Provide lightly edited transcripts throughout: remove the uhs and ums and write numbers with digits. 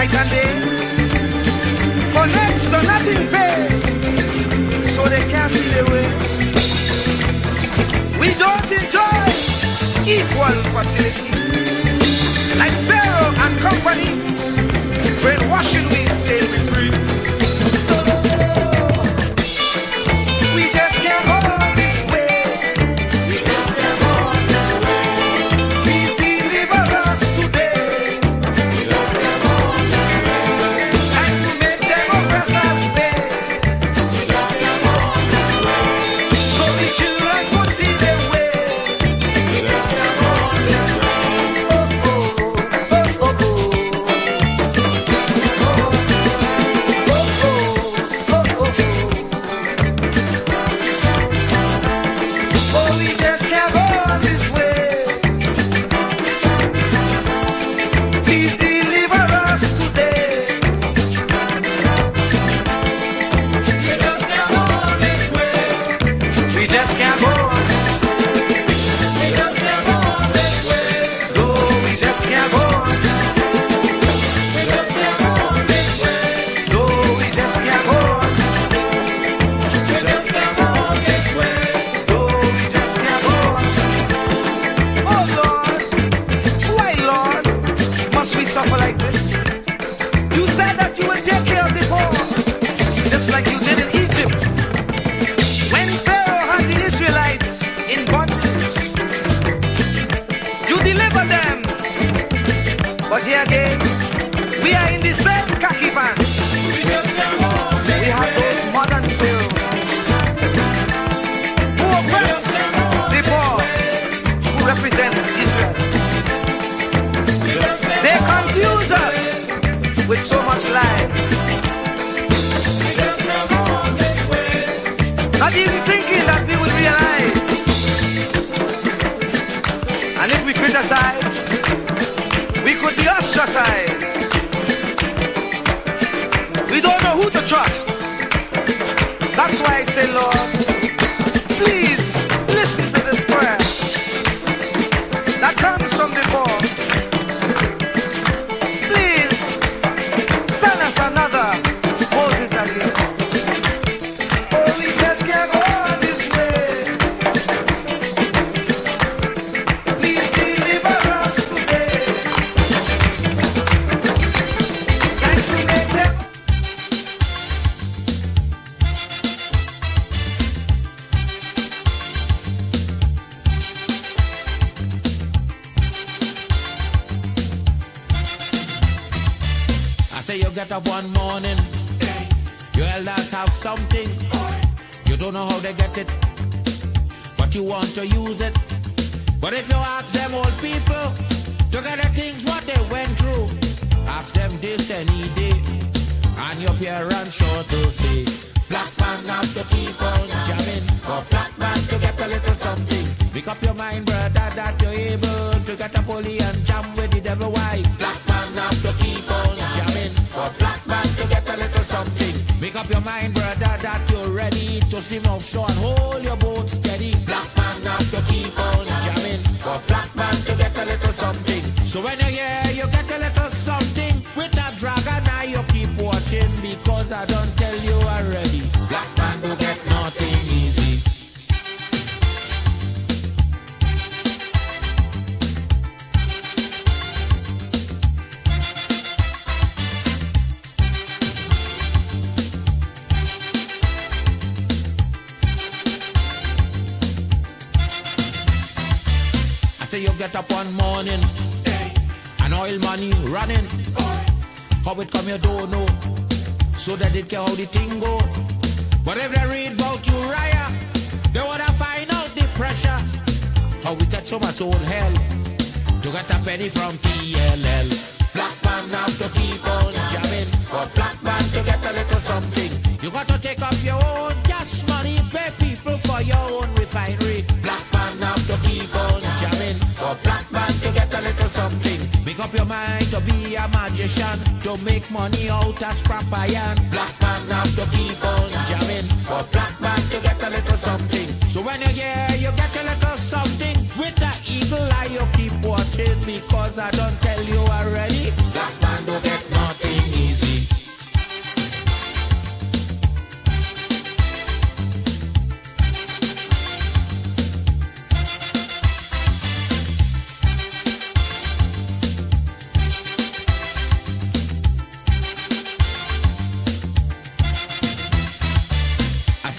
night and day. For next to nothing pay, so they can't see their way. We don't enjoy equal facility. Like Pharaoh and company, brainwashing we say we free. We just can't go this way. We just can't go this way. Please deliver us today. We just can't go this way. Time to make them oppress us pay. We just can't go this way. So the children could see their way. We just can't go this way. Suffer like this. You said that you would take care of the poor, just like you did in Egypt. When Pharaoh had the Israelites in bondage, you delivered them. But here again, we are in the same khaki pants. We have those modern Pharaohs who oppress the poor, who represents Israel. They confuse us with so much lie. Just come on this way. Not even thinking that we will realize. And if we criticize, we could be ostracized. We don't know who to trust. That's why I say, Lord, please listen to this prayer that comes from the poor. Another Moses again. Oh, we just can't go this way. Please deliver us today. Time to make them. You get up one morning, your elders have something. You don't know how they get it, but you want to use it. But if you ask them old people to get the things what they went through, ask them this any day, and your parents sure to say, black man have to keep on jamming, for black man to get a little something. Make up your mind, brother, that you're able to get a pulley and jam with the devil. Why? Black man have to keep on jamming, for black man to get a little something. Make up your mind, brother, that you're ready to swim offshore and hold your boat steady. Black man have to keep on jamming, for black man to get a little something. So when you hear you get a little something with that dragon, now you keep watching, because I don't tell you already. Black man don't get nothing easy. You get up one morning, and oil money running. How it come you don't know, so that it care how the thing go. But if they read about Uriah, they wanna find out the pressure. How we get so much old hell to get a penny from TLL. Black man have to keep on jamming, for black man to get a little something. You got to take up your own cash money, pay people for your own refinery. Black man have to keep on jamming, for black man to get a little something. Make up your mind to be a magician, to make money out of scrap iron. Black man have to keep on jamming, for black man to get a little something. So when you hear you get a little something, with that eagle eye you keep watching, because I don't tell you already. Black man don't get nothing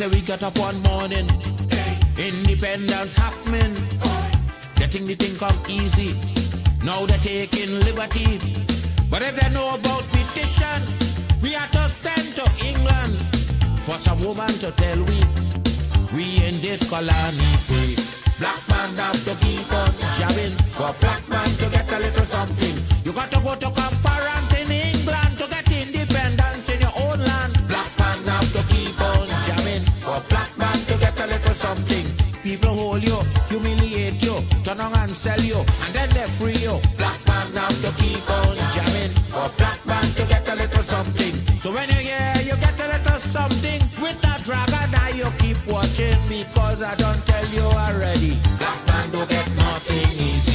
say we got up one morning, independence happening, getting the thing come easy. Now they're taking liberty, but if they know about petition, we are to send to England for some woman to tell we in this colony free. Black man have to keep on jabbing, for black man to get a little something. You got to go to conference in England to get independence in your own land. Black man have to keep on jamming, for black man to get a little something. People hold you, humiliate you, turn on and sell you, and then they free you. Black man have to keep on jamming, for black man to get a little something. So when you hear you get a little something with that dragon, now you keep watching, because I don't tell you already. Black man don't get nothing easy.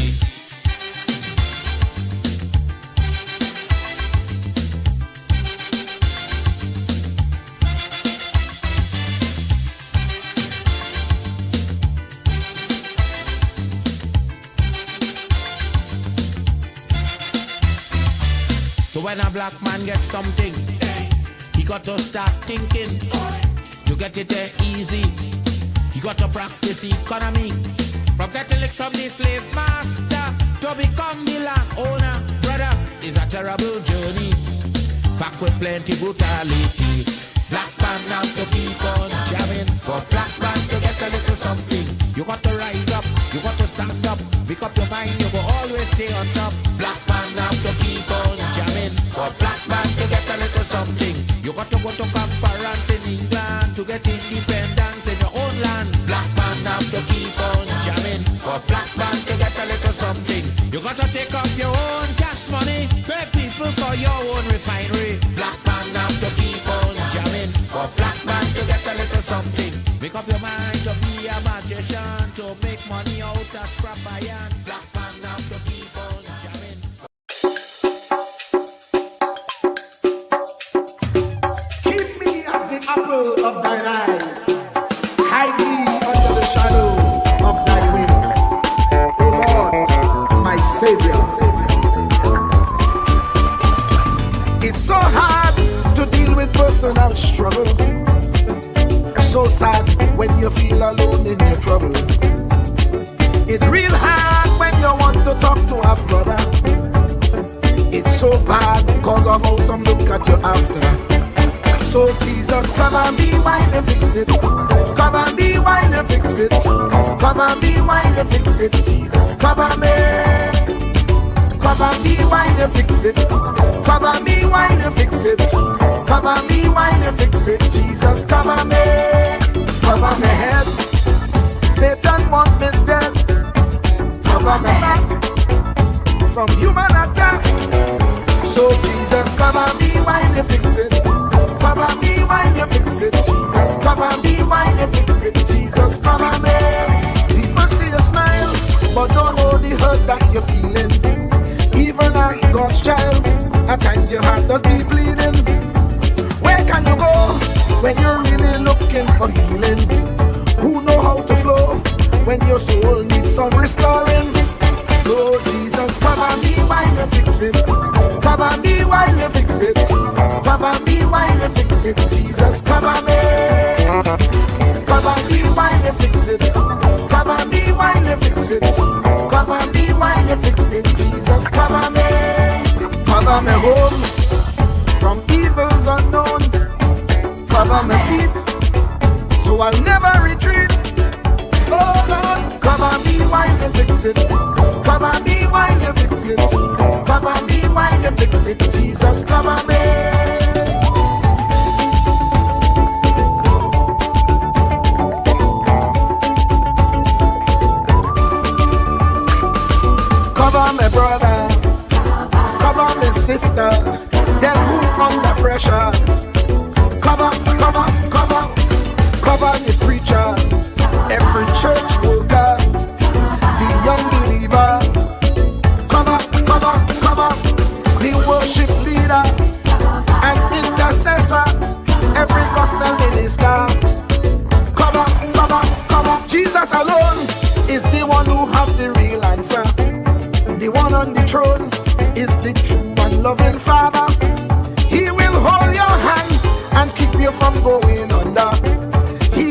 So when a black man gets something, he got to start thinking. You get it there easy. You got to practice economy. From getting it from the slave master to become the landowner. Brother, it's a terrible journey, back with plenty brutality. Black man have to keep on jamming, for black man to get a little something. You got to rise up, you got to stand up, pick up your mind, you will always stay on top. Black man have to keep on jamming, for black man to get a little something. You got to go to conference in England to get independence in your own land. Black man have to keep on jamming, for black man to get a little something. You got to take up your own cash money, pay people for your own refinery. Black man have to keep on jamming, for black man to get a little something. Make up your mind to be a magician, to make money out of scrap iron. Black man have to keep on jamming. Keep me as the apple of thine eye. Hide me under the shadow of thy wing. O Lord, my Savior. It's so hard to deal with personal struggle. So sad when you feel alone in your trouble. It's real hard when you want to talk to a brother. It's so bad because of how some look at you after. So Jesus, cover me while you fix it. Cover me while you fix it. Cover me while you fix it. Jesus, cover me. Cover me while you fix it. Cover me while you fix it. Cover me while you fix it. Jesus, cover me. Cover my head. Satan want me dead. Cover my back from human attack. So Jesus, cover me while you fix it. Cover me while you fix it. Jesus, cover me while you fix it. Jesus, cover me. People see you smile, but don't know the hurt that you're feeling. Even as God's child, at times your heart does be bleeding. Where can you go when you're really looking for healing? Who know how to flow when your soul needs some restoring? So Jesus, cover me while you fix it. Cover me while you fix it. Cover me while you fix it. Jesus, cover me. Cover me while you fix it. Cover me while you fix it. Cover me while you fix it. Jesus, cover me. Cover me home from evils unknown. Cover my feet so I'll never retreat. Oh Lord, cover me while you fix it. Cover me while you fix it. Cover me while you fix it. Jesus, cover me. Cover my brother, cover my sister, them who under pressure. Cover the preacher, every church worker, the young believer. Cover the worship leader and intercessor, every gospel minister. Cover. Jesus alone is the one who has the real answer. The one on the throne is the true and loving Father. He will hold your hand and keep you from going under. He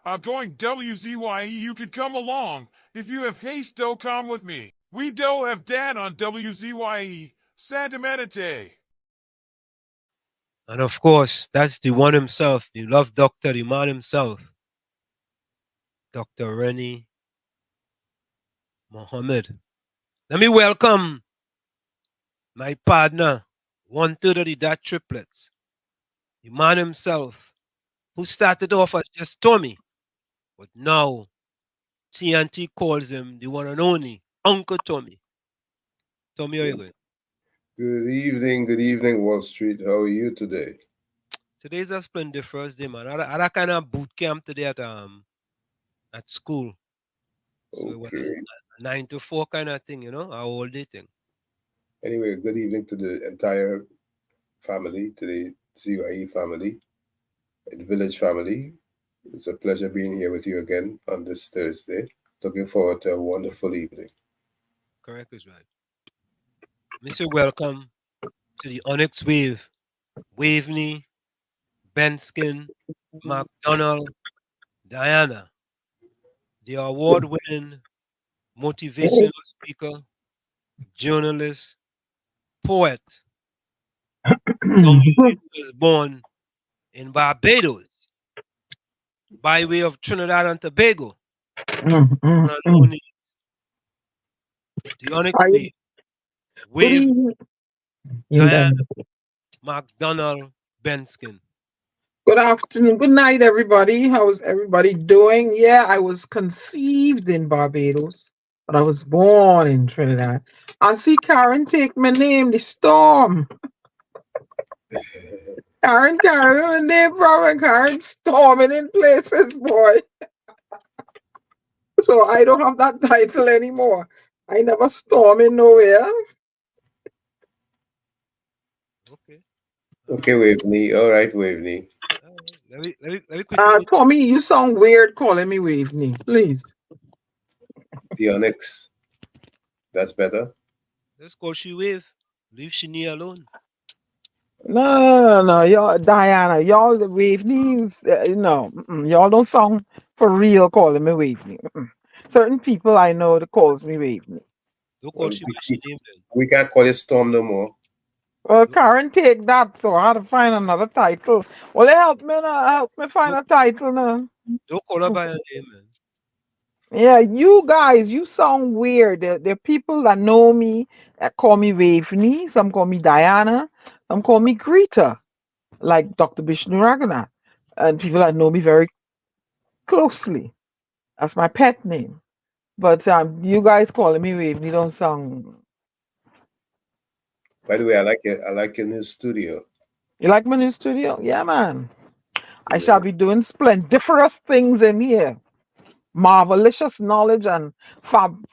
going WZYE, you can come along if you have haste. Come with me. We do have DAT on WZYE, Santa Menete. And of course, that's the one himself, the love doctor, the man himself, Dr. Rennie Mohammed. Let me welcome my partner, 1/3 of the DAT Triplets, the man himself, who started off as just Tommy, but now TNT calls him the one and only Uncle Tommy. Tommy, how are you going? Good evening, Wall Street. How are you today? Today's a splendiferous day, man. I had a kind of boot camp today at school. So it was Okay. a 9 to 4 kind of thing, you know, a whole day thing. Anyway, good evening to the entire family, to the ZYE family, the village family. It's a pleasure being here with you again on this Thursday. Looking forward to a wonderful evening. Correct is right. Mr. Welcome to the Onyx Wave, Waveney, Benskin, McDonald, Diana, the award-winning motivational speaker, journalist, poet. Tommy was born in Barbados by way of Trinidad and Tobago. The Onyx Wave, Wave, Diana, McDonald, Benskin. Good afternoon, good night, everybody. How's everybody doing? Yeah, I was conceived in Barbados, but I was born in Trinidad. I see Karen take my name, the Storm. Karen, my name, brother. Karen storming in places, boy. So I don't have that title anymore. I never storming nowhere. Okay. Okay, Waveney. All right, Waveney. Let me quickly. Tommy, you sound weird calling me Waveney, please. The Onyx. That's better. Let's call she Wave. Leave Shani alone. No, y'all, Diana, y'all the Waveney's, y'all don't sound for real calling me Waveney. Certain people I know that calls me Waveney. Don't call she by she name then. We can't call it Storm no more. Well, Karen, take that, so I had to find another title. Well, help me find a title now. Don't call her by her name, man. Yeah, you guys, you sound weird. There are people that know me that call me Waveney, some call me Diana, some call me Greta, like Dr. Vishnu Raghunath, and people that know me very closely. That's my pet name. But you guys calling me Waveney don't sound. By the way, I like your new studio. You like my new studio? Yeah, man. I shall be doing splendiferous things in here. Marvelous knowledge and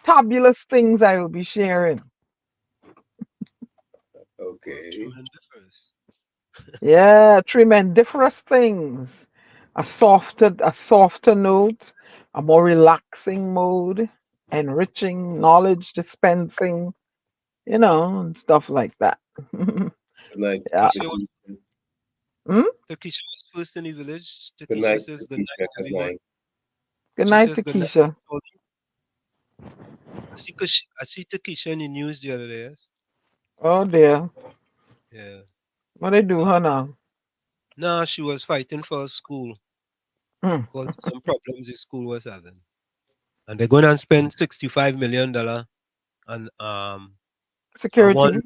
fabulous things I will be sharing. Okay. Yeah, tremendous things. A softer note, a more relaxing mode, enriching, knowledge dispensing, and stuff like that. Good night. Yeah. Takesha was first in the village. Good Takesha night. says good night, Good everyone. night. Good She night, says good night. Takesha. I see Takesha in the news the other day. Oh dear. Yeah. What they do her now? No, she was fighting for her school Hmm. because of some problems the school was having. And they're going to spend $65 million on Security.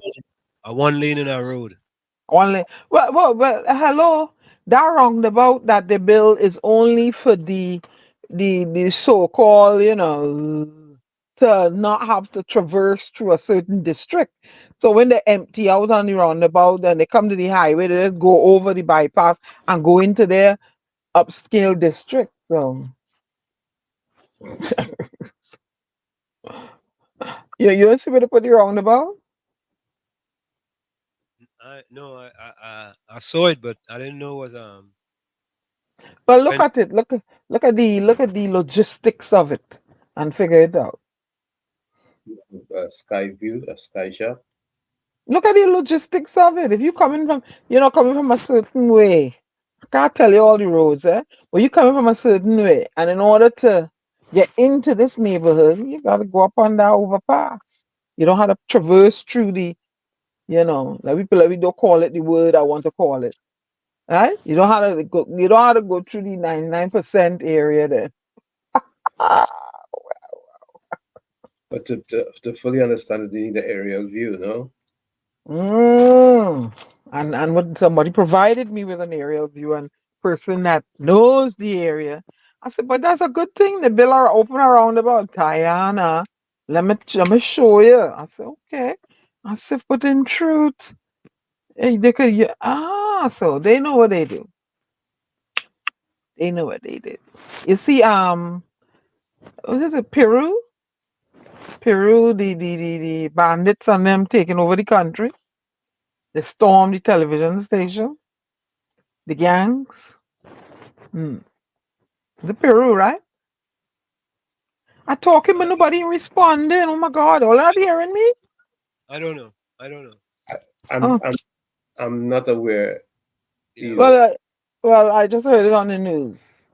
a one lane in a road. Only well, hello. That roundabout that the bill is only for the so-called, to not have to traverse through a certain district. So when they empty out on the roundabout and they come to the highway, they just go over the bypass and go into their upscale district. So you see where they put the roundabout? I saw it, but I didn't know it was But look at it. Look at the logistics of it and figure it out. Sky view, a sky shot. Look at the logistics of it. If you're coming from a certain way, can't tell you all the roads, eh? But you coming from a certain way, and in order to get into this neighborhood, you gotta go up on that overpass. You don't have to traverse through the, let me don't call it the word I want to call it. Right? You don't have to go through the 99% area there. Ah, But to fully understand it, you need the aerial view, no? mm. And when somebody provided me with an aerial view and person that knows the area, I said, but that's a good thing. The bill are open around about Guyana. Let me show you. I said, okay. I said, but in truth, they could so they know what they do. They know what they did. You see, what is it, Peru? Peru, the bandits and them taking over the country. They stormed the television station. The gangs. Hmm. The Peru, right? I talking, but nobody responding. Oh my God, all not hearing me? I don't know. I don't know. I'm Oh, I'm I'm not aware Yeah. either. I just heard it on the news.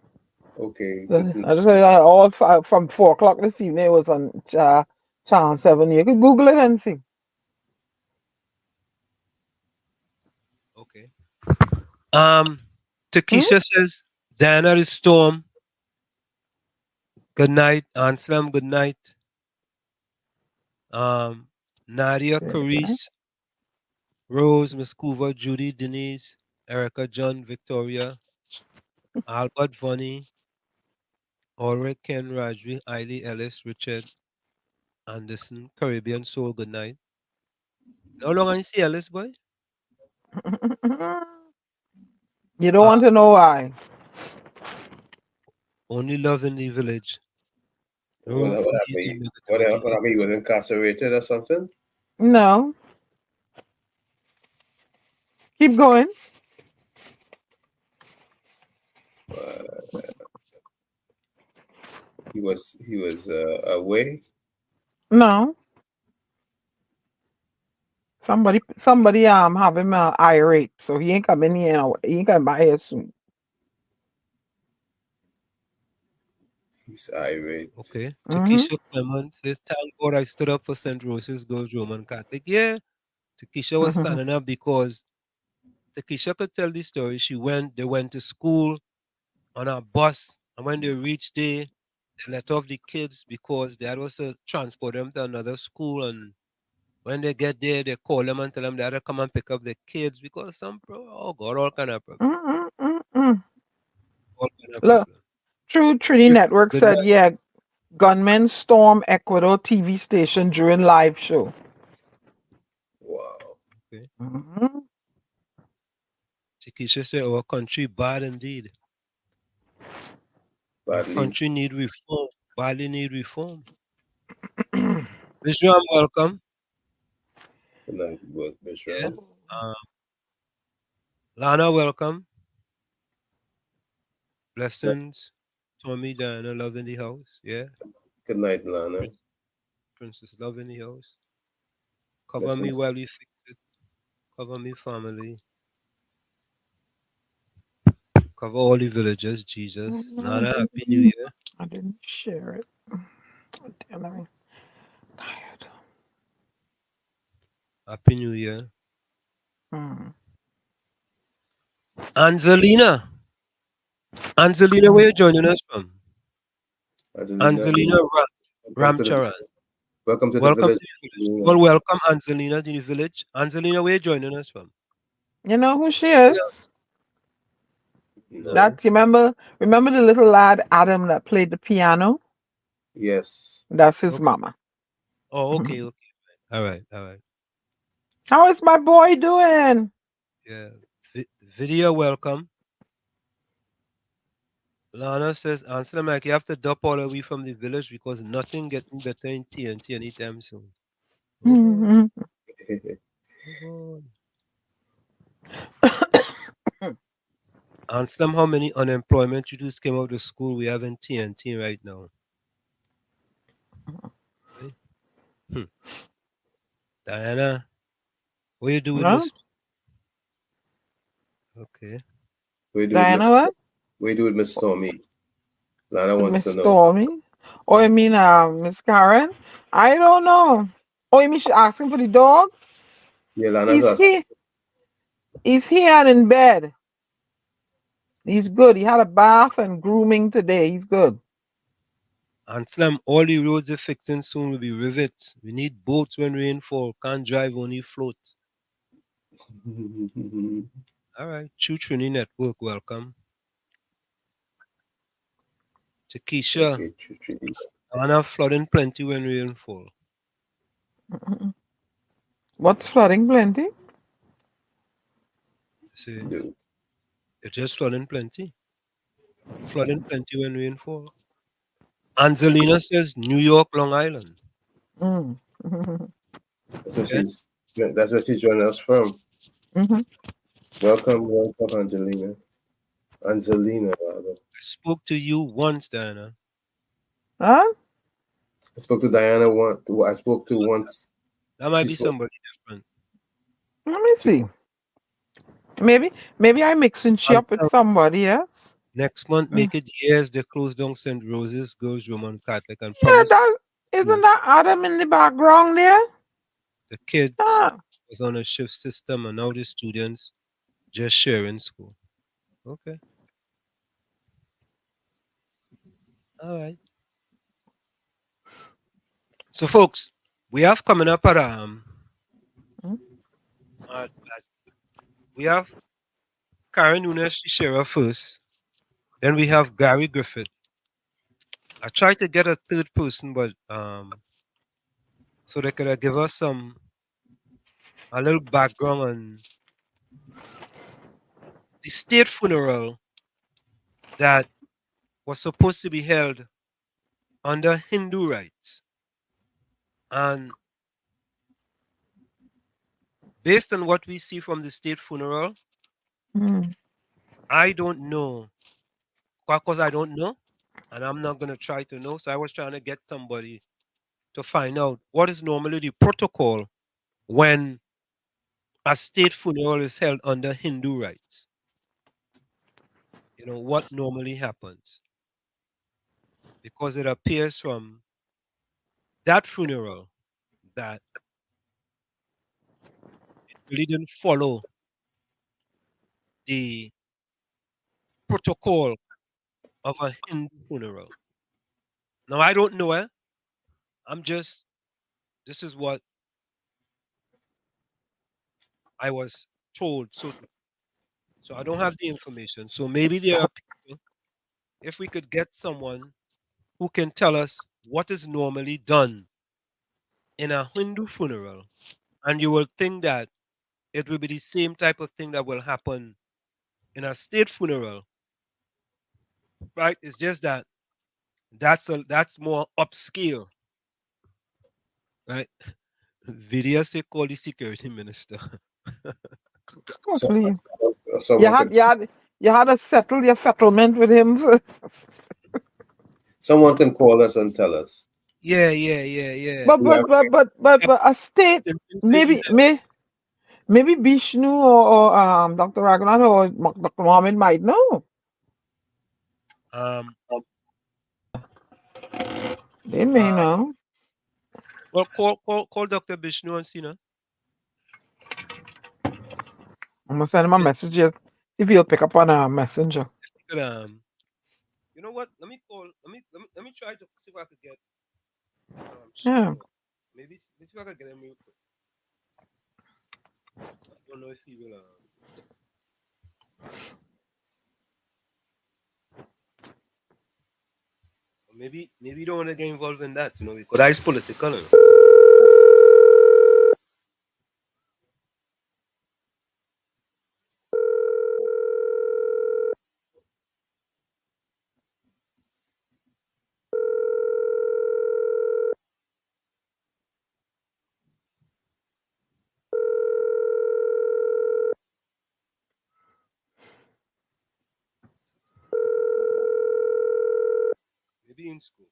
Okay, good to know. I just heard it all from 4 o'clock this evening. It was on Channel 7. You can Google it and see. Okay. Hmm? Takesha says, Diana the Storm, good night. Anselm, good night. Nadia, Okay. Carice, Rose, Miss Coover, Judy, Denise, Erica, John, Victoria, Albert, Vonnie, Ulrich, Ken, Rajvi, Eiley, Ellis, Richard, Anderson, Caribbean Soul, good night. How long I see Ellis, boy? You don't Uh, want to know why. only love in the village. What, Room what for the happened? negativity. What happened? You were incarcerated or something? No. Keep going. Uh, he was away. No. Somebody have him irate, so he ain't coming here. He ain't coming by here soon. He's irate. Okay. Mm-hmm. Takesha Clement says, thank God I stood up for St. Rose's Girls Roman Catholic. Yeah, Takesha was standing up because Takesha could tell the story. They went to school on a bus, and when they reached there, they let off the kids because they had to transport them to another school. And when they get there, they call them and tell them they had to come and pick up the kids because oh God, all kind of problem. Mm-mm-mm-mm. All kind of Look, problem. True Trinity Network Good said, night. yeah, gunmen storm Ecuador TV station during live show. Wow, Okay. Mm-hmm. Takesha said, our country bad indeed. Our badly. country need reform. Badly need reform. Mr. welcome. Good night, Yeah. Bishram. Um, Lana, welcome. Blessings. Tommy, Diana, love in the house. Yeah. Good night, Lana. Princess, love in the house. Cover me Blessings. while we fix it. Cover me, family. Cover all the villagers, Jesus. No, Lana, Happy New Year. I didn't share it. Oh, damn, I'm tired. Happy New Year. Hmm. Angelina. Angelina, where you joining us from? Angelina, Angelina welcome to the Ramcharan. welcome to the Welcome to village. the village. Angelina. Well, welcome, Angelina, to the village. Angelina, where you joining us from? You know who she is? No. No. That you remember the little lad Adam that played the piano? Yes. That's his Okay. mama. Oh, okay, okay. All right, all right. How is my boy doing? Yeah. Video, welcome. Lana says, answer them like you have to dump all away from the village because nothing getting better in TNT anytime soon. Oh God. Mhm. Oh God. Answer them how many unemployment you just came out of the school we have in TNT right now. Okay. Hmm. Diana, what you do with Well, Miss? Okay. We do with Diana, Miss. what? We do with Miss Stormy. Lana With wants Miss to know. Stormy? Oh, you mean Miss Karen? I don't know. Oh, you mean she asking for the dog? Yeah, Lana's He's asking. here. He's here and in bed. He's good. He had a bath and grooming today. He's good. And Slam, all the roads they're fixing soon will be rivets. We need boats when rainfall. Can't drive, only float. All right. Choo Trini Network, welcome. To Keisha. Okay, Trini. And have flooding plenty when rainfall. Mhm. What's flooding plenty? See, Yeah. it's just flooding plenty. Flooding plenty when rainfall. Angelina says New York, Long Island. Mm. That's where Okay. she's. That's where she's joining us from. Mhm. Welcome, Angelina. Angelina, rather. I spoke to you once, Diana. Huh? I spoke to Diana once. Who I spoke to once. That might She be spoke. somebody different. Let me see. Maybe I'm mixing she And up with so somebody else. next month, Mm. make it years they close down St. Rose's Girls Roman Catholic and Yeah, promise that isn't that Adam in the background there? the kids Ah, was on a shift system and now the students just sharing school. Okay. All right. So folks, we have coming up mm, at we have Karen Nunes Tesheira first. Then we have Gary Griffith. I tried to get a third person, but so they could give us a little background on the state funeral that was supposed to be held under Hindu rites. And based on what we see from the state funeral, mm. I don't know. Because I don't know, and I'm not going to try to know. So I was trying to get somebody to find out what is normally the protocol when a state funeral is held under Hindu rites. You know, what normally happens. Because it appears from that funeral that really didn't follow the protocol of a Hindu funeral. Now, I don't know it. I'm just, this is what I was told. So I don't have the information. So maybe there are people, if we could get someone who can tell us what is normally done in a Hindu funeral, and you will think that it will be the same type of thing that will happen in a state funeral, right? It's just that that's more upscale, right? Video say call the security minister. Oh, So, please. someone can. You had to settle your settlement with him first. Someone can call us and tell us. Yeah. But We have. but a state Say these maybe Bishnu or Dr. Raghunath or Dr. Mohammed might know. um They may uh know. well call Dr. Bishnu and see now. I'm gonna send him a message here. If he'll pick up on a messenger. He could, you know what? Let me call. Let me try to see if I could get Yeah. Shino. Maybe let's see if I could get him real quick. I don't know if he will. Maybe you don't want to get involved in that. You know, because that's political. You know? Maybe in school.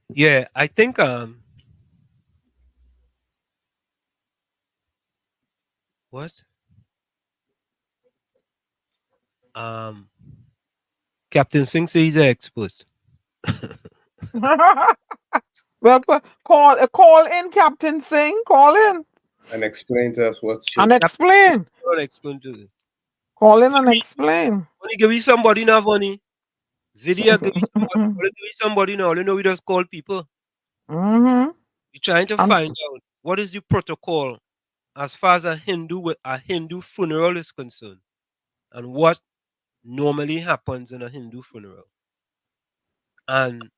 Yeah, I think what? Captain Singh says he's an expert. Well, call in, Captain Singh. Call in And explain to us what should. and explain. I'll explain to you. Call in and explain. When you give me somebody now, funny. Video give me somebody. When you give me somebody now, you know we just call people. Mm-hmm. You're trying to And find out what is the protocol as far as a Hindu funeral is concerned, and what normally happens in a Hindu funeral. And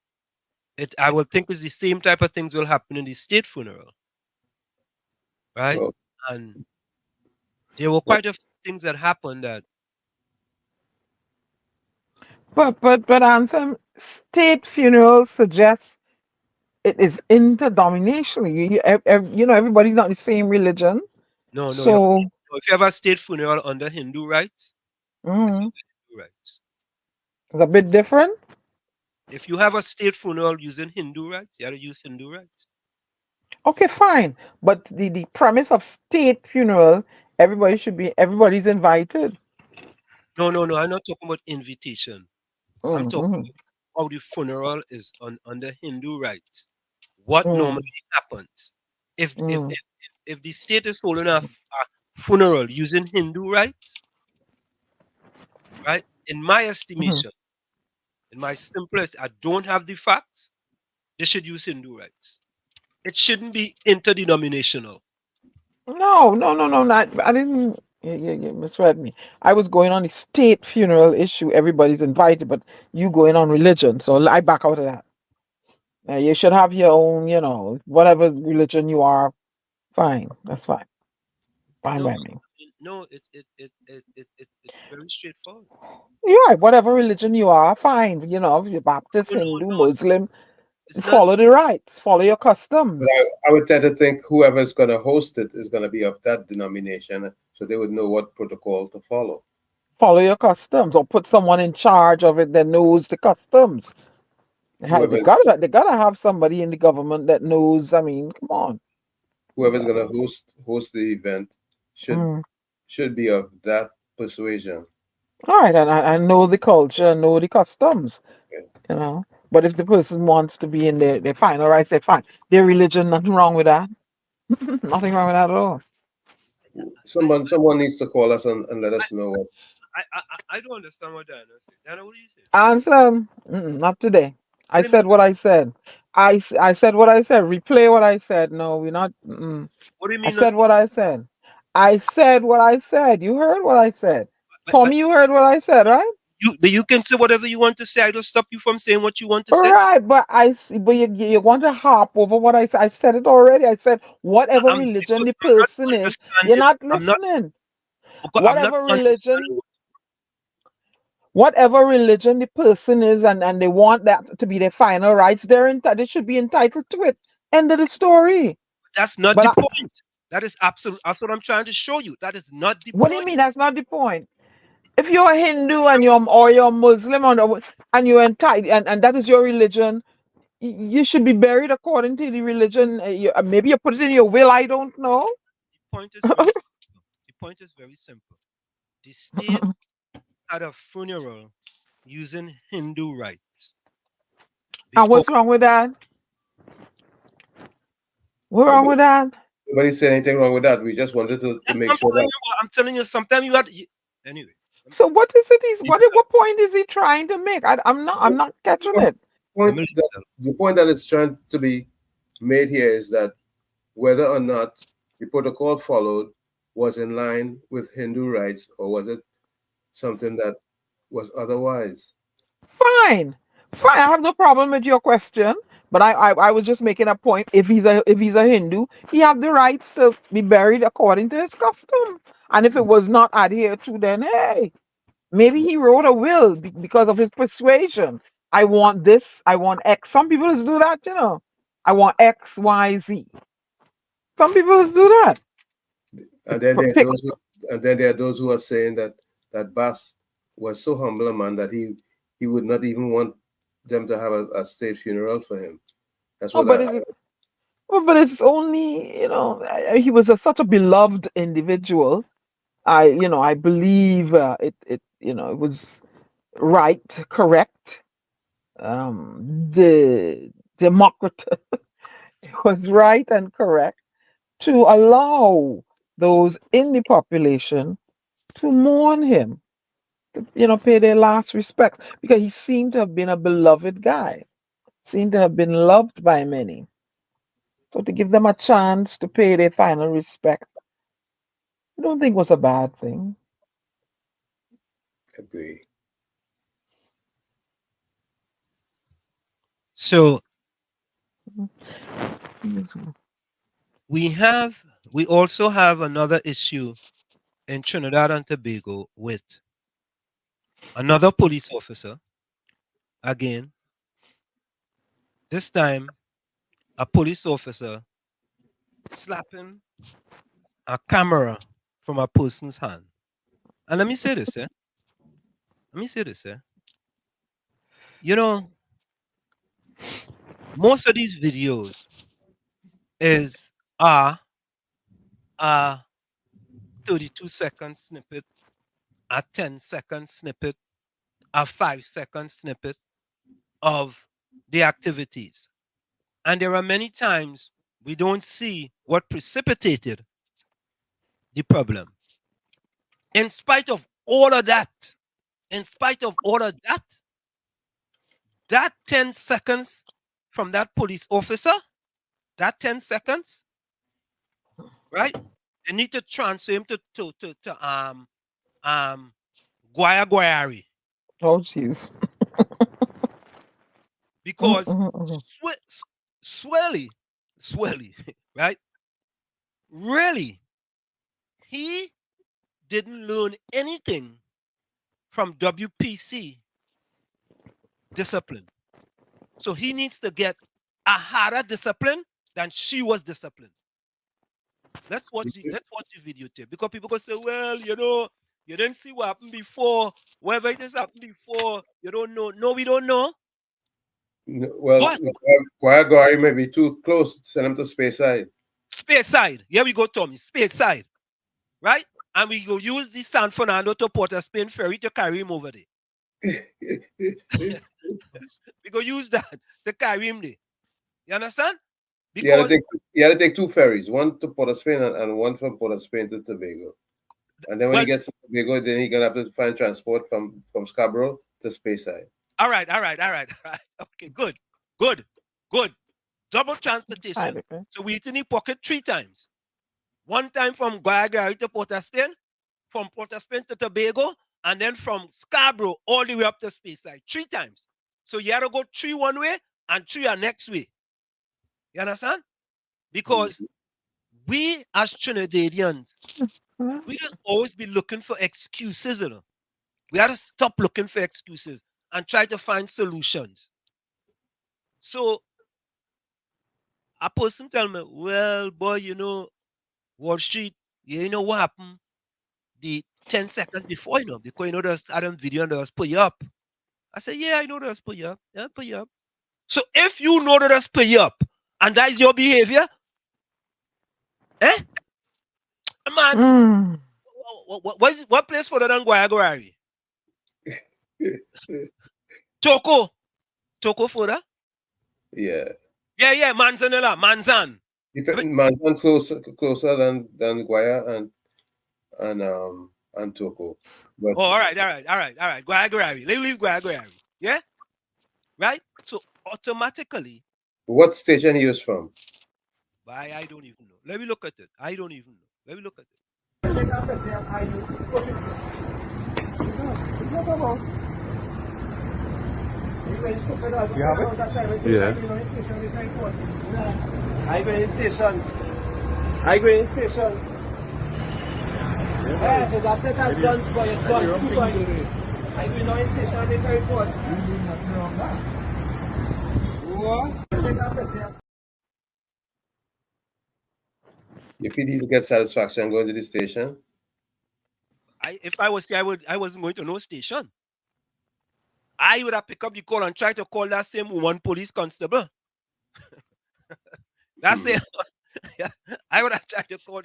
I would think is the same type of things will happen in the state funeral, right? Well, And there were quite a few things that happened that but Anselm, state funerals suggest it is interdenominational. You know, everybody's not the same religion. no, So if you have a state funeral under Hindu rights, it's mm, under Hindu rights. it's a bit different. If you have a state funeral using Hindu rights, you have to use Hindu rights. Okay, fine. But the premise of state funeral, everybody's invited. No, I'm not talking about invitation. I'm talking Mm-hmm. about how the funeral is under Hindu rights. What Mm, normally happens if if mm, if, if the state is holding a funeral using Hindu rights, right? In my mhm. estimation, in my simplest, I don't have the facts. They should use Hindu rights. It shouldn't be interdenominational. No. Not, I didn't. You misread me. I was going on the state funeral issue. Everybody's invited, but you going on religion. So I back out of that. You should have your own, whatever religion you are. Fine. That's fine. Fine No, by me. no, it's very straightforward. Yeah, whatever religion you are, fine. If you're Baptist, No, no, Hindu, no. Muslim, It's not. follow the rites, follow your but customs, I would tend to think whoever's going to host it is going to be of that denomination, so they would know what protocol to follow. or put someone in charge of it that knows the customs. Whoever They gotta have somebody in the government that knows. I mean, come on. whoever's going to host the event should Mm. should be of that persuasion. All right, and I know the culture, know the customs, you know. But if the person wants to be in there, they're fine. All right, they're fine. Their religion, nothing wrong with that. Nothing wrong with that at all. Someone needs to call us and let us know what. I don't understand what Diana said. Diana, what do you say? Answer, not today. What I do you mean? said what I said. I said what I said. Replay what I said. No, we're not. What do you I mean? Not, said what I said. I said what I said. You heard what I said. but Tommy, you heard what I said, right? you can say whatever you want to say. I don't stop you from saying what you want to All say. right, but you want to hop over what I said. I said it already. I said whatever religion Because the I'm not person is. You're understanding. not I'm not listening. because I'm not Whatever religion, understanding. whatever religion the person is, and they want that to be their final rights, they should be entitled to it. End of the story. That's not But the point. That is absolute. That's what I'm trying to show you. That is not the what do you point. mean? That's not the point. If you're a Hindu or you're Muslim and you're entitled and that is your religion, you should be buried according to the religion. Maybe you put it in your will. I don't know. The point is very simple. The point is very simple. The state had a funeral using Hindu rites And because what's wrong with that? What's wrong with that? Nobody said anything wrong with that. We just wanted to that's make I'm sure telling that you. Sometimes you had anyway. So what is it? What point is he trying to make? I'm not catching it. point that the point that it's trying to be made here is that whether or not the protocol followed was in line with Hindu rights, or was it something that was otherwise. Fine, fine. I have no problem with your question, but I was just making a point. If he's a Hindu, he have the rights to be buried according to his custom. And if it was not adhered to, then hey, maybe he wrote a will because of his persuasion. I want this. I want X. Some people just do that, I want X, Y, Z. Some people just do that. And then there are Pick. those who are saying that Bass was so humble a man that he would not even want them to have a state funeral for him. That's Oh, what but it's only, he was such a beloved individual. I believe it was right, correct. The Democrat was right and correct to allow those in the population to mourn him, to, pay their last respect, because he seemed to have been a beloved guy, seemed to have been loved by many. So to give them a chance to pay their final respect, I don't think was a bad thing. Agree. So Mhm. we also have another issue in Trinidad and Tobago with another police officer. Again, this time a police officer slapping a camera from a person's hand. And let me say this, eh? Let me say this, eh? You know, most of these videos is a 32-second snippet, a 10-second snippet, a 5-second snippet of the activities. And there are many times we don't see what precipitated the problem. In spite of all of that, that 10 seconds from that police officer, that 10 seconds, right? They need to transfer him to Guayari, Oh, jeez. because Mhm. Swelly, right? Really, he didn't learn anything from WPC discipline. So he needs to get a harder discipline than she was disciplined. Let's watch the videotape, because people can say, well, you didn't see what happened before. Whatever it has happened before, you don't know. No, we don't know. Well, But Guayagari may be too close. Send him to space side. space side. Here we go, Tommy. Space side. Right? And we go use the San Fernando to Port of Spain ferry to carry him over there. We go use that to carry him there. You understand? Because he had to take two ferries, one to Port of Spain and one from Port of Spain to Tobago. And then when he gets to Tobago, then he's gonna have to find transport from Scarborough to Speyside. All right. Okay, good. Double transportation. So we eat in the pocket 3 times. One time from Guayagari to Port of Spain, from Port of Spain to Tobago, and then from Scarborough all the way up to Speyside 3 times. So you have to go 3 one way and 3 a next way. You understand? Because we as Trinidadians, we just always be looking for excuses, We have to stop looking for excuses and try to find solutions. So a person tell me, well, boy, Wall Street, you know what happened the 10 seconds before, because there's Adam video and there's put you up. I say, yeah, I know there's put you up. Yeah, put you up. So if you know that there's put you up and that is your behavior, man, what place further than Guayagari? Toko further? Yeah. Yeah, Manzanella, Manzan. Manzan closer than Guaya and Toko. But all right. Guayagari. Let me leave Guayagari. Yeah? Right? So automatically. What station he was from? I don't even know. Let me look at it. I don't even know. Let me look at it. You have it? Yeah. I go in station. Yeah, that's it. I've done for it. I go in station. They carry report. If he didn't get satisfaction going to the station, if I was here, I wasn't going to no station. I would have picked up the call and tried to call that same one police constable. That's it. I would have tried to call.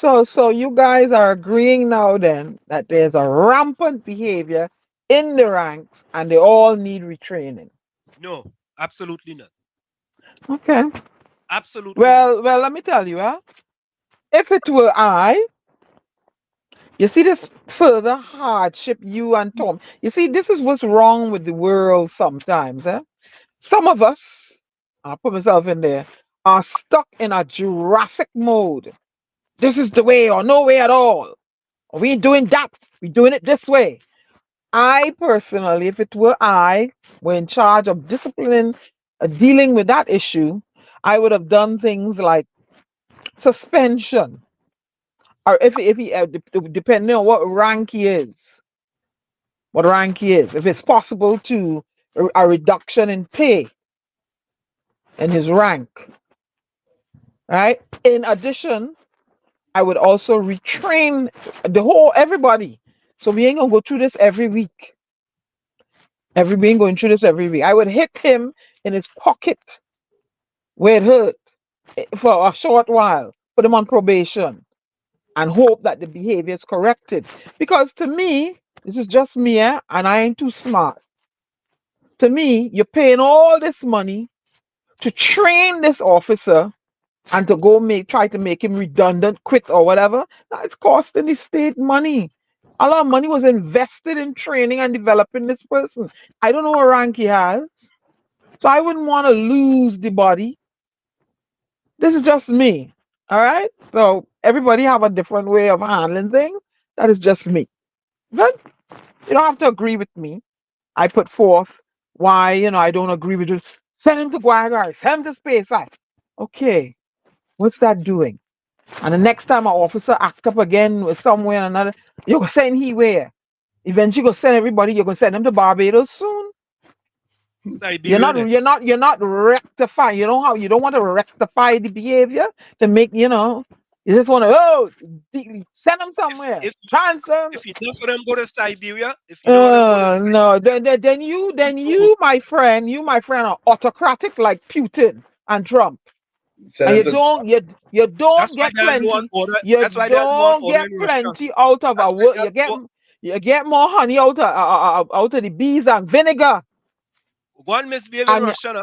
So you guys are agreeing now then that there's a rampant behavior in the ranks and they all need retraining. No, absolutely not. Okay. Absolutely not. Well, let me tell you, if it were I, you see this further hardship you and Tom. You see, this is what's wrong with the world sometimes. Some of us, I'll put myself in there, are stuck in a Jurassic mode. This is the way or no way at all. Or we ain't doing that. We're doing it this way. I personally, if it were I, were in charge of discipline, dealing with that issue, I would have done things like suspension, or if he depending on what rank he is, if it's possible to a reduction in pay in his rank, right? In addition, I would also retrain the whole everybody. So we ain't gonna go through this every week. We ain't going through this every week. I would hit him in his pocket where it hurt for a short while, put him on probation, and hope that the behavior is corrected. Because to me, this is just me, and I ain't too smart. To me, you're paying all this money to train this officer and to go try to make him redundant, quit or whatever. Now it's costing the state money. A lot of money was invested in training and developing this person. I don't know what rank he has, so I wouldn't want to lose the body. This is just me. All right. So everybody have a different way of handling things. That is just me. But you don't have to agree with me. I put forth why I don't agree with it. Send him to Guagar, send him to Space. Okay. What's that doing? And the next time an officer act up again with somewhere or another, you're gonna send he where? Eventually you're gonna send everybody, you're gonna send them to Barbados soon. Siberia next. You're not rectifying. You don't want to rectify the behavior to make, you just want to send them somewhere. If Transfer. if you know for them go to Siberia, if you know for them go to Siberia, No, then you, my friend, are autocratic like Putin and Trump. Send And him you don't that's why get they are no plenty. order. You That's why they are no don't order get in Russia. plenty out of That's a why work. they are You get more honey out of the bees and vinegar. one misbehave in And Russia now.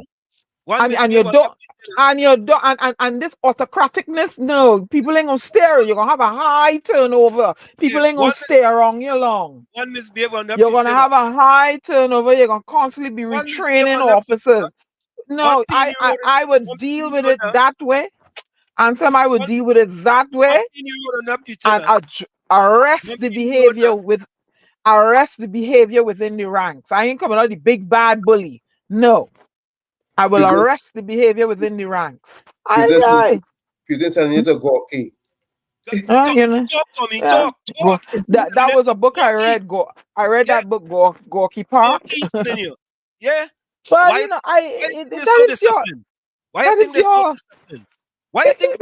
One and you misbehave on don't that. and you don't and this autocraticness, no, people ain't gonna stare. You're gonna have a high turnover. Yeah, People ain't gonna stay around you long. one misbehave on that You're gonna Putin. have a high turnover. You're gonna constantly be One misbehave retraining on that Putin. officers. One No, thing you wrote, I would one deal thing with you wrote, it that way. And some I would one, deal with it that one way thing you wrote on that and Putin. arrest One the thing you wrote behavior within the ranks. I ain't coming out the big bad bully. No. I will Putin, arrest the behavior within the ranks. Putin, Aye, Putin sending you to Gorky. talk, you know. talk to me, Yeah. talk. That was a book I read. I read Yeah, that book, Gorky talk Park. is telling you. Yeah. But Why, why you think they're that so is your disciplined? Why you that think is they're so your disciplined? Why you think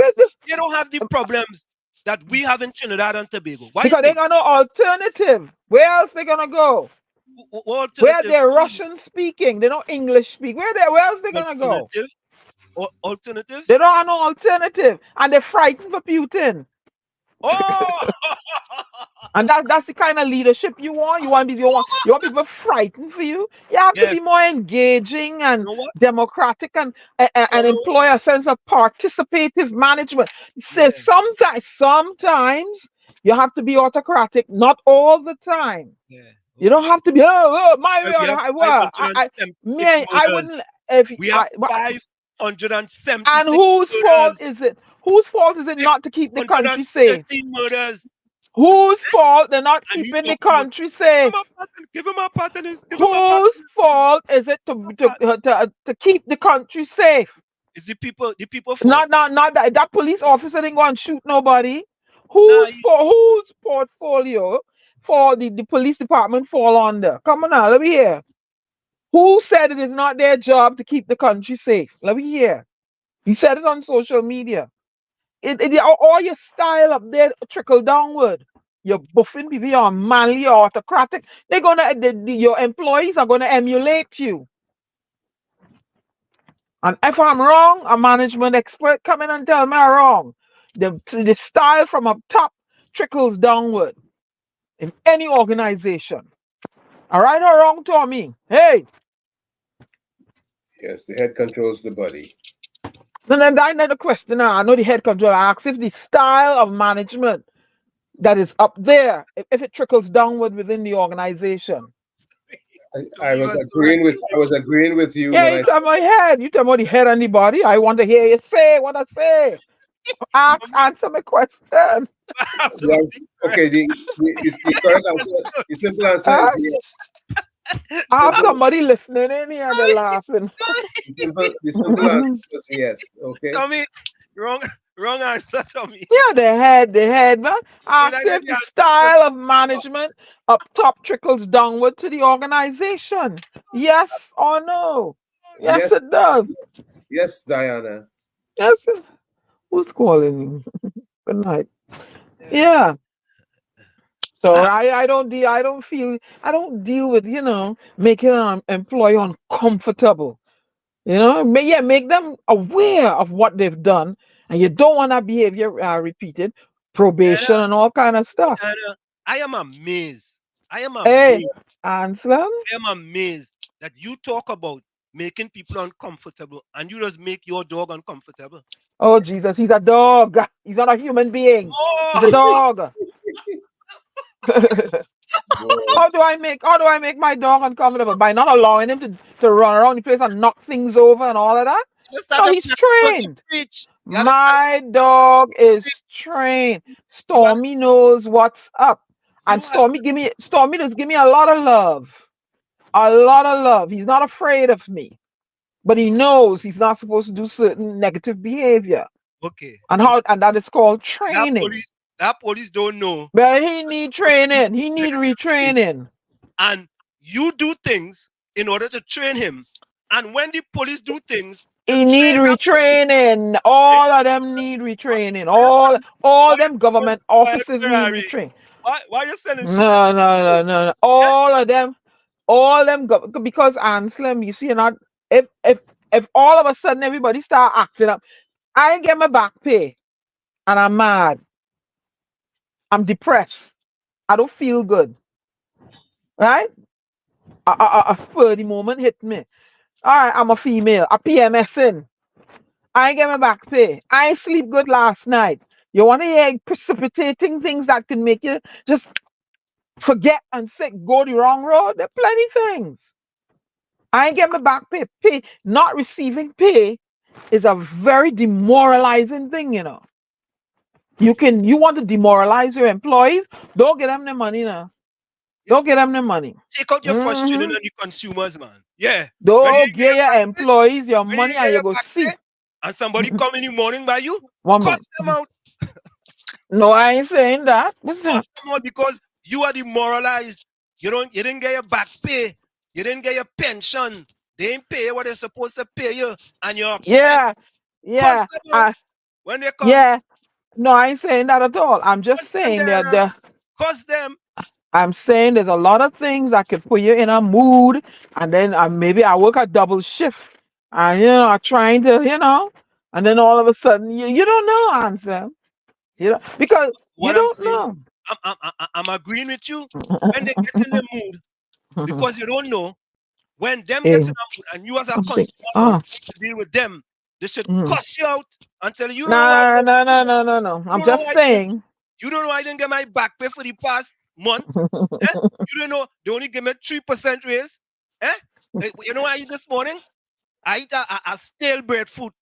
they don't have the problems that we have in Trinidad and Tobago? Why you because they think? got no alternative. Where else they gonna go? What Where alternative? they're Russian speaking, they don't English speak. Where else they gonna go? Alternative? Or alternative? They don't have no alternative, and they're frightened for Putin. Oh! And that's the kind of leadership you want. You want people frightened for you. You have to Yes. be more engaging You and know what? democratic and Follow. employ a sense of participative management. So Yeah. sometimes you have to be autocratic, not all the time. Yeah. You don't Okay. have to be my way We or the have highway. 570 I murders. wouldn't if We have and 576 whose fault murders. is it? Whose fault is it not to keep the country safe? 613 murders. Whose fault they're not And you keeping the talk about country safe? give him a pattern. Give him a Whose pattern. fault is it to keep the country safe? It's the people fault. Not that police officer didn't go and shoot nobody. Nah, Whose portfolio for the police department fall under? Come on now, let me hear. Who said it is not their job to keep the country safe? Let me hear. He said it on social media. All your style up there trickle downward. You're buffing people, you're manly, you're autocratic. Your employees are gonna emulate you. And if I'm wrong, a management expert come in and tell me I'm wrong. The style from up top trickles downward in any organization. All right or wrong, Tommy? Hey. Yes, the head controls the body. So then I know the question now. I know the head control asks if the style of management that is up there, if it trickles downward within the organization. I was agreeing with you Yeah, when you I tell my head. You tell me the head and the body. I want to hear you say what I say. Answer my question. Absolutely. okay. The correct answer, the simple answer Uh, is yes. I have Simple, somebody listening in here. They're laughing. the simple answer was yes. Okay. Tommy, wrong, wrong answer, Tommy. Yeah, the head, man. When I Ask get if the the answer, style of management up top trickles downward to the organization. Yes or no? Yes, Yes, it does. yes, Diana. Yes. Who's calling? Good night. Yeah. So I, I don't deal with making an employee uncomfortable. Make them aware of what they've done, and you don't want that behavior repeated, probation and all kind of stuff. I am amazed. I am Hey, amazed. Anselm. I am amazed that you talk about making people uncomfortable and you just make your dog uncomfortable. Oh Jesus, he's a dog. He's not a human being. He's a Oh, dog. Boy, How do I make my dog uncomfortable? By not allowing him to run around the place and knock things over and all of that? you start No, to he's so to trained. preach. You understand? My dog is trained. You are Stormy knows what's up. And you are Stormy does give me a lot of love. A lot of love. He's not afraid of me. But he knows he's not supposed to do certain negative behavior. okay. And that is called That training. police don't know. But he need training. He need retraining. And you do things in order to train him. And when the police do things to He need train that police, retraining. All of them need retraining. why you All why them government you officers need Ferrari? retraining. Why you selling shit? No. Yeah? All of them because Anselm, you see, not if all of a sudden everybody start acting up, I get my back pay and I'm mad. I'm depressed. I don't feel good. Right? A spurty moment hit me. All right, I'm a female. A PMS in. I ain't get my back pay. I ain't sleep good last night. You want to hear precipitating things that can make you just forget and say go the wrong road? There are plenty things. I ain't get my back pay. Not receiving pay is a very demoralizing thing, You want to demoralize your employees? Don't get them the money now. Don't get them the money. Take out your frustration Mhm. on the consumers, man. Yeah. When you Don't get give your your back pay, employees your when you money get and you your go back see. pay, and somebody come in the morning by you, One cuss man. them out. No, I ain't saying that. What's Cuss that? them out because you are demoralized. You didn't get your back pay. You didn't get your pension. They ain't pay what they're supposed to pay you, and you're upset. Yeah, Cuss yeah, them out when they come. yeah. No, I ain't saying that at all. I'm just Cuss them, saying Diana. Cuss them. I'm saying there's a lot of things that could put you in a mood, and then maybe I work a double shift, and I'm trying to, and then all of a sudden you don't know, answer, Yeah. because you What I'm don't saying, know. I'm agreeing with you. When they get in the mood, because you don't know, when them Eh, get in a mood and you as a something. consumer don't Oh, know how to deal with them, they should mm. cuss you out until you don't know why No, no, no, no, no, no. you I'm don't know just why saying. you don't know I didn't get my back pay for the past month. Eh? You don't know they only give me 3% raise. Eh? You know what I eat this morning? I eat a stale bread food.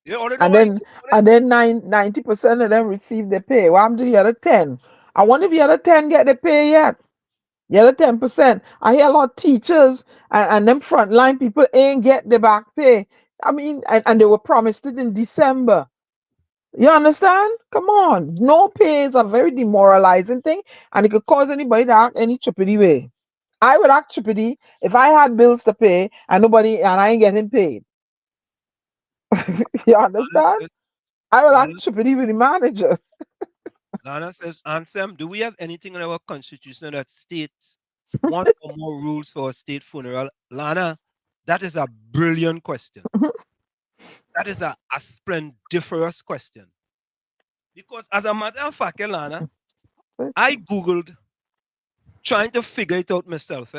You already know and what I eat then this morning? and then 90% of them receive their pay. What happened to the other 10? I wonder if the other 10 get the pay yet. The other 10%. I hear a lot of teachers and them frontline people ain't get the back pay. I mean, and they were promised it in December. You understand? Come on. No pay is a very demoralizing thing, and it could cause anybody to act any trippity way. I would act trippity if I had bills to pay and I ain't getting paid. You Lana understand? says, I will Lana, actually be the manager. Lana says, Ansem, do we have anything in our constitution that states one or more rules for a state funeral? Lana, that is a brilliant question. That is a splendiferous question. Because as a matter of fact, Elana, I Googled trying to figure it out myself,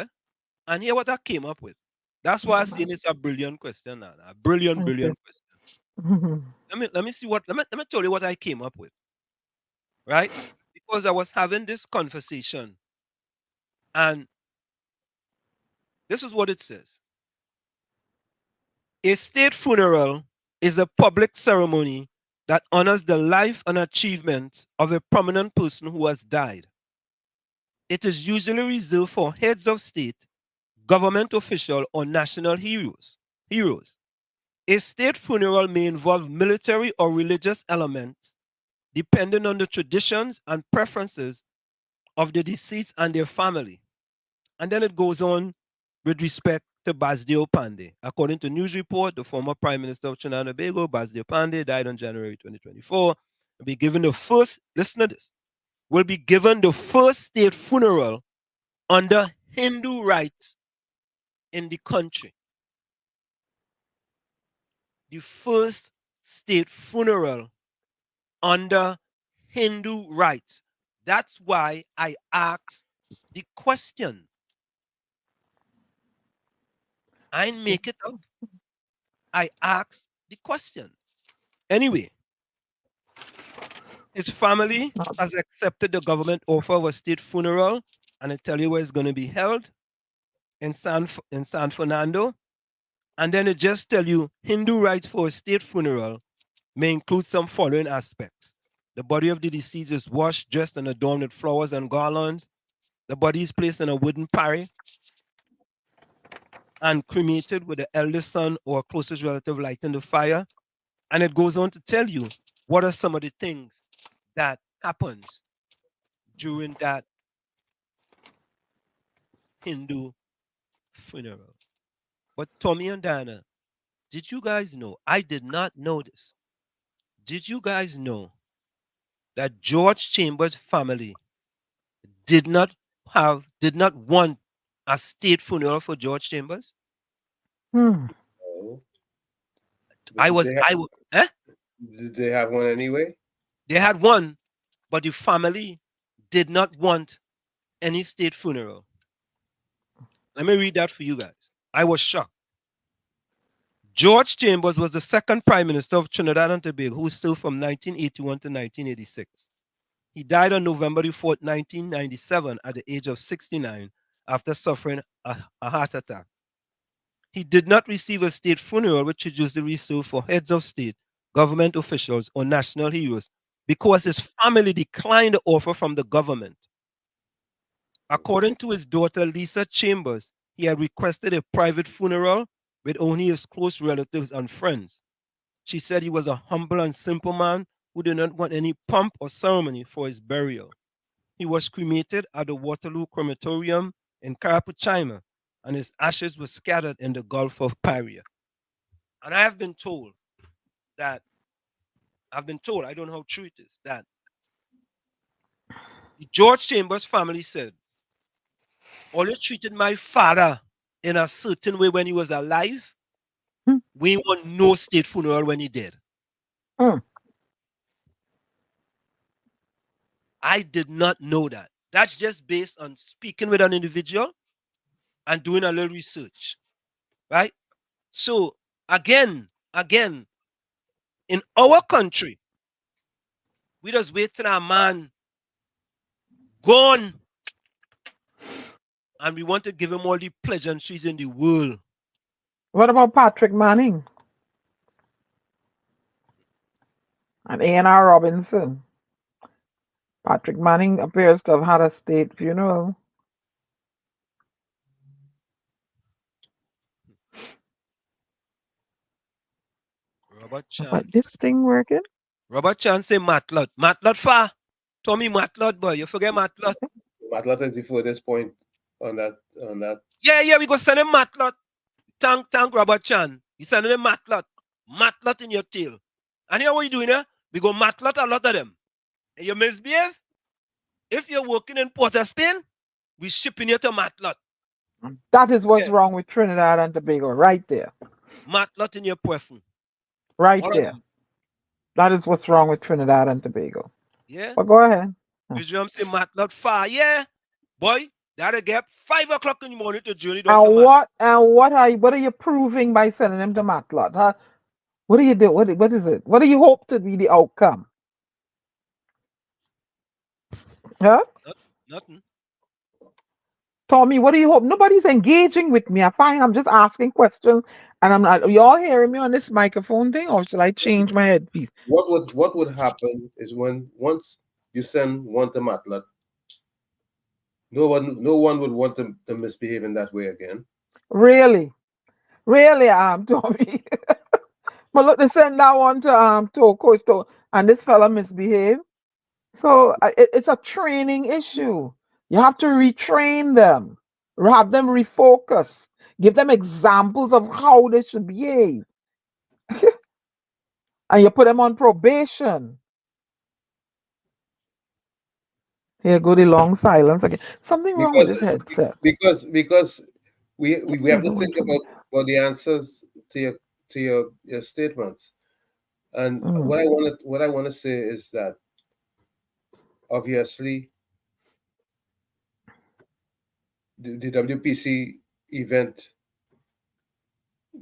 and here what I came up with. That's why I say it's a brilliant question, Nana. A brilliant question. Let me see what let me tell you what I came up with. Right? Because I was having this conversation, and this is what it says. A state funeral is a public ceremony that honors the life and achievements of a prominent person who has died. It is usually reserved for heads of state, government official, or national heroes. A state funeral may involve military or religious elements depending on the traditions and preferences of the deceased and their family. And then it goes on with respect to Basdeo Pandey. According to news report, the former Prime Minister of Trinidad and Tobago, Basdeo Pandey, died on January 2024. Will be given the first, listen to this, will be given the first state funeral under Hindu rites in the country. The first state funeral under Hindu rites. That's why I asked the question. I make it up. I asked the question. Anyway, his family has accepted the government offer of a state funeral, and I tell you where it's going to be held in San Fernando. And then it just tell you Hindu rites for a state funeral may include some following aspects. The body of the deceased is washed, dressed, and adorned with flowers and garlands. The body is placed in a wooden pyre and cremated with the eldest son or closest relative lighting the fire. And it goes on to tell you what are some of the things that happens during that Hindu funeral. But Tommy and Diana, did you guys know? I did not know this. Did you guys know that George Chambers' family did not want a state funeral for George Chambers? No. Did they have one anyway? They had one, but the family did not want any state funeral. Let me read that for you guys. I was shocked. George Chambers was the second Prime Minister of Trinidad and Tobago who served from 1981 to 1986. He died on November 4, 1997 at the age of 69 after suffering a heart attack. He did not receive a state funeral, which is usually reserved for heads of state, government officials, or national heroes, because his family declined the offer from the government. According to his daughter, Lisa Chambers, he had requested a private funeral with only his close relatives and friends. She said he was a humble and simple man who did not want any pomp or ceremony for his burial. He was cremated at the Waterloo Crematorium in Carapuchima, and his ashes were scattered in the Gulf of Paria. And I have been told that, I don't know how true it is, that the George Chambers family said, always treated my father in a certain way when he was alive. We want no state funeral when he dead. I did not know that. That's just based on speaking with an individual and doing a little research, right? So again, in our country, we just wait till our man gone, and we want to give him all the pleasantries in the world. What about Patrick Manning and A&R Robinson? Patrick Manning appears to have had a state funeral. Robert Chan. But this thing working? Robert Chan say Matlot. Matlot fa. Tommy Matlot, boy. You forget Matlot. Matlot is the furthest point on that. Yeah, we go send him Matlot. Thank Robert Chan. You send him Matlot. Matlot in your tail. And you know what you doing here? We go Matlot a lot of them. And you misbehave? If you're working in Port of Spain, we shipping you to Matlot. That is what's wrong with Trinidad and Tobago, right there. Matlot in your puffin. Right there. That is what's wrong with Trinidad and Tobago. Yeah. But go ahead. You know I'm saying? Not far. Yeah. Boy, that'll get 5 o'clock in the morning to journey down to And Mat. what are you proving by sending him to Matlot? Huh? What do you do? What is it? What do you hope to be the outcome? Huh? Nothing. Tommy, what do you hope? Nobody's engaging with me. I find I'm just asking questions, and I'm not. Are y'all hearing me on this microphone thing, or should I change my headpiece? What would happen is once you send one to Matlat, no one would want to misbehave in that way again. Really, Tommy. But look, they send that one to Coastal, and this fella misbehaved. So it's a training issue. You have to retrain them, have them refocus, give them examples of how they should behave, and you put them on probation. Here go the long silence again. Something wrong with Because this headset. because we have to Never went think to bed. about the answers to your statements. And Mm. what I want to say is that obviously the WPC event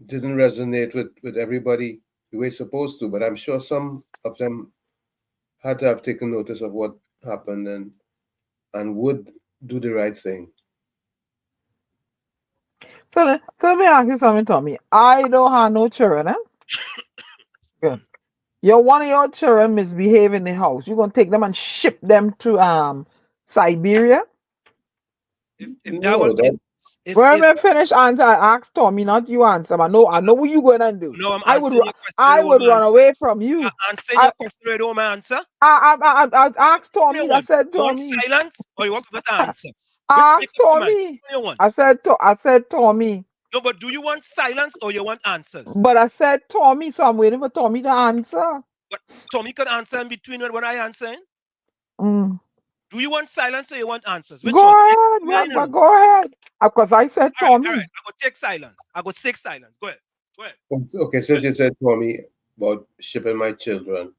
didn't resonate with everybody the way it's supposed to, but I'm sure some of them had to have taken notice of what happened and would do the right thing. So let me ask you something, Tommy. I don't have no children, eh? Good. One of your children misbehave in the house. You're gonna take them and ship them to Siberia? If that No, was that When I finish answer, I ask Tommy, not you answer. I know what you gonna do. no, I'm I would answering your question. I would run away from you. I'm answering your question. I don't answer. I asked What do you Tommy. I want? said You want Tommy. silence or you want people to answer? I Make asked up your mind. Tommy. What do you want? I said Tommy. No, but do you want silence or you want answers? But I said Tommy, so I'm waiting for Tommy to answer. But Tommy can answer in between when I answer. Mm. Do you want silence or you want answers? Which Go one? ahead, but go ahead. Because I said All Tommy. right. I go take silence. I go take silence. Go ahead. okay. Since you said Tommy about shipping my children,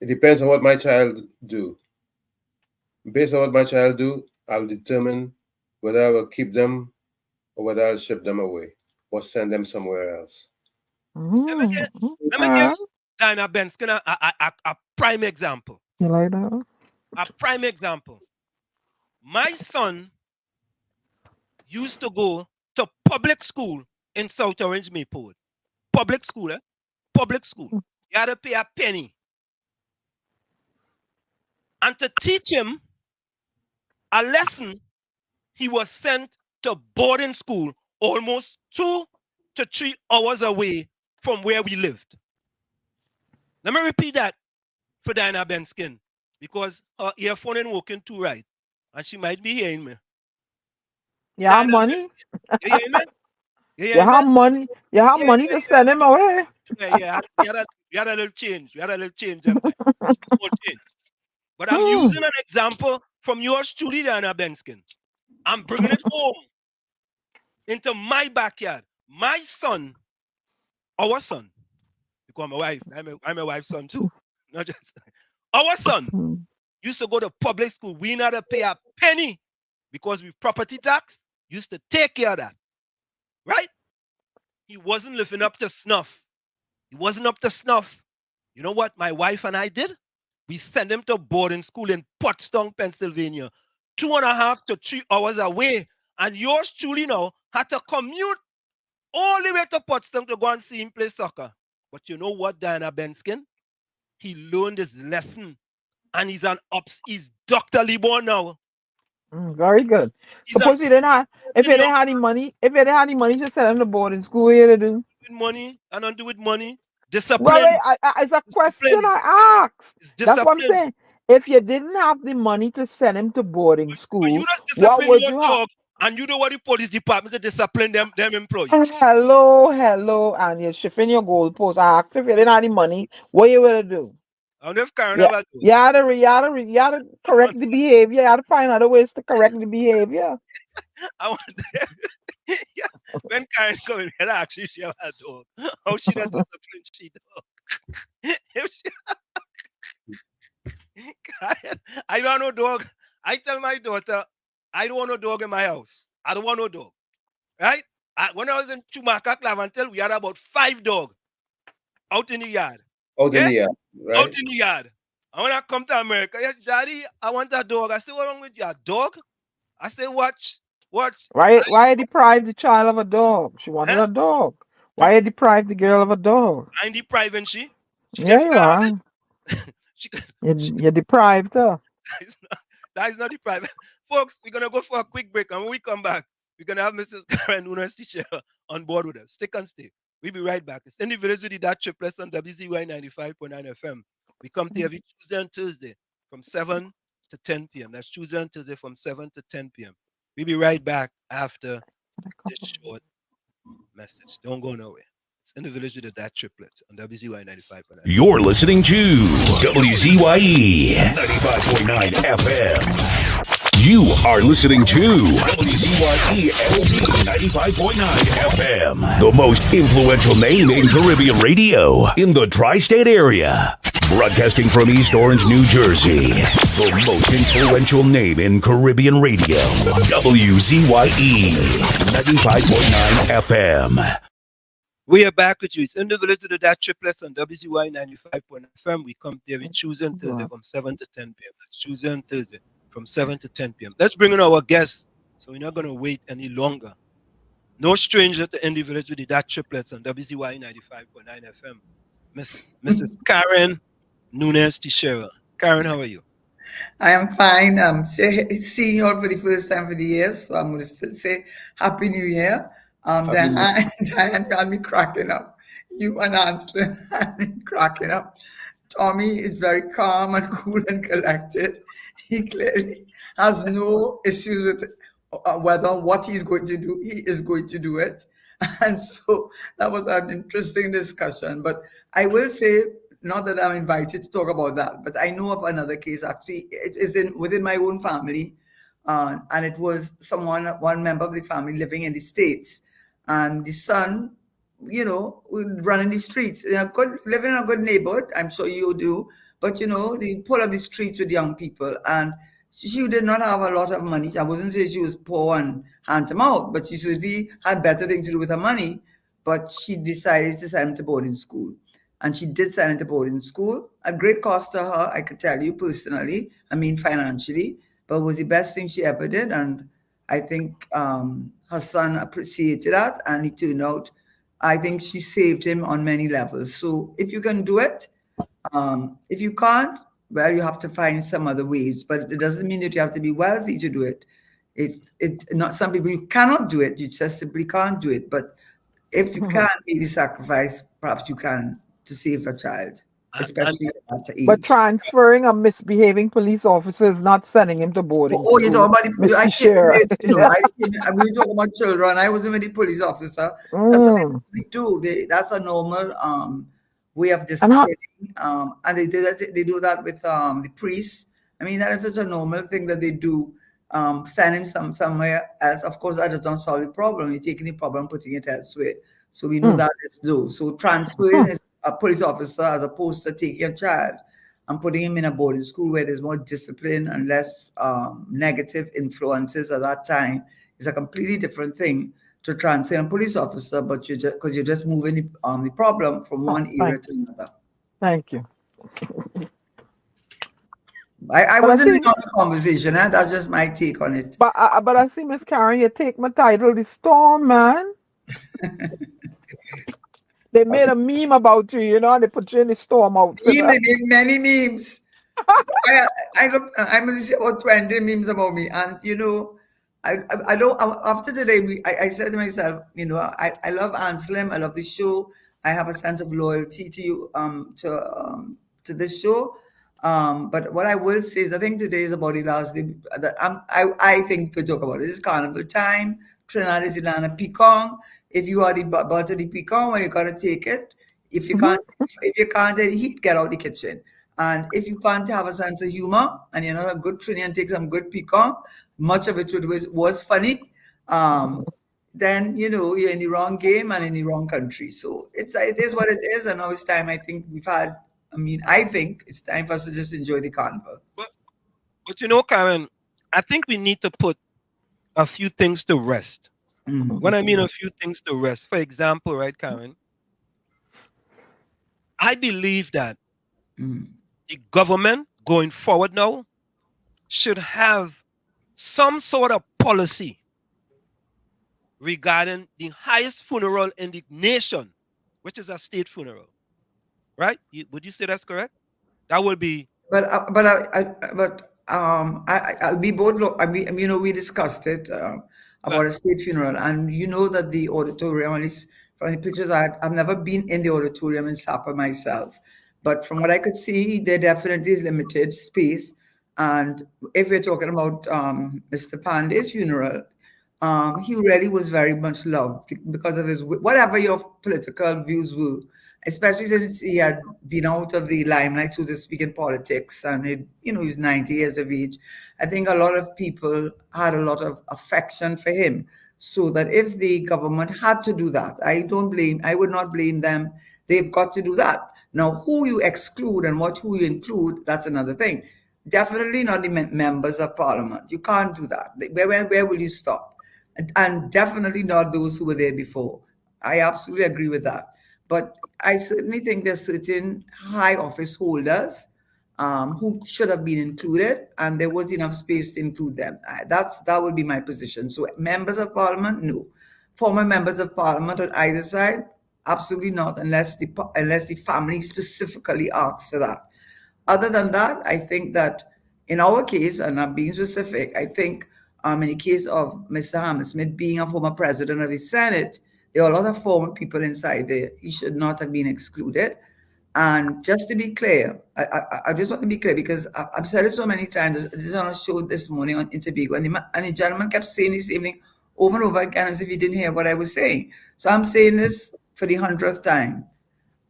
it depends on what my child do. Based on what my child do, I'll determine whether I will keep them or whether I'll ship them away or send them somewhere else. Let me give Dinah Benskin a prime example. You like that? A prime example. My son used to go to public school in South Orange, Mayport. Public school, eh? Public school. You had to pay a penny. And to teach him a lesson, he was sent to boarding school almost 2 to 3 hours away from where we lived. Let me repeat that for Diana Benskin, because her earphone ain't working too right, and she might be hearing me. You have money? You hear me? You have money? You have money to send him away? Yeah. We had a little change. We had a little change. Small change. But I'm using an example from yours truly, Diana Benskin. I'm bringing it home into my backyard. My son, our son, because my wife, I'm my wife's son too. Not just our son used to go to public school. We not to pay a penny because we property tax used to take care of that. Right? He wasn't living up to snuff. He wasn't up to snuff. You know what my wife and I did? We sent him to boarding school in Pottstown, Pennsylvania, 2.5 to 3 hours away. And yours truly now had to commute all the way to Pottstown to go and see him play soccer. But you know what, Diana Benskin? He learned his lesson. And he's Dr. Libor now. Very good. Suppose you didn't have, if you didn't have any money, just send him to boarding school. What you do? With money, I don't do with money. Discipline. Well, it's a question I asked. That's what I'm saying. If you didn't have the money to send him to boarding school, what would you have? And you know what the police department to discipline them employees. Hello, and you're shifting your goalpost. I asked if you didn't have any money, what you would do? I wonder if Karen ever do. You had to correct the behavior. You had to find other ways to correct the behavior. I wonder when Karen come in, I actually she have a dog. How she not discipline she dog? If she- I don't want no dog. I tell my daughter, I don't want no dog in my house. I don't want no dog. Right? When I was in Chumaka, Clavantel, we had about 5 dogs out in the yard. Out in Yeah? the yard, right? Out in the yard. And when I come to America, yes, Daddy, I want a dog. I say, what wrong with your dog? I say, watch. Why deprive the child of a dog? She wanted Huh? a dog. Why you deprive the girl of a dog? I'm depriving she. She Yeah, just you can't have are. it. She, You deprived her. that is not depriving. Folks, we're going to go for a quick break. And when we come back, we're going to have Mrs. Karen Nunes Tesheira on board with us. Stick and stay. We'll be right back. It's in the village with the DAT Triplets on WZYE 95.9 FM. We come to every Tuesday and Thursday from 7 to 10 p.m. That's Tuesday and Thursday from 7 to 10 p.m. We'll be right back after this short message. Don't go nowhere. It's in the village with the DAT Triplets on WZYE 95.9. You're listening to WZYE 95.9 FM. You are listening to WZYE LP 95.9 FM, the most influential name in Caribbean radio in the tri-state area. Broadcasting from East Orange, New Jersey, the most influential name in Caribbean radio, WZYE 95.9 FM. We are back with you. It's in the village with the DAT Triplets on WZYE 95.9 FM. We come there every Tuesday and Thursday from 7 to 10 p.m. That's Tuesday and Thursday from 7 to 10 p.m. Let's bring in our guests, so we're not going to wait any longer. No stranger to in the village with the DAT Triplets on WZYE 95.9 FM. Mrs. Karen Nunes Tesheira. Karen, how are you? I am fine. Seeing you all for the first time for the year, so I'm going to still say Happy New Year. Diane got me cracking up. You and Ansley had me cracking up. Tommy is very calm and cool and collected. He clearly has no issues with whether what he's going to do, he is going to do it. And so that was an interesting discussion. But I will say, not that I'm invited to talk about that, but I know of another case. Actually, it is within my own family, and it was one member of the family living in the States, and the son, would run in the streets. Live in a good neighborhood, I'm sure you do, but the pull of the streets with young people, and she did not have a lot of money. I wasn't saying she was poor and hand them out, but she certainly had better things to do with her money. But she decided to send him to boarding school. And she did send him to boarding school at great cost to her, I could tell you personally, financially, but it was the best thing she ever did. And I think her son appreciated that, and he turned out, I think she saved him on many levels. So if you can do it, if you can't, well, you have to find some other ways, but it doesn't mean that you have to be wealthy to do it. It's not, some people, you cannot do it. You just simply can't do it. But if you can't make the sacrifice, perhaps you can, to save a child, especially at that age. But transferring a misbehaving police officer is not sending him to boarding school. You talk about the Mr. I Sheriff. we were talking about children. I wasn't with the police officer. That's what they do. That's a normal way of disciplining. And they do that with the priests. That is such a normal thing that they do. Send him somewhere else. Of course, that does not solve the problem. You're taking the problem, putting it elsewhere. So we know that is due. So transferring is a police officer as opposed to taking a child and putting him in a boarding school where there's more discipline and less negative influences at that time is a completely different thing to transfer a police officer, but you're just moving the problem from one area to another. Thank you. I wasn't in the conversation. That's just my take on it. But I see, Miss Karen, you take my title, The Storm, man. They made a meme about you, they put you in the storm outfit. They made many memes. I must say about 20 memes about me. And, I don't, after today, I said to myself, I love Anselm. I love the show. I have a sense of loyalty to you, to this show. But what I will say is, I think today is about the last day that I think we talk about it. This is carnival time. Trinidad is Ilana Pecan. If you are the butt of the pecan, well, you gotta take it. If you can't take the heat, get out the kitchen. And if you can't have a sense of humor and you're not a good Trinidad and take some good pecan, much of it was funny. then you're in the wrong game and in the wrong country. So it is what it is, and now it's time. I think I think it's time for us to just enjoy the carnival. But Karen, I think we need to put a few things to rest. When I mean a few things to rest, for example, right, Karen, I believe that the government going forward now should have some sort of policy regarding the highest funeral in the nation, which is a state funeral. Right? Would you say that's correct? That would be. But we both look. We discussed it about a state funeral, and that the auditorium, at least from the pictures, I've never been in the auditorium in Sapa myself, but from what I could see, there definitely is limited space. And if we're talking about Mr. Pandey's funeral, he really was very much loved because of his, whatever your political views were, especially since he had been out of the limelight, so to speak, in politics, and he was 90 years of age. I think a lot of people had a lot of affection for him, so that if the government had to do that, I would not blame them. They've got to do that. Now, who you exclude and who you include, that's another thing. Definitely not the members of parliament. You can't do that. Where will you stop? And definitely not those who were there before. I absolutely agree with that. But I certainly think there's certain high office holders who should have been included, and there was enough space to include them. That would be my position. So members of parliament, no. Former members of parliament on either side, absolutely not, unless the family specifically asks for that. Other than that, I think that in our case, and I'm being specific, I think in the case of Mr. Hammersmith being a former president of the Senate, there are a lot of former people inside there. He should not have been excluded. And just to be clear, I just want to be clear, because I've said it so many times. This is on a show this morning on Interbigo, and the gentleman kept saying this evening over and over again as if he didn't hear what I was saying. So I'm saying this for the 100th time.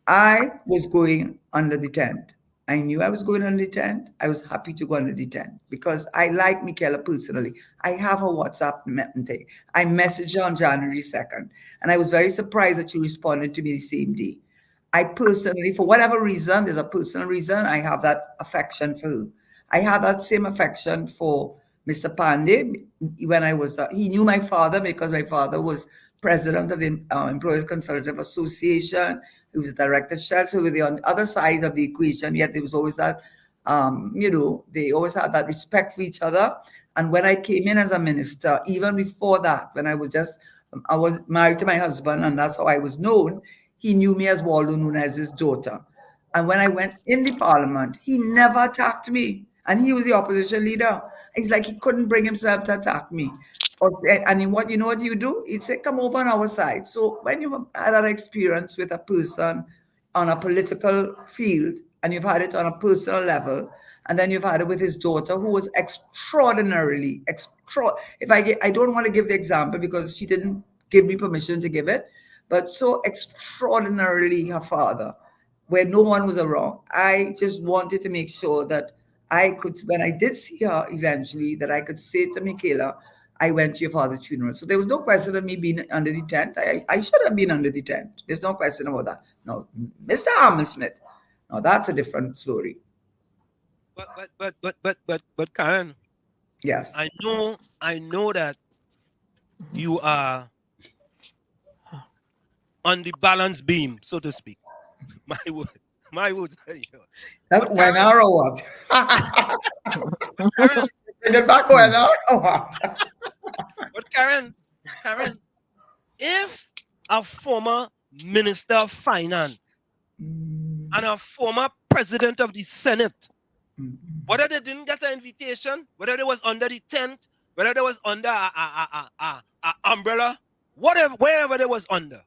I was going under the tent. I knew I was going under the tent. I was happy to go under the tent because I like Michaela personally. I have her WhatsApp thing. I messaged her on January 2nd, and I was very surprised that she responded to me the same day. I personally, for whatever reason, there's a personal reason, I have that affection for her. I had that same affection for Mr. Pandey when I was, he knew my father because my father was president of the Employers Consultative Association. He was a director of Shell, so we were on the other side of the equation, yet there was always that, they always had that respect for each other. And when I came in as a minister, even before that, when I was married to my husband, and that's how I was known, he knew me as Waldo Nunez's daughter. And when I went in the parliament, he never attacked me. And he was the opposition leader. It's like he couldn't bring himself to attack me. And what you do? He'd say, come over on our side. So when you've had that experience with a person on a political field, and you've had it on a personal level, and then you've had it with his daughter, who was extraordinarily, I don't want to give the example because she didn't give me permission to give it, but so extraordinarily her father, where no one was around. I just wanted to make sure that I could, when I did see her eventually, that I could say to Michaela, I went to your father's funeral. So there was no question of me being under the tent. I should have been under the tent. There's no question about that. No, Mr. Hammersmith. Now that's a different story. But Karen. Yes. I know that you are on the balance beam, so to speak. My words are yours. That's when or what? Karen, get back when or what? But Karen, if a former minister of finance and a former president of the Senate, whether they didn't get an invitation, whether they was under the tent, whether they was under a umbrella, wherever they was under,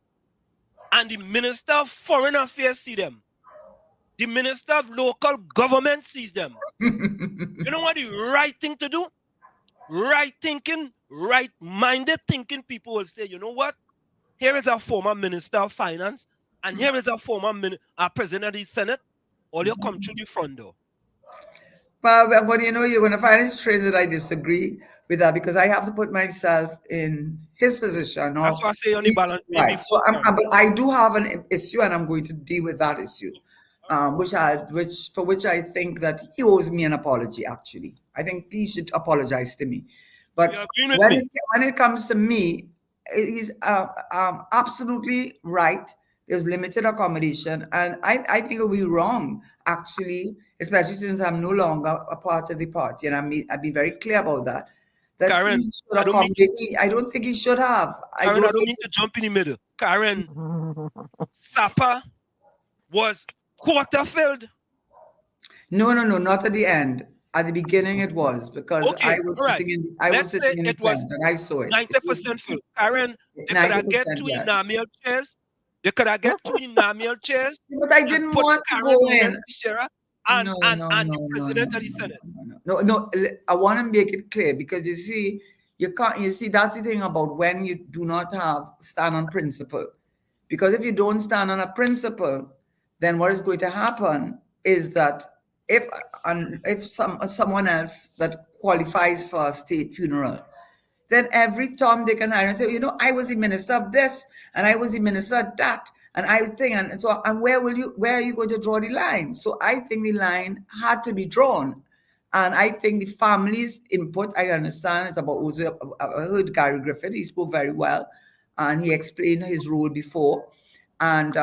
and the minister of foreign affairs see them, the minister of local government sees them, you know what the right thing to do? Right thinking, right-minded thinking people will say, you know what? Here is a former minister of finance, and here is a former president of the Senate. All you come through the front door. Well, you're going to find it strange that I disagree with that because I have to put myself in his position. That's why I say on the balance. Right. So but I do have an issue, and I'm going to deal with that issue, which I think that he owes me an apology. Actually, I think he should apologize to me. But when it comes to me, he's absolutely right. There's limited accommodation, and I think it would be wrong, actually, especially since I'm no longer a part of the party, and I've been very clear about that. Karen, I don't think he should have. Karen, I don't mean to jump in the middle. Karen, Sapa was quarter filled. No, not at the end. At the beginning, it was because I was sitting in the tent and I saw it. 90% full. Karen, they could have get two enamel chairs. They could have get two enamel chairs. But I didn't want to go in. And the president of the Senate. No, I want to make it clear because you see, that's the thing about when you do not stand on principle. Because if you don't stand on a principle, then what is going to happen is that if someone else that qualifies for a state funeral, then every Tom, Dick, and Harry say, I was the minister of this, and I was the minister of that, and I think, and so, and where are you going to draw the line? So I think the line had to be drawn, and I think the family's input, I understand, is about. I heard Gary Griffith; he spoke very well, and he explained his role before. And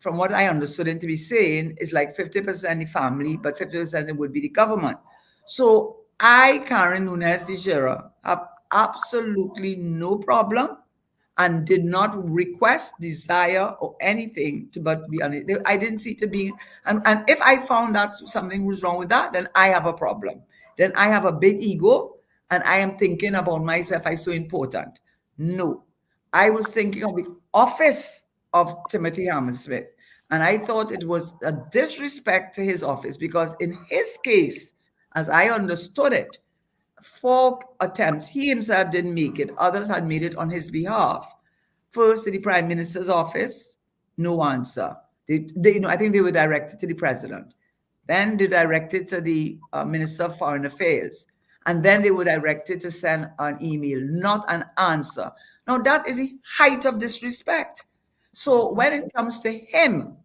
from what I understood him to be saying, is like 50% the family, but 50% it would be the government. So I, Karen Nunes, Tesheira, have absolutely no problem and did not request, desire, or anything to but be on it. I didn't see it to be, and if I found that something was wrong with that, then I have a problem. Then I have a big ego and I am thinking about myself. I'm so important. No, I was thinking of the office of Timothy Hammersmith. And I thought it was a disrespect to his office because in his case, as I understood it, 4 attempts, he himself didn't make it. Others had made it on his behalf. First to the Prime Minister's office, no answer. I think they were directed to the president. Then they directed to the Minister of Foreign Affairs. And then they were directed to send an email, not an answer. Now that is the height of disrespect. So when it comes to him,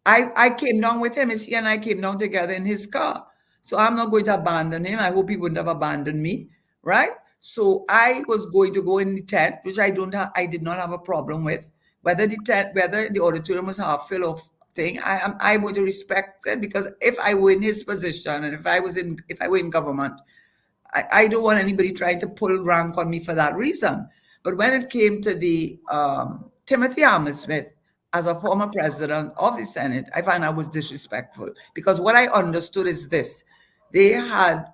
I came down with him. He and I came down together in his car. So I'm not going to abandon him. I hope he wouldn't have abandoned me, right? So I was going to go in the tent, which I did not have a problem with. Whether the auditorium was half full of thing, I would respect it because if I were in his position and if I were in government, I don't want anybody trying to pull rank on me for that reason. But when it came to the Timothy Hammersmith, as a former president of the Senate, I find I was disrespectful because what I understood is this. They had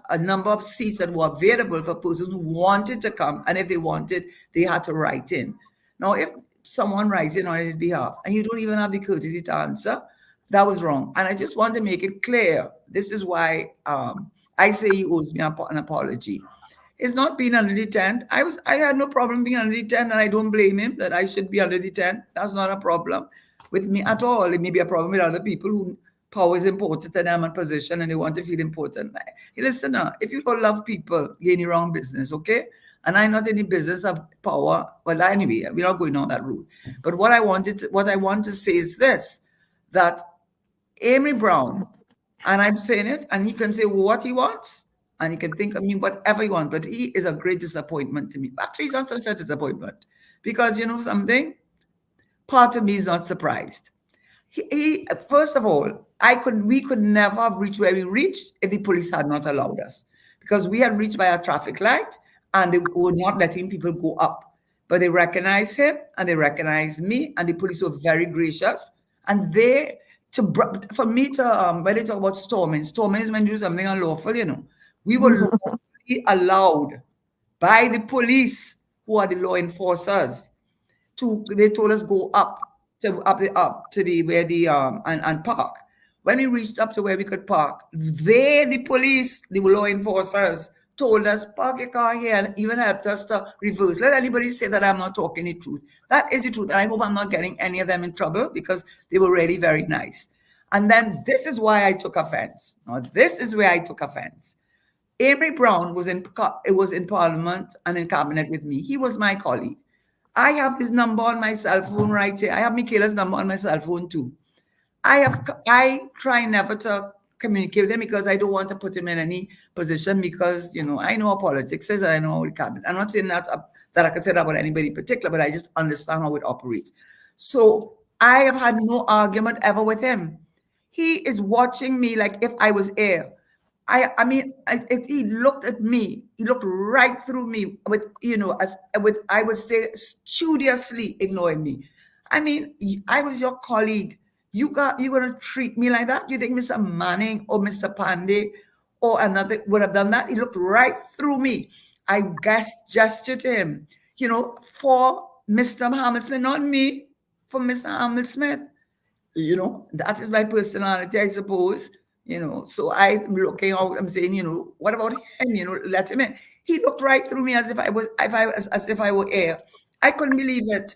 a number of seats that were available for persons who wanted to come, and if they wanted, they had to write in. Now, if someone writes in on his behalf and you don't even have the courtesy to answer, that was wrong. And I just want to make it clear. This is why I say he owes me an apology. It's not being under the tent. I had no problem being under the tent, and I don't blame him that I should be under the tent. That's not a problem with me at all. It may be a problem with other people who power is important to them and position, and they want to feel important. Hey, listen, if you don't love people, you're in the wrong business, okay? And I'm not in the business of power. Well, anyway, we're not going down that route. But what I want to say is this, that Amy Brown, and I'm saying it, and he can say what he wants, and he can think of me whatever he wants, but he is a great disappointment to me. Actually, he's not such a disappointment because, you know something, part of me is not surprised. He first of all, we could never have reached where we reached if the police had not allowed us, because we had reached by a traffic light and they were not letting people go up. But they recognized him and they recognized me, and the police were very gracious. And for me to when they talk about storming is when you do something unlawful, you know. We were lawfully allowed by the police, who are the law enforcers, they told us go up to the where the and park. When we reached up to where we could park, the police, the law enforcers, told us park your car here, and even helped us to reverse. Let anybody say that I'm not talking the truth. That is the truth. And I hope I'm not getting any of them in trouble because they were really very nice. And then this is why I took offense. Now, this is where I took offense. Amy Brown was in Parliament and in cabinet with me. He was my colleague. I have his number on my cell phone right here. I have Michaela's number on my cell phone too. I try never to communicate with him because I don't want to put him in any position because, you know, I know how politics is and I know how it can. I'm not saying that I can say that about anybody in particular, but I just understand how it operates. So I have had no argument ever with him. He is watching me like if I was air. He looked at me. He looked right through me with, you know, I would say, studiously ignoring me. I mean, I was your colleague. You're going to treat me like that? You think Mr. Manning or Mr. Pandey or another would have done that? He looked right through me. I gestured to him, you know, for Mr. Hamilton, not me, for Mr. Hamilton. You know, that is my personality, I suppose. You know, so I'm looking out, I'm saying, you know, what about him? You know, let him in. He looked right through me as if I were air. I couldn't believe it.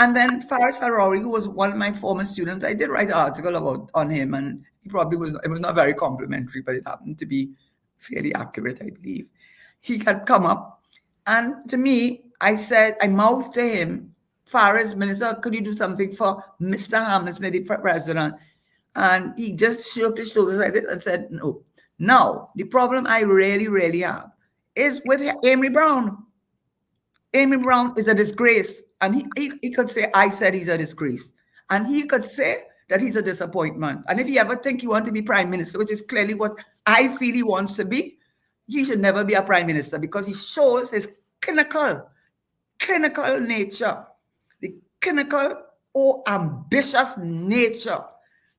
And then Faris Harari, who was one of my former students, I did write an article on him, and it was not very complimentary, but it happened to be fairly accurate, I believe. He had come up, and to me, I mouthed to him, Faris, Minister, could you do something for Mr. Hamilton, the president? And he just shook his shoulders like this and said, no. Now, the problem I really, really have is with Amy Brown. Amy Brown is a disgrace. And he could say, I said he's a disgrace. And he could say that he's a disappointment. And if he ever think he wants to be prime minister, which is clearly what I feel he wants to be, he should never be a prime minister because he shows his clinical nature, the clinical or ambitious nature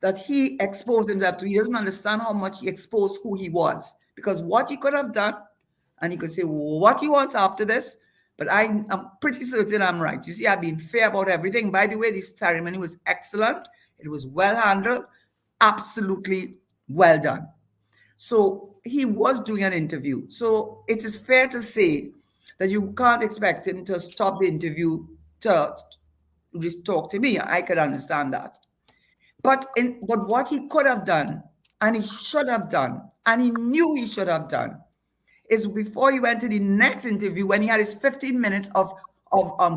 that he exposed himself to. He doesn't understand how much he exposed who he was, because what he could have done, and he could say what he wants after this, but I'm pretty certain I'm right. You see, I've been fair about everything. By the way, this ceremony was excellent. It was well handled, absolutely well done. So he was doing an interview. So it is fair to say that you can't expect him to stop the interview to just talk to me. I could understand that. But what he could have done, and he should have done, and he knew he should have done, is before he went to the next interview, when he had his 15 minutes of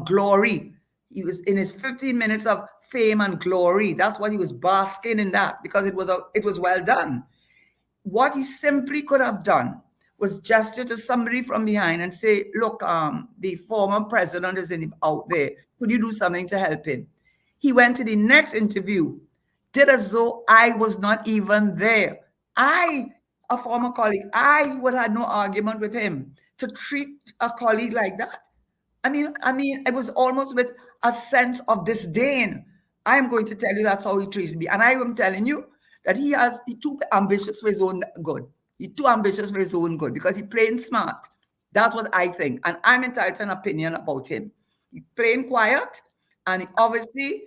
glory, he was in his 15 minutes of fame and glory. That's what he was basking in, that, because it was well done. What he simply could have done was gesture to somebody from behind and say, look, the former president is out there. Could you do something to help him? He went to the next interview, did as though I was not even there. A former colleague, I would have had no argument with him to treat a colleague like that. I mean, it was almost with a sense of disdain. I'm going to tell you that's how he treated me. And I am telling you that he's too ambitious for his own good. He's too ambitious for his own good because he's playing smart. That's what I think. And I'm entitled to an opinion about him. He's playing quiet, and he obviously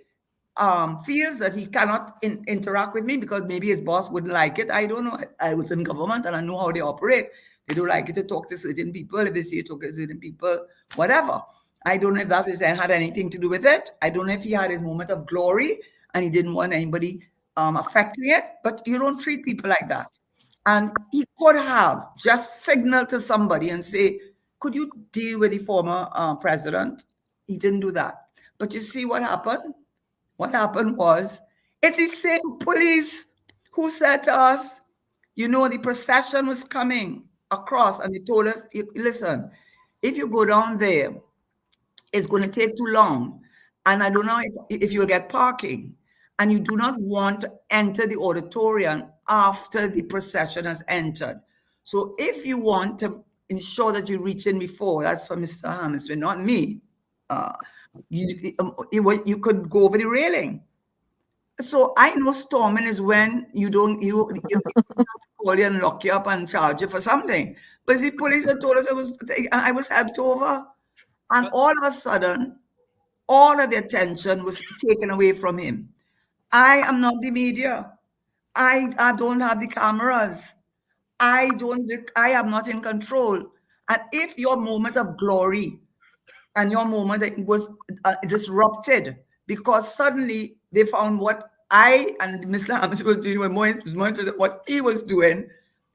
feels that he cannot interact with me because maybe his boss wouldn't like it. I don't know. I was in government and I know how they operate. They don't like it to talk to certain people. If they say you talk to certain people, whatever. I don't know if that had anything to do with it. I don't know if he had his moment of glory and he didn't want anybody affecting it. But you don't treat people like that. And he could have just signaled to somebody and say, could you deal with the former president? He didn't do that. But you see what happened? What happened was, it's the same police who said to us, you know, the procession was coming across, and they told us, listen, if you go down there, it's going to take too long. And I don't know if you'll get parking. And you do not want to enter the auditorium after the procession has entered. So if you want to ensure that you reach in before, that's for Mr. Hamilton, not me. You could go over the railing. So I know storming is when you call you and lock you up and charge you for something. But the police had told us I was helped over, and all of a sudden, all of the attention was taken away from him. I am not the media. I don't have the cameras. I am not in control. And if your moment of glory and your moment was disrupted because suddenly they found what I and Mr. Hamilton was doing, more interested in what he was doing,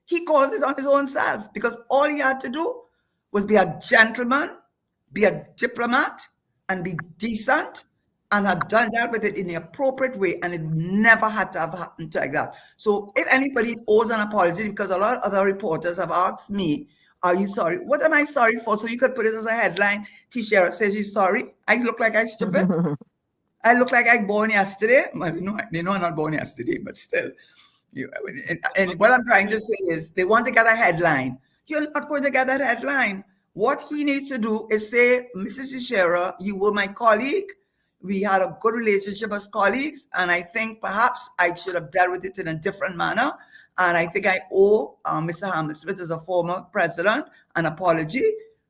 He caused it on his own self because all he had to do was be a gentleman, be a diplomat, and be decent, and had done that with it in the appropriate way, and it never had to have happened like that. So if anybody owes an apology, because a lot of other reporters have asked me, are you sorry? What am I sorry for? So you could put it as a headline. Tesheira says she's sorry. I look like I'm stupid. I look like I born yesterday. Well, they know I'm not born yesterday, but still. And what I'm trying to say is they want to get a headline. You're not going to get that headline. What he needs to do is say, Mrs. Tesheira, you were my colleague. We had a good relationship as colleagues, and I think perhaps I should have dealt with it in a different manner. And I think I owe Mr. Hammersmith, as a former president, an apology.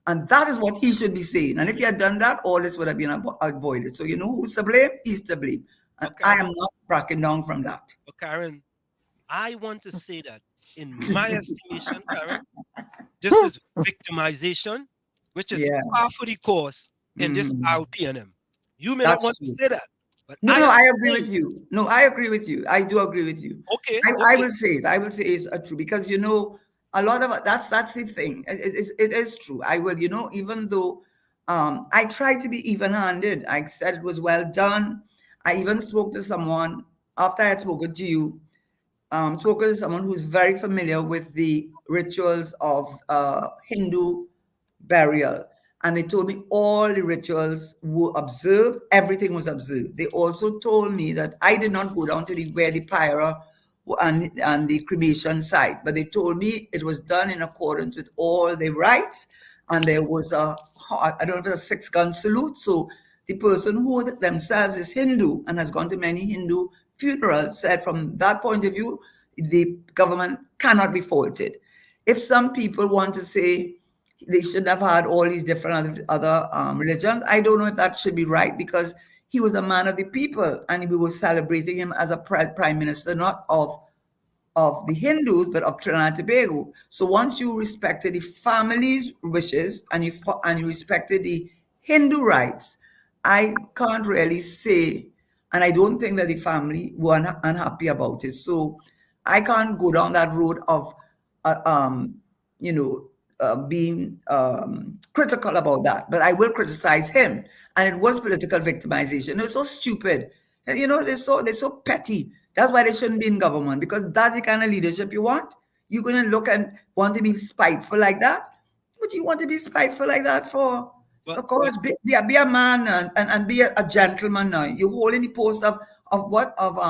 And that is what he should be saying. And if he had done that, all this would have been avoided. So you know who's to blame? He's to blame. And I am not backing down from that. Karen, I want to say that in my estimation, Karen, this is victimization, which is par for the course in this RPNM. You may not want to say that. But I agree with you. No, I agree with you. I do agree with you. Okay. I will say it. I will say it's true because, you know, a lot of that's the thing. It is true. I will, you know, even though I tried to be even-handed. I said it was well done. I even spoke to someone after I had spoken to you, spoken to someone who's very familiar with the rituals of Hindu burial. And they told me all the rituals were observed. Everything was observed. They also told me that I did not go down to where the pyre and the cremation site, but they told me it was done in accordance with all the rites. And there was I don't know if it's a 6-gun salute. So the person who themselves is Hindu and has gone to many Hindu funerals said from that point of view, the government cannot be faulted. If some people want to say they shouldn't have had all these different other religions, I don't know if that should be right because he was a man of the people and we were celebrating him as a prime minister, not of the Hindus, but of Trinidad and Tobago. So once you respected the family's wishes and you respected the Hindu rights, I can't really say, and I don't think that the family were unhappy about it. So I can't go down that road of, being critical about that. But I will criticize him. And it was political victimization. It was so stupid. You know, they're so petty. That's why they shouldn't be in government, because that's the kind of leadership you want. You're going to look and want to be spiteful like that? What do you want to be spiteful like that for? Of course, be a man and be a gentleman now. You're holding the post of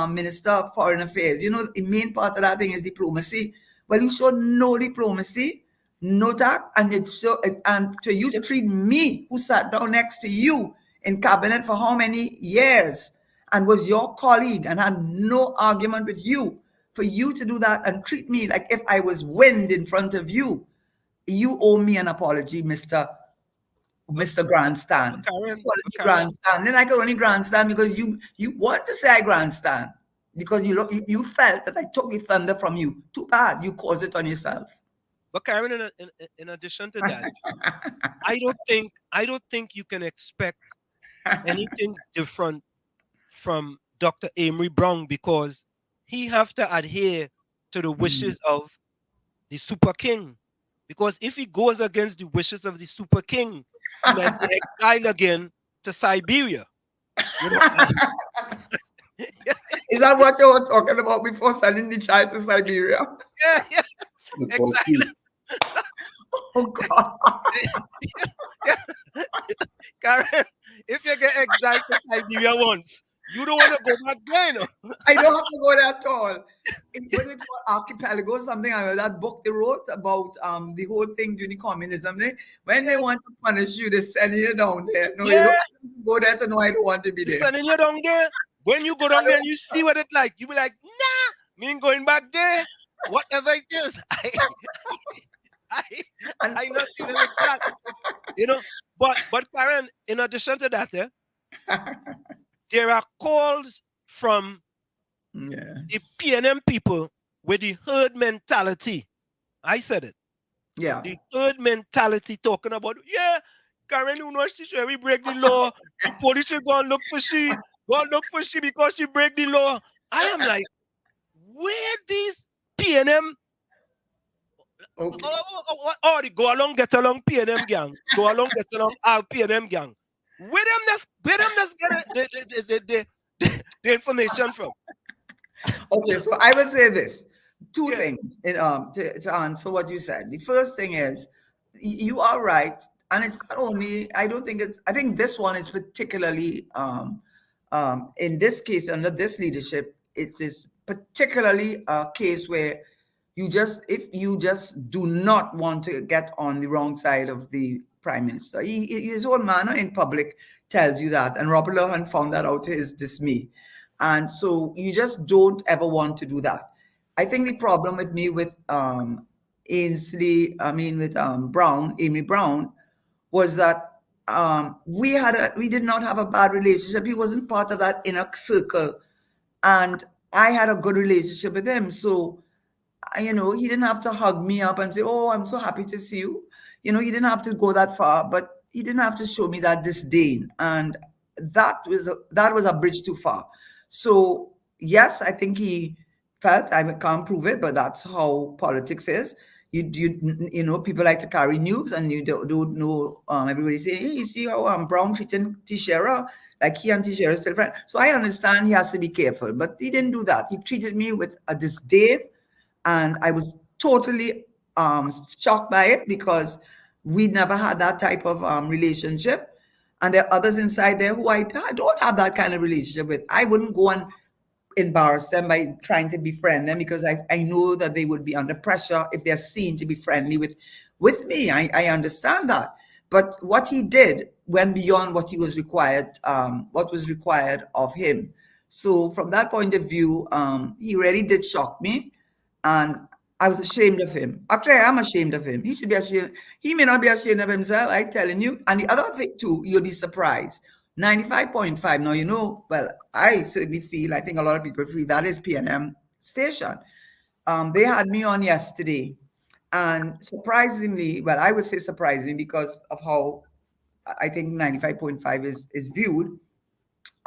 Minister of Foreign Affairs. You know, the main part of that thing is diplomacy. Well, you showed no diplomacy, no tact, and to you to treat me, who sat down next to you in cabinet for how many years and was your colleague and had no argument with you, for you to do that and treat me like if I was wind in front of you, you owe me an apology, Mr. Grandstand. Grandstand. Then I could only grandstand because you want to say I grandstand because you felt that I took the thunder from you. Too bad, you caused it on yourself. But Karen, in addition to that, I don't think you can expect anything different from Dr. Amory Brown because he have to adhere to the wishes of the Super King. Because if he goes against the wishes of the Super King, he might be exiled again to Siberia. You know? Is that what you were talking about before sending the child to Siberia? Yeah. Exactly. Oh God. Karen, if you get exiled to Siberia once, you don't want to go back there. No? I don't have to go there at all. When it's Archipelago, something like that book they wrote about the whole thing during communism. When they want to punish you, they send you down there. No, you don't go there to know I don't want to be there. Sending you down there. When you go down there and you see what it's like, you be like, nah, me ain't going back there. Whatever it is, I not feeling like that. You know, but Karen, in addition to that, there are calls from the PNM people with the herd mentality. I said it. Yeah. The herd mentality talking about, Karen, you know, we break the law. The police should go and look for she. Go and look for she because she break the law. I am like, where these PNM Okay. Or they go along, get along, P&M gang. Go along, get along, our P&M gang. Where them just get the information from? Okay, so I will say this. Two Yeah. things to answer what you said. The first thing is you are right. And it's not only, I think this one is particularly in this case, under this leadership, it is particularly a case where if you just do not want to get on the wrong side of the prime minister, his whole manner in public tells you that. And Robert Lohan found that out to his dismay. And so you just don't ever want to do that. I think the problem with me with Amy Brown, was that we did not have a bad relationship. He wasn't part of that inner circle, and I had a good relationship with him. So, he didn't have to hug me up and say, "Oh, I'm so happy to see you." He didn't have to go that far, but he didn't have to show me that disdain, and that was a bridge too far. So, yes, I think he felt, I can't prove it, but that's how politics is. People like to carry news, and you don't know. Everybody say, "Hey, you see how Brown treating Tesheira? Like he and Tesheira is still friends." So I understand he has to be careful, but he didn't do that. He treated me with a disdain, and I was totally shocked by it, because we never had that type of relationship. And there are others inside there who I don't have that kind of relationship with. I wouldn't go and embarrass them by trying to befriend them, because I know that they would be under pressure if they're seen to be friendly with me. I understand that. But what he did went beyond what was required of him. So from that point of view, he really did shock me, and I was ashamed of him. Actually, I am ashamed of him. He should be ashamed. He may not be ashamed of himself, I'm telling you. And the other thing too, you'll be surprised. 95.5. Now, well, I certainly feel, I think a lot of people feel, that is P&M station. They had me on yesterday, and surprisingly, well, I would say surprising because of how I think 95.5 is viewed.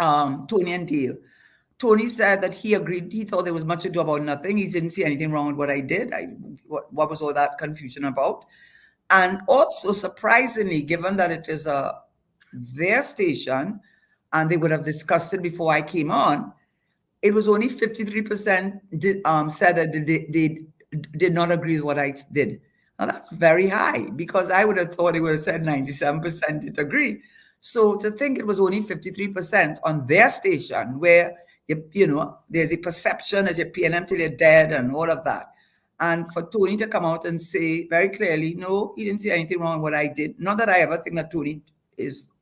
Tony and Dale. Tony said that he agreed. He thought there was much ado about nothing. He didn't see anything wrong with what I did. What was all that confusion about? And also, surprisingly, given that it is their station, and they would have discussed it before I came on, it was only 53% said that they did not agree with what I did. Now, that's very high, because I would have thought they would have said 97% did agree. So to think it was only 53% on their station, where there's a perception as you're P&M till you're dead and all of that. And for Tony to come out and say very clearly, no, he didn't see anything wrong with what I did. Not that I ever think that Tony is,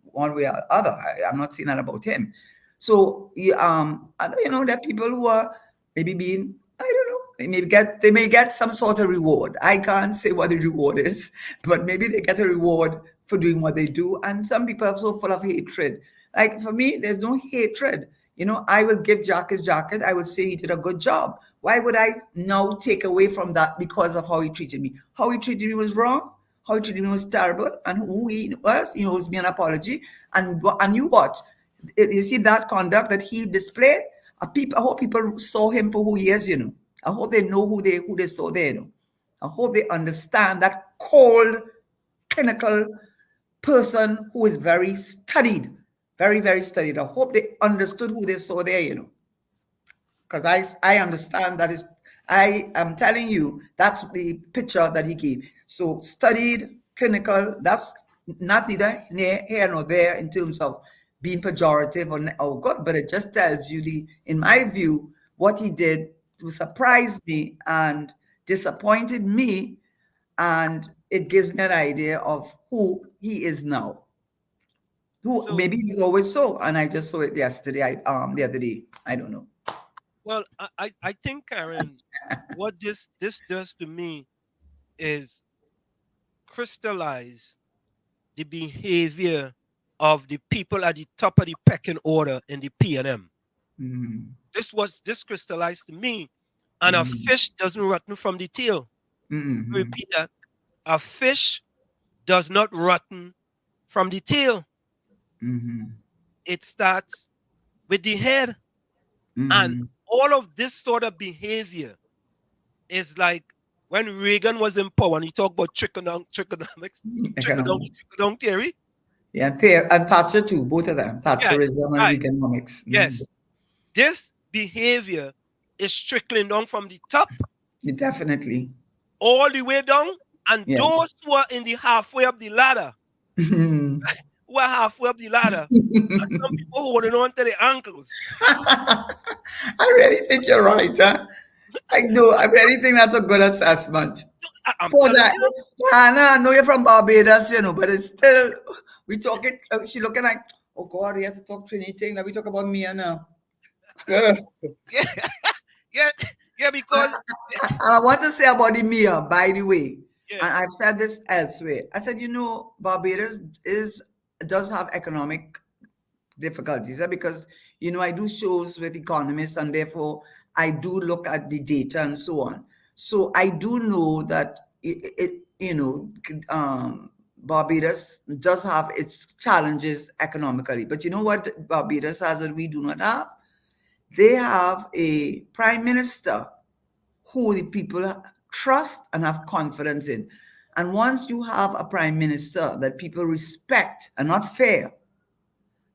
one way or other. I'm not saying that about him. So, there are people who are maybe being, I don't know, they may get some sort of reward. I can't say what the reward is, but maybe they get a reward for doing what they do. And some people are so full of hatred. Like for me, there's no hatred. I will give Jack his jacket. I would say he did a good job. Why would I now take away from that because of how he treated me? How he treated me was wrong. How he treated me was terrible. And who he was, he owes me an apology. And you watch. You see that conduct that he displayed? I hope people saw him for who he is, I hope they know who they saw there, I hope they understand that cold, clinical person who is very studied, very, very studied. I hope they understood who they saw there, because I understand that I am telling you, that's the picture that he gave. So studied, clinical, that's not neither here nor there in terms of being pejorative or good, but it just tells you in my view, what he did to surprise me and disappointed me, and it gives me an idea of who he is now. Maybe he's always so, and I just saw it yesterday, the other day. I don't know. Well, I think, Karen, what this does to me is crystallize the behavior of the people at the top of the pecking order in the P&M. This crystallized to me, and a fish doesn't rotten from the tail. Repeat that. A fish does not rotten from the tail. It starts with the head. And all of this sort of behavior is like when Reagan was in power, and he talked about trickle-down theory. Yeah, and Thatcher too, both of them, Thatcherism and Reaganomics. Yes, this behavior is trickling down from the top, definitely, all the way down, and those who are in the halfway up the ladder, and some people holding on to the ankles. I really think you're right, huh? I really think that's a good assessment. I'm telling you. Hannah, I know you're from Barbados, but it's still, we talking, she looking like, oh God, we have to talk Trinity thing. Now we talk about Mia now. Yeah, because I want to say about the Mia, by the way, and I've said this elsewhere. I said, Barbados does have economic difficulties, because I do shows with economists, and therefore I do look at the data and so on. So I do know that Barbados does have its challenges economically. But you know what Barbados has that we do not have? They have a prime minister who the people trust and have confidence in. And once you have a prime minister that people respect and not fear,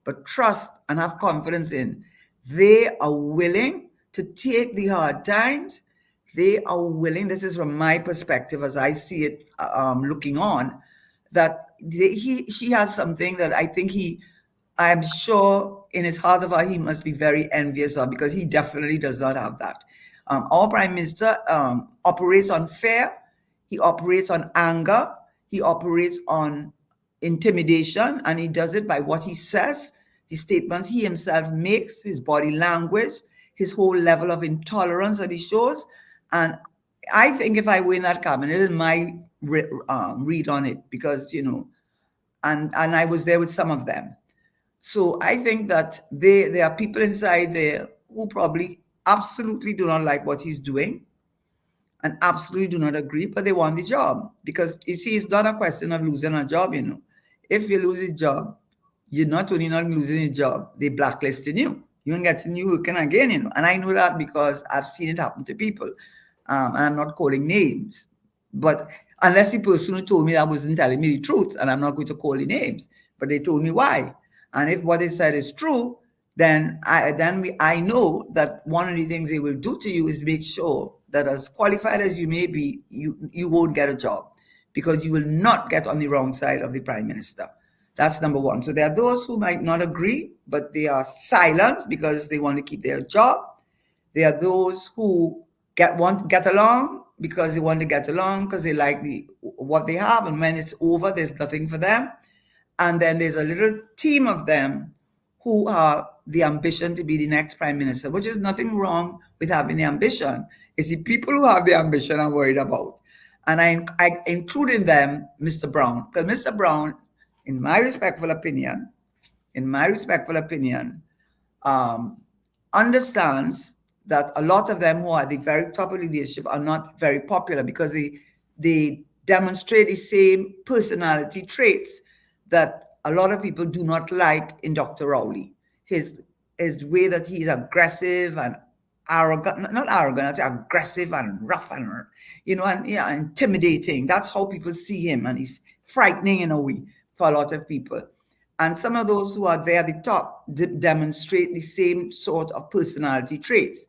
but trust and have confidence in, they are willing to take the hard times. They are willing, this is from my perspective as I see it looking on, that she has something that I think I'm sure in his heart of heart he must be very envious of, because he definitely does not have that. Our prime minister operates on fear, he operates on anger, he operates on intimidation, and he does it by what he says, the statements he himself makes, his body language, his whole level of intolerance that he shows. And I think if I were in that cabinet, is my read on it, because, and I was there with some of them. So I think that there are people inside there who probably absolutely do not like what he's doing and absolutely do not agree, but they want the job. Because, you see, it's not a question of losing a job, If you lose a job, you're not only not losing a job, they blacklisting you. You don't get you working again, And I know that because I've seen it happen to people. And I'm not calling names. But unless the person who told me that wasn't telling me the truth, and I'm not going to call the names, but they told me why. And if what they said is true, then I know that one of the things they will do to you is make sure that as qualified as you may be, you won't get a job, because you will not get on the wrong side of the prime minister. That's number one. So there are those who might not agree, but they are silent because they want to keep their job. There are those who want to get along because they want to get along, because they like what they have, and when it's over, there's nothing for them. And then there's a little team of them who have the ambition to be the next prime minister, which is nothing wrong with having the ambition. It's the people who have the ambition I'm worried about. And I include in them Mr. Brown, because Mr. Brown, in my respectful opinion, understands that a lot of them who are at the very top of leadership are not very popular, because they demonstrate the same personality traits that a lot of people do not like in Dr. Rowley. His way that he's aggressive and arrogant, not arrogant, I'd say aggressive and rough and, intimidating. That's how people see him, and he's frightening in a way for a lot of people. And some of those who are there at the top demonstrate the same sort of personality traits.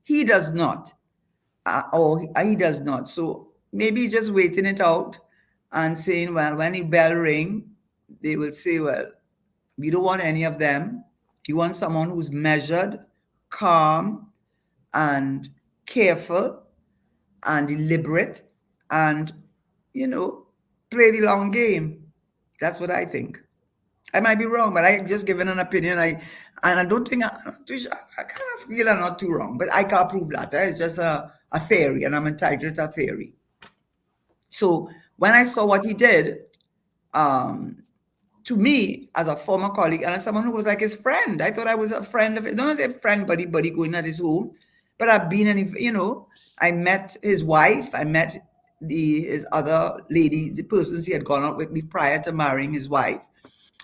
He does not, he does not. So maybe just waiting it out and saying, well, when the bell ring, they will say, well, we don't want any of them. You want someone who's measured, calm, and careful, and deliberate, and, play the long game. That's what I think. I might be wrong, but I just given an opinion. I don't think I'm too sure. I kind of feel I'm not too wrong, but I can't prove that. It's just a theory, and I'm entitled to a theory. So when I saw what he did, to me, as a former colleague and as someone who was like his friend, I thought I was a friend of his. Don't say friend, buddy going at his home, but I've been in, I met his wife, I met his other lady, the persons he had gone out with me prior to marrying his wife.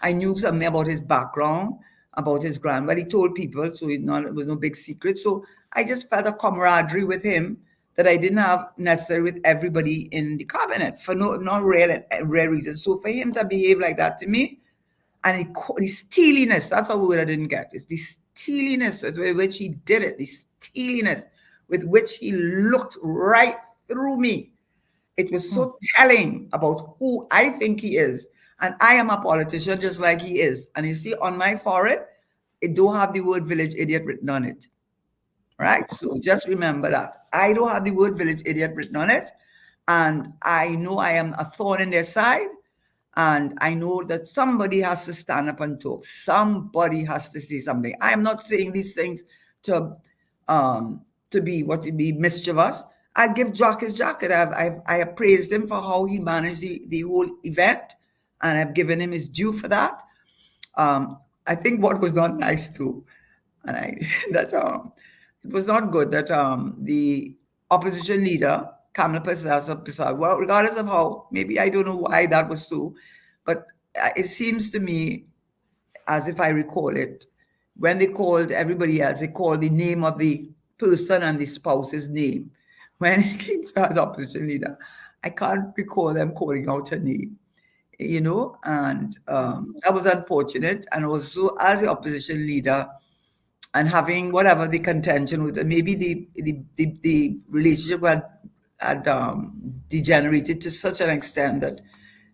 I knew something about his background, about his grandmother. He told people, so it was no big secret. So I just felt a camaraderie with him that I didn't have necessarily with everybody in the cabinet for no real reason. So for him to behave like that to me, and the steeliness, that's a word I didn't get. It's the steeliness with which he did it, the steeliness with which he looked right through me. It was so telling about who I think he is. And I am a politician just like he is. And you see on my forehead, it don't have the word village idiot written on it. Right? So just remember that. I don't have the word village idiot written on it. And I know I am a thorn in their side. And I know that somebody has to stand up and talk. Somebody has to say something. I am not saying these things to be mischievous. I give Jack his jacket. I have praised him for how he managed the whole event, and I've given him his due for that. I think what was not nice too, and it was not good that the opposition leader, Kamala Prasad, well, regardless of how, maybe I don't know why that was so, but it seems to me, as if I recall it, when they called everybody else, they called the name of the person and the spouse's name. When it came to as opposition leader, I can't recall them calling out her name, and that was unfortunate. And also, as the opposition leader, and having whatever the contention with, maybe the relationship had degenerated to such an extent that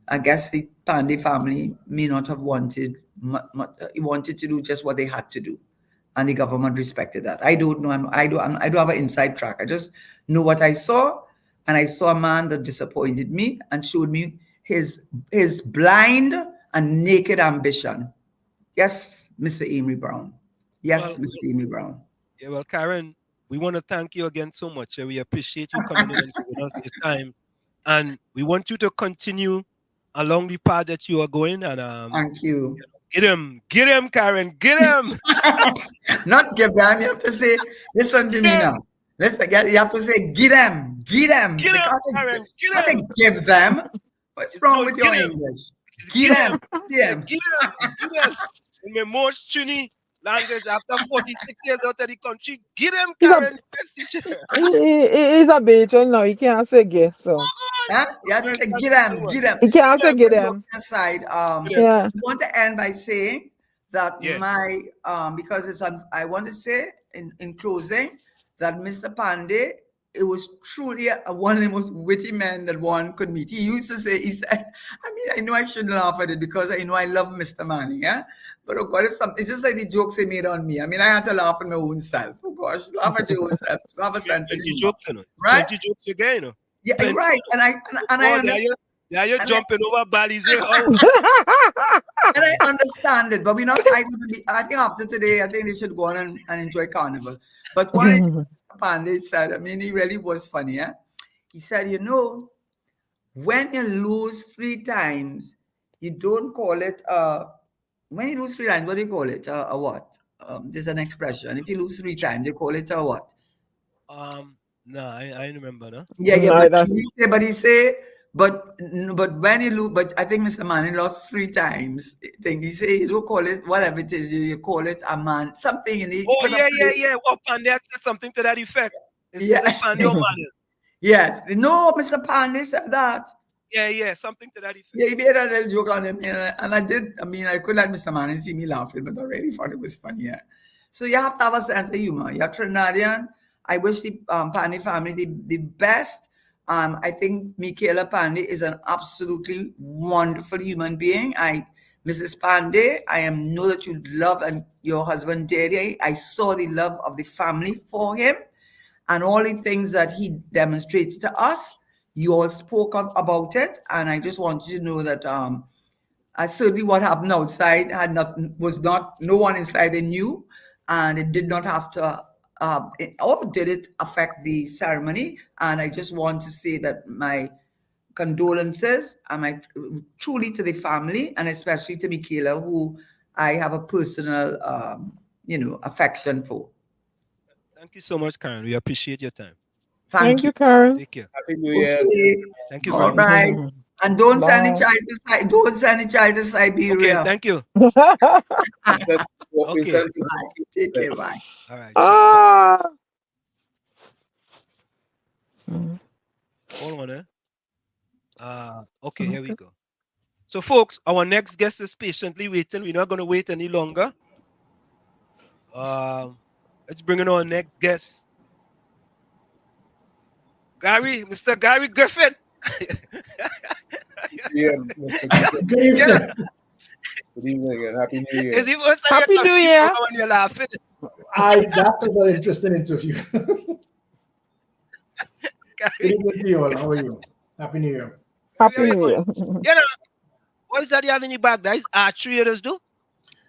I guess the Pandey family may not have wanted to do just what they had to do, and the government respected that. I don't know. I don't have an inside track. I just know what I saw, and I saw a man that disappointed me and showed me his blind and naked ambition. Yes, Mr. Amy Brown. Yes, Mr. Amy Brown. Yeah, well, Karen, we want to thank you again so much. We appreciate you coming in and giving us this time, and we want you to continue along the path that you are going. And thank you. Get him, Karen, get him. Not give them. You have to say, listen to me now. Listen, you have to say, get them. Get him, Karen, get him. Give them. What's wrong with your English? Get them. Get him. In the most tuny language after 46 years out of the country, get him, Karen. He's a bitch, no, he can't say get, so. Yeah, you have to say, get them. He can't say get them. Aside, yeah. I want to end by saying that because I want to say in closing that Mr. Pandey, it was truly one of the most witty men that one could meet. He used to say, I know I shouldn't laugh at it because I know I love Mr. Manning, yeah? But oh God, it's just like the jokes they made on me. I had to laugh at my own self. Oh gosh, laugh at your own self. Have a sense of humor. Jokes, right? 20 jokes again. Yeah, plenty. Right. And I understand. Yeah, you're jumping over Bali's. And I understand it, but we're not. I think after today, I think they should go on and enjoy Carnival. But one Pandey said, he really was funny. Yeah? He said, when you lose 3 times, you don't call it when you lose 3 times, what do you call it? A what? There's an expression. If you lose 3 times, they call it a what? No, I remember, no? Yeah, but when you lose, but I think Mr. Manning lost 3 times. He say you don't call it whatever it is, you call it a man, something in it. Oh, yeah. Well, Pandey said something to that effect. Yes. Pandey or Manning? Yes. No, Mr. Pandey said that. Yeah, something to that effect. Yeah, he made a little joke on him, and I did. I couldn't let Mr. Manning see me laughing, but I really thought it was funny. Yeah. So you have to have a sense of humor. You're Trinidadian. I wish the Pandey family the best. I think Michaela Pandey is an absolutely wonderful human being. Mrs. Pandey, I know that you love and your husband Gary. I saw the love of the family for him and all the things that he demonstrated to us. You all spoke about it, and I just want you to know that certainly what happened outside no one inside they knew, and it did not have to. Or did it affect the ceremony? And I just want to say that my condolences truly to the family, and especially to Michaela, who I have a personal, affection for. Thank you so much, Karen. We appreciate your time. Thank you, Karen. Take care. Happy New Year. Okay. Thank you. All right. And don't send a child to Siberia. Okay, thank you. Okay. Take care. Bye. All right. Hold on, okay, here we go. So, folks, our next guest is patiently waiting. We're not going to wait any longer. Let's bring in our next guest. Mr. Gary Griffith. Yeah, Mr. Good evening. Good evening and Happy New Year. Is it first time Happy you're New talking Year. when you're laughing? That was an interesting interview. Good evening to you all. How are you? Happy New Year. Happy New Year. You know, what is that you have in the back? That is archery, do?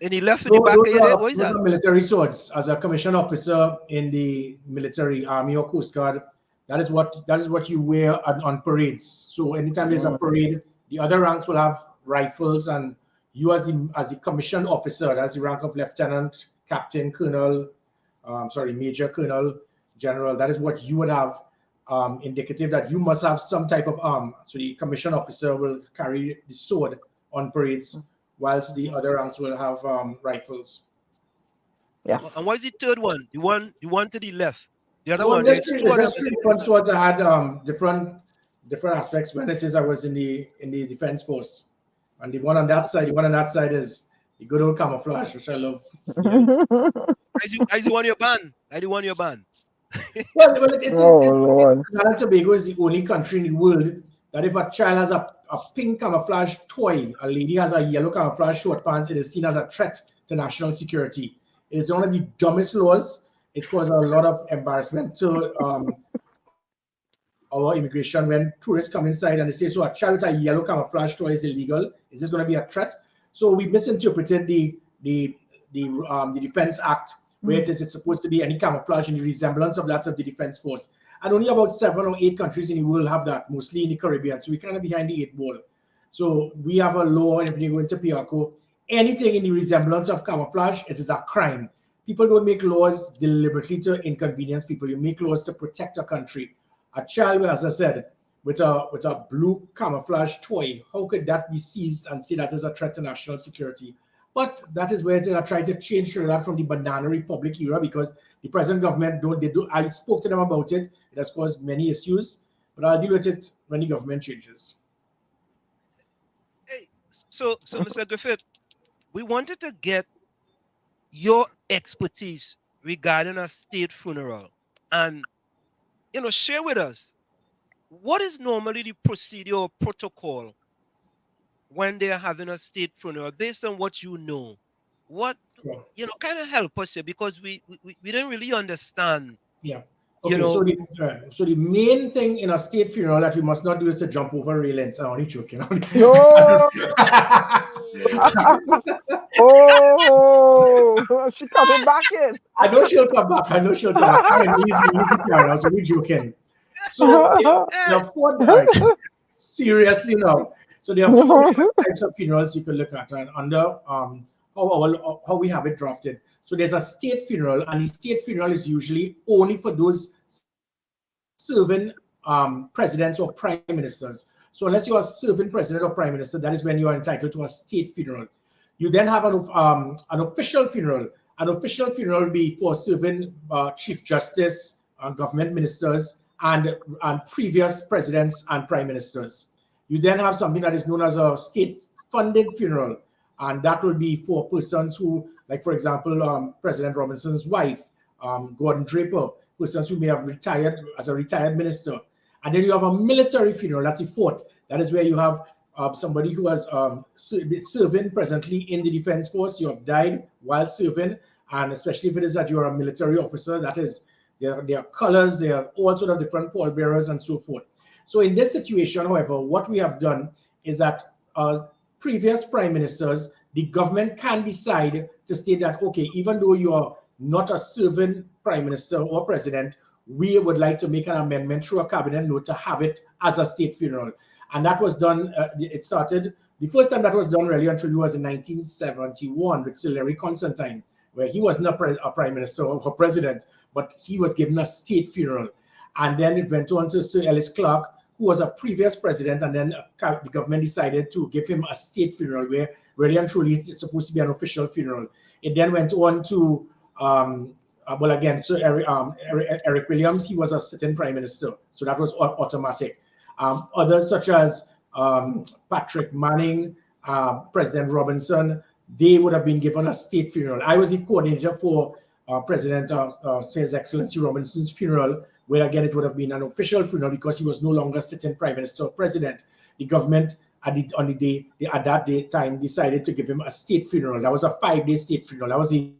In the left in the back of your head? What is Those that? are military swords. As a commissioned officer in the military, Army or Coast Guard, that is what you wear on parades. So anytime there's a parade, the other ranks will have rifles, and you as the commissioned officer, that's the rank of lieutenant, captain, colonel, major, colonel, general. That is what you would have, indicative that you must have some type of arm. So the commissioned officer will carry the sword on parades, whilst the other ranks will have rifles. Yeah. And what is the third one? The one to the left. The other Well, one. there's There's three two of them. different swords. I had different aspects. When I was in the defense force, and the one on that side is the good old camouflage, which I love. Is the one you're banned? I the one you're banned. Well, Lord. Trinidad and Tobago is the only country in the world that if a child has a pink camouflage toy, a lady has a yellow camouflage short pants, it is seen as a threat to national security. It is one of the dumbest laws. It caused a lot of embarrassment to our immigration when tourists come inside and they say, so a child with a yellow camouflage toy is illegal. Is this going to be a threat? So we misinterpreted the Defense Act, where it's supposed to be any camouflage in the resemblance of that of the Defense Force. And only about 7 or 8 countries in the world have that, mostly in the Caribbean. So we're kind of behind the 8 ball. So we have a law, and if you go into PRCO, anything in the resemblance of camouflage is a crime. People don't make laws deliberately to inconvenience people. You make laws to protect a country. A child, as I said, with a blue camouflage toy, how could that be seized and say that is a threat to national security? But that is where they are trying to change that from the banana republic era, because the present government I spoke to them about it. It has caused many issues, but I'll deal with it when the government changes. Hey, so Mr. Griffith, we wanted to get your expertise regarding a state funeral, and share with us what is normally the procedure or protocol when they're having a state funeral, based on what you know. What kind of help us here, because we didn't really understand. Yeah. Okay, so the main thing in a state funeral that you must not do is to jump over railings. I'm only joking. No. Oh, she's coming back in. I know she'll come back. Easy, Karen. So we're joking. So there are 4 seriously now. So there are 4 types of funerals you can look at, and under how we have it drafted. So there's a state funeral, and the state funeral is usually only for those serving presidents or prime ministers. So unless you are serving president or prime minister, that is when you are entitled to a state funeral. You then have an official funeral. An official funeral will be for serving chief justice, government ministers, and previous presidents and prime ministers. You then have something that is known as a state-funded funeral, and that will be for persons who, like for example, President Robinson's wife, Gordon Draper, persons who may have retired as a retired minister. And then you have a military funeral, that's the 4th. That is where you have somebody who has serving presently in the defense force. You have died while serving, and especially if it is that you're a military officer, that is, there are colors, there are all sort of different pallbearers and so forth. So in this situation, however, what we have done is that previous prime ministers, the government can decide to state that, okay, even though you are not a serving prime minister or president, we would like to make an amendment through a cabinet note to have it as a state funeral. And that was done, it started, the first time that was done really and truly was in 1971 with Sir Larry Constantine, where he wasn't a prime minister or president, but he was given a state funeral. And then it went on to Sir Ellis Clark, who was a previous president, and then the government decided to give him a state funeral, where really and truly it's supposed to be an official funeral. It then went on to well, again, so Eric Williams, he was a sitting prime minister, so that was automatic. Others such as Patrick Manning, President Robinson, they would have been given a state funeral. I was the coordinator for President His Excellency Robinson's funeral, where again it would have been an official funeral because he was no longer sitting prime minister or president. The government at that time decided to give him a state funeral. That was a 5-day state funeral. That was the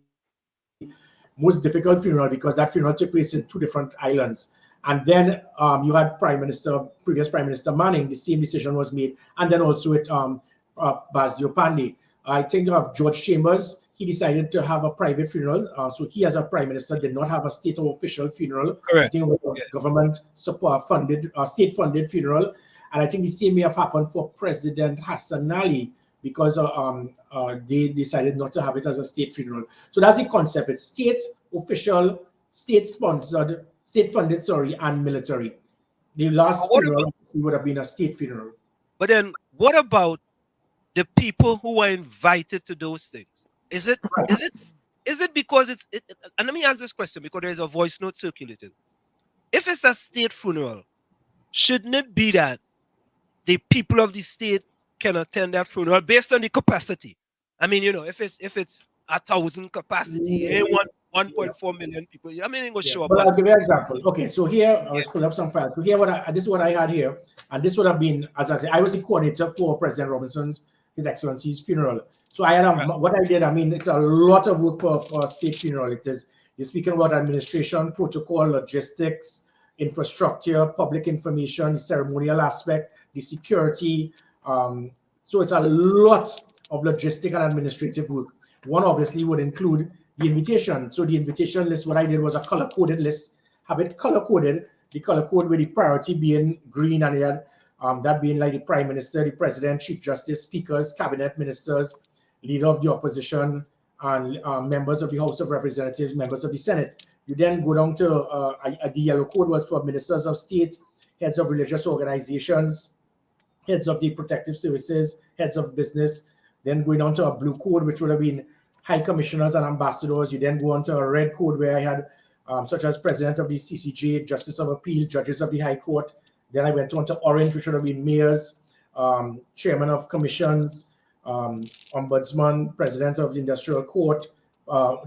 most difficult funeral because that funeral took place in 2 different islands. And then you had previous Prime Minister Manning, the same decision was made. And then also with Basdio Pandey. I think George Chambers, he decided to have a private funeral. So he as a Prime Minister did not have a state or official funeral. Correct. I think it was a government funded, state funded funeral. And I think the same may have happened for President Hassan Ali because they decided not to have it as a state funeral. So that's the concept. It's state, official, state-sponsored, state-funded, and military. The last funeral would have been a state funeral. But then what about the people who were invited to those things? Is it because and let me ask this question because there's a voice note circulating. If it's a state funeral, shouldn't it be that the people of the state can attend that funeral based on the capacity? I mean, if it's 1,000 capacity, 1.4 million people, I mean, it will show up. But I'll give you an example. Okay, so here I was pulling up some files. So here, this is what I had here, and this would have been, as I said, I was the coordinator for President Robinson's, His Excellency's funeral. So I had what I did. I mean, it's a lot of work for a state funeral. You're speaking about administration, protocol, logistics, infrastructure, public information, the ceremonial aspect, the security. So it's a lot of logistic and administrative work. One obviously would include the invitation. So the invitation list, what I did was a color-coded list, have it color-coded, the color code with the priority being green, and you had that being like the Prime Minister, the President, Chief Justice, speakers, cabinet ministers, leader of the opposition, and members of the House of Representatives, members of the Senate. You then go down to the yellow code was for ministers of state, heads of religious organizations, heads of the protective services, heads of business. Then going on to a blue code, which would have been high commissioners and ambassadors. You then go on to a red code where I had such as president of the CCJ, justice of appeal, judges of the High Court. Then I went on to orange, which would have been mayors, chairman of commissions, ombudsman, president of the industrial court,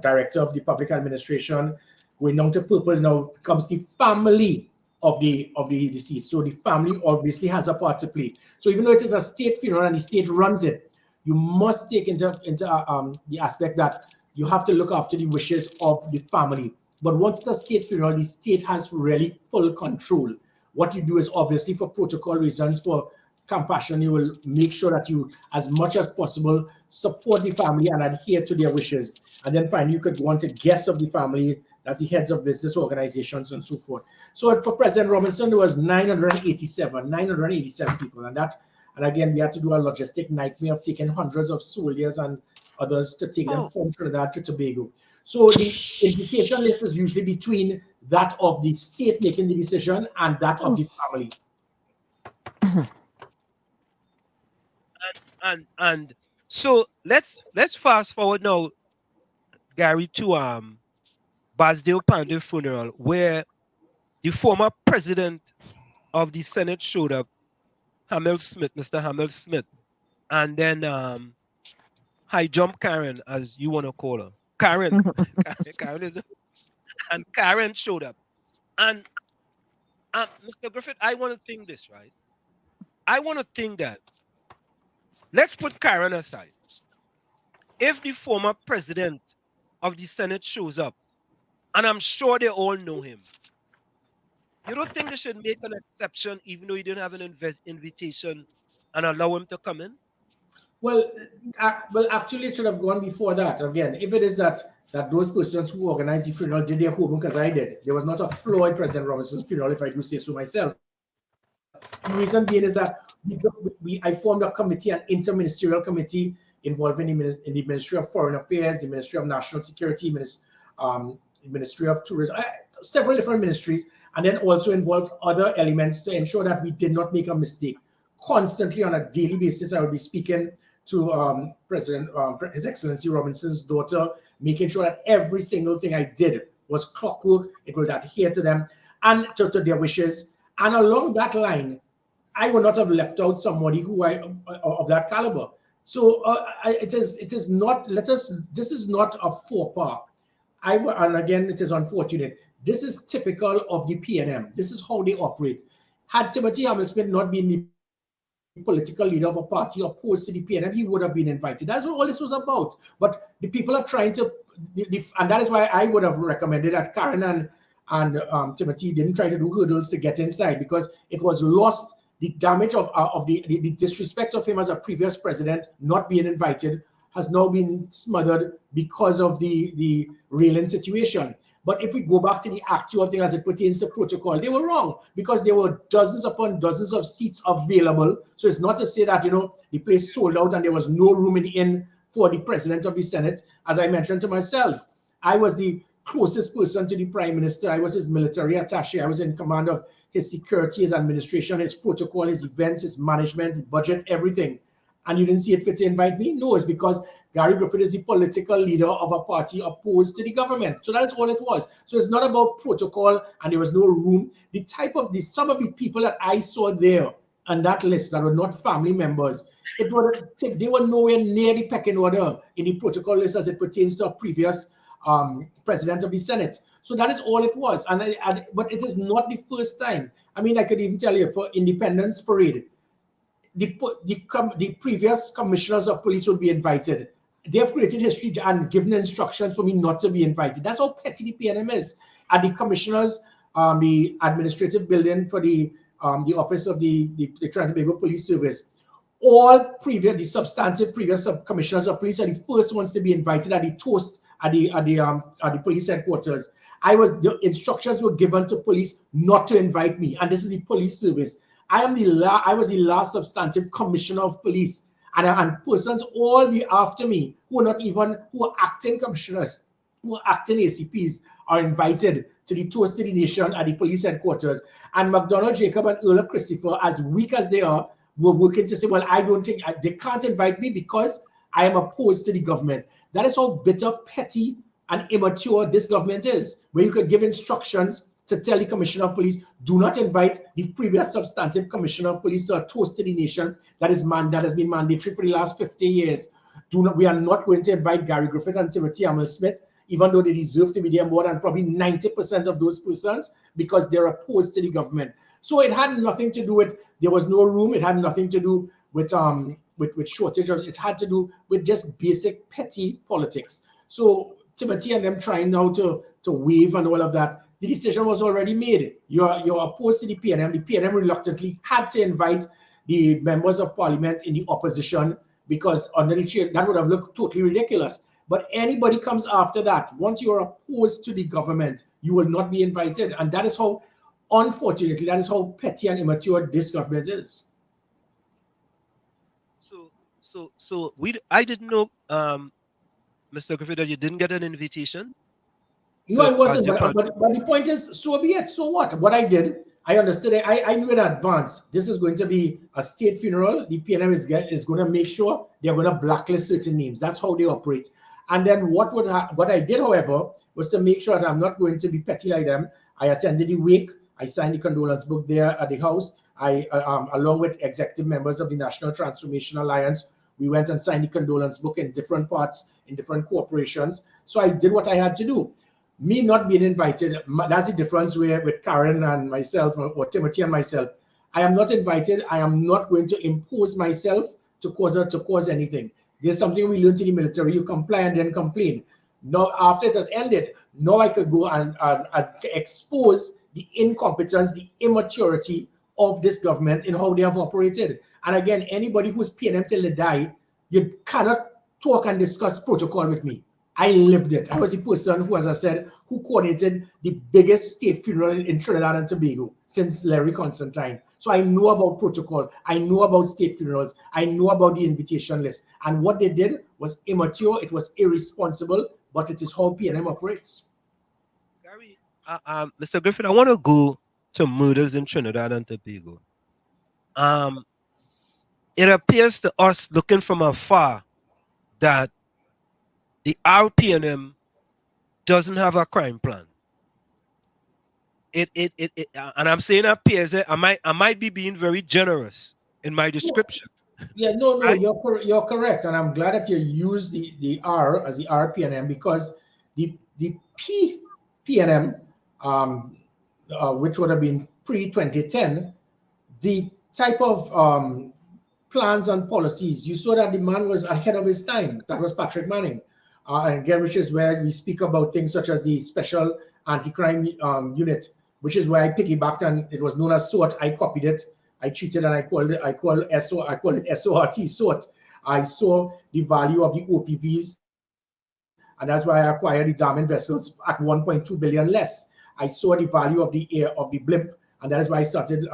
director of the public administration. Going down to purple now comes the family of the deceased. So the family obviously has a part to play. So even though it is a state funeral and the state runs it, you must take into the aspect that you have to look after the wishes of the family. But once it's a state funeral, the state has really full control. What you do is obviously for protocol reasons, for compassion, you will make sure that you, as much as possible, support the family and adhere to their wishes. And then finally, you could go on to guests of the family, that's the heads of business organizations and so forth. So for President Robinson, there was 987 people. And again, we had to do a logistic nightmare of taking hundreds of soldiers and others to take them from Trinidad to Tobago. So the invitation list is usually between that of the state making the decision and that of the family. And so let's fast forward now, Gary, to Basdio Pandey funeral, where the former president of the Senate showed up, Mr. Hamel Smith, and then high jump Karen, as you want to call her. Karen Karen showed up. And Mr. Griffith, I want to think this, right? I want to think that, let's put Karen aside. If the former president of the Senate shows up, and I'm sure they all know him, you don't think they should make an exception even though you didn't have an invitation and allow him to come in? Well, actually, it should have gone before that. Again, if it is that those persons who organized the funeral did their homework as I did, there was not a flaw in President Robinson's funeral, if I do say so myself. The reason being is that I formed a committee, an interministerial committee involving the Ministry of Foreign Affairs, the Ministry of National Security, Ministry of Tourism, several different ministries, and then also involved other elements to ensure that we did not make a mistake. Constantly on a daily basis, I would be speaking to His Excellency Robinson's daughter, making sure that every single thing I did was clockwork. It would adhere to them and to their wishes. And along that line, I would not have left out somebody who of that caliber. So it is not. This is not a faux pas. And again, it is unfortunate. This is typical of the PNM. This is how they operate. Had Timothy Hamilton not been the political leader of a party opposed to the PNM, he would have been invited. That's what all this was about. But the people are trying to, and that is why I would have recommended that Karen and Timothy didn't try to do hurdles to get inside, because it was lost. The damage of the disrespect of him as a previous president not being invited has now been smothered because of the railing situation. But if we go back to the actual thing as it pertains to protocol, they were wrong, because there were dozens upon dozens of seats available. So it's not to say that, the place sold out and there was no room in the inn for the president of the Senate. As I mentioned to myself, I was the closest person to the prime minister. I was his military attaché. I was in command of his security, his administration, his protocol, his events, his management, budget, everything. And you didn't see it fit to invite me? No, it's because Gary Griffith is the political leader of a party opposed to the government. So that's all it was. So it's not about protocol and there was no room. Some of the people that I saw there on that list that were not family members, they were nowhere near the pecking order in the protocol list as it pertains to a previous president of the Senate. So that is all it was. But it is not the first time. I mean, I could even tell you, for Independence Parade, the previous commissioners of police would be invited. They have created history and given instructions for me not to be invited. That's how petty the PNM is. And the commissioners, the administrative building for the office of the Trinidad and Tobago Police Service, the substantive previous commissioners of police are the first ones to be invited at the toast at the police headquarters. The instructions were given to police not to invite me, and this is the police service. I was the last substantive commissioner of police, and persons all be after me who are acting commissioners, who are acting ACPs, are invited to the toast to the nation at the police headquarters. And McDonald Jacob and Earl Christopher, as weak as they are, were working to say, well, I don't think they can't invite me because I am opposed to the government. That is how bitter, petty, and immature this government is, where you could give instructions to tell the commissioner of police, do not invite the previous substantive commissioner of police to a toast to the nation that has been mandatory for the last 50 years. We are not going to invite Gary Griffith and Timothy Smith, even though they deserve to be there more than probably 90% of those persons, because they're opposed to the government. So it had nothing to do with, there was no room. It had nothing to do with shortage. It had to do with just basic petty politics. So Timothy and them trying now to waive and all of that, the decision was already made. You're opposed to the PNM. The PNM reluctantly had to invite the members of parliament in the opposition, because under the chair, that would have looked totally ridiculous. But anybody comes after that, once you're opposed to the government, you will not be invited. And that is how, unfortunately, that is how petty and immature this government is. I didn't know, Mr. Griffith, that you didn't get an invitation. No, I wasn't. But the point is, so be it. So what? What I did, I understood. I knew in advance this is going to be a state funeral. The PNM is going to make sure they're going to blacklist certain names. That's how they operate. And then what I did, however, was to make sure that I'm not going to be petty like them. I attended the wake. I signed the condolence book there at the house. I, along with executive members of the National Transformation Alliance, we went and signed the condolence book in different parts, in different corporations. So I did what I had to do. Me not being invited, that's the difference with Karen and myself, or Timothy and myself. I am not invited. I am not going to impose myself to cause anything. There's something we learned in the military. You comply and then complain. Now, after it has ended, now I could go and expose the incompetence, the immaturity of this government in how they have operated. And again, anybody who's PNM till they die, you cannot talk and discuss protocol with me. I lived it. I was the person who, as I said, who coordinated the biggest state funeral in Trinidad and Tobago since Larry Constantine. So I know about protocol. I know about state funerals. I know about the invitation list. And what they did was immature. It was irresponsible, but it is how PNM operates. Gary, Mr. Griffith, I want to go to murders in Trinidad and Tobago. It appears to us, looking from afar, that the RPNM doesn't have a crime plan. and I'm saying appears, I might be being very generous in my description. Yeah, no, Right? you're correct, and I'm glad that you use the R as the RPNM, because the PNM, which would have been pre-2010, the type of plans and policies, you saw that the man was ahead of his time. That was Patrick Manning. And again, which is where we speak about things such as the Special Anti-Crime Unit, which is where I piggybacked, and it was known as SORT. I copied it, I cheated, and I called it SORT, SORT. I saw the value of the OPVs, and that's why I acquired the Diamond vessels at 1.2 billion less. I saw the value of the blimp, and that is why I started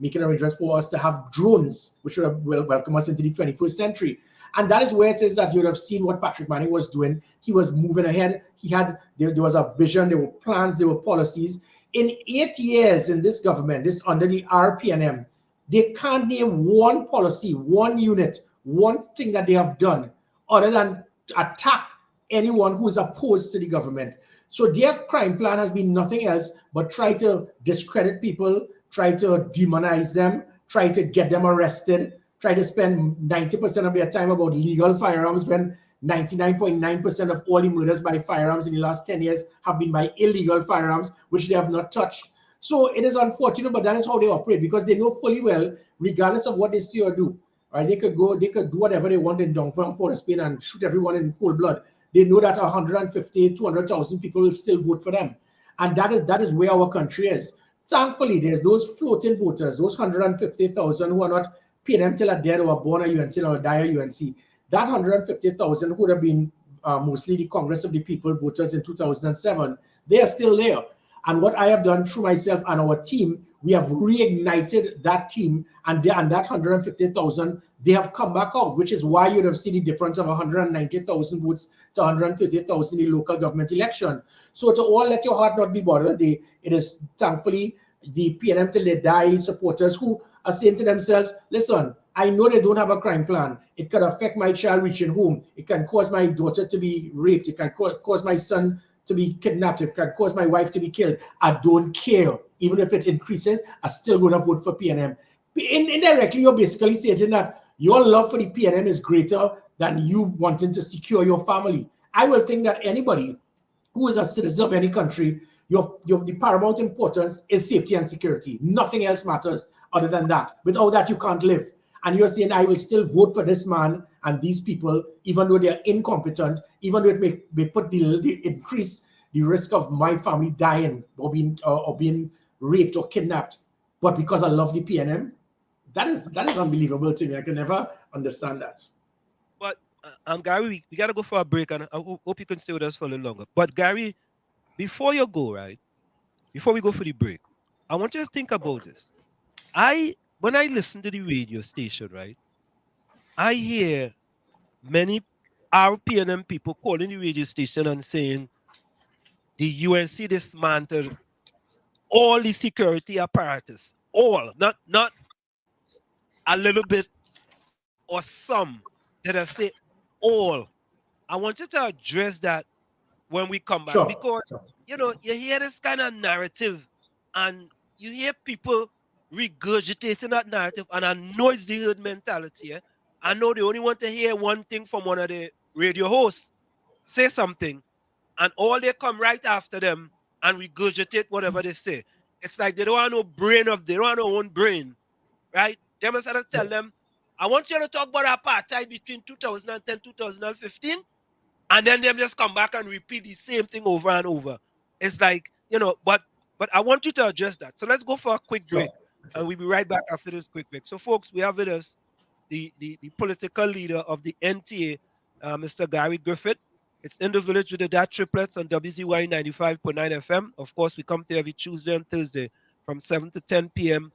making arrangements for us to have drones, which will welcome us into the 21st century. And that is where it is that you would have seen what Patrick Manning was doing. He was moving ahead. There was a vision, there were plans, there were policies. In 8 years in this government, this under the RPNM, they can't name one policy, one unit, one thing that they have done other than attack anyone who is opposed to the government. So their crime plan has been nothing else but try to discredit people, try to demonize them, try to get them arrested, try to spend 90% of their time about legal firearms when 99.9% of all the murders by firearms in the last 10 years have been by illegal firearms, which they have not touched. So it is unfortunate, but that is how they operate, because they know fully well, regardless of what they say or do, right? They could do whatever they want in Dunkirk, Port of Spain, and shoot everyone in cold blood. They know that 150, 200,000 people will still vote for them. And that is where our country is. Thankfully, there's those floating voters, those 150,000 who are not paying them till are dead or born at UNC or die at UNC. That 150,000 would have been mostly the Congress of the People voters in 2007. They are still there. And what I have done through myself and our team, we have reignited that team, and that 150,000, they have come back out, which is why you'd have seen the difference of 190,000 votes to 130,000 in the local government election. So to all, let your heart not be bothered. It is thankfully the PNM till they die supporters who are saying to themselves, listen, I know they don't have a crime plan. It could affect my child reaching home. It can cause my daughter to be raped. It can cause my son to be kidnapped. It can cause my wife to be killed. I don't care. Even if it increases, I'm still going to vote for PNM. Indirectly, you're basically saying that your love for the PNM is greater than you wanting to secure your family. I will think that anybody who is a citizen of any country, the paramount importance is safety and security. Nothing else matters other than that. Without that, you can't live. And you're saying, I will still vote for this man and these people, even though they're incompetent, even though it may increase the risk of my family dying or being raped or kidnapped. But because I love the PNM, that is unbelievable to me. I can never understand that. But Gary, we got to go for a break, and I hope you can stay with us for a little longer. But Gary, before you go, right, before we go for the break, I want you to think about this. When I listen to the radio station, right, I hear many RPNM people calling the radio station and saying the UNC dismantled all the security apparatus, all, not a little bit or some. That I say all. I want you to address that when we come back, because you hear this kind of narrative, and you hear people regurgitating that narrative, and I know it's the herd mentality. Eh? I know they only want to hear one thing from one of the radio hosts say something, and all they come right after them and regurgitate whatever they say. It's like they don't have no brain they don't have no own brain, right? They must have to tell them, I want you to talk about apartheid between 2010 2015, and then them just come back and repeat the same thing over and over. It's like, but I want you to address that. So let's go for a quick break. And we'll be right back after this quick break. So, folks, we have with us the political leader of the NTA, Mr. Gary Griffith. It's in the village with the DAT Triplets on WZYE 95.9 FM. Of course, we come to every Tuesday and Thursday from 7 to 10 p.m.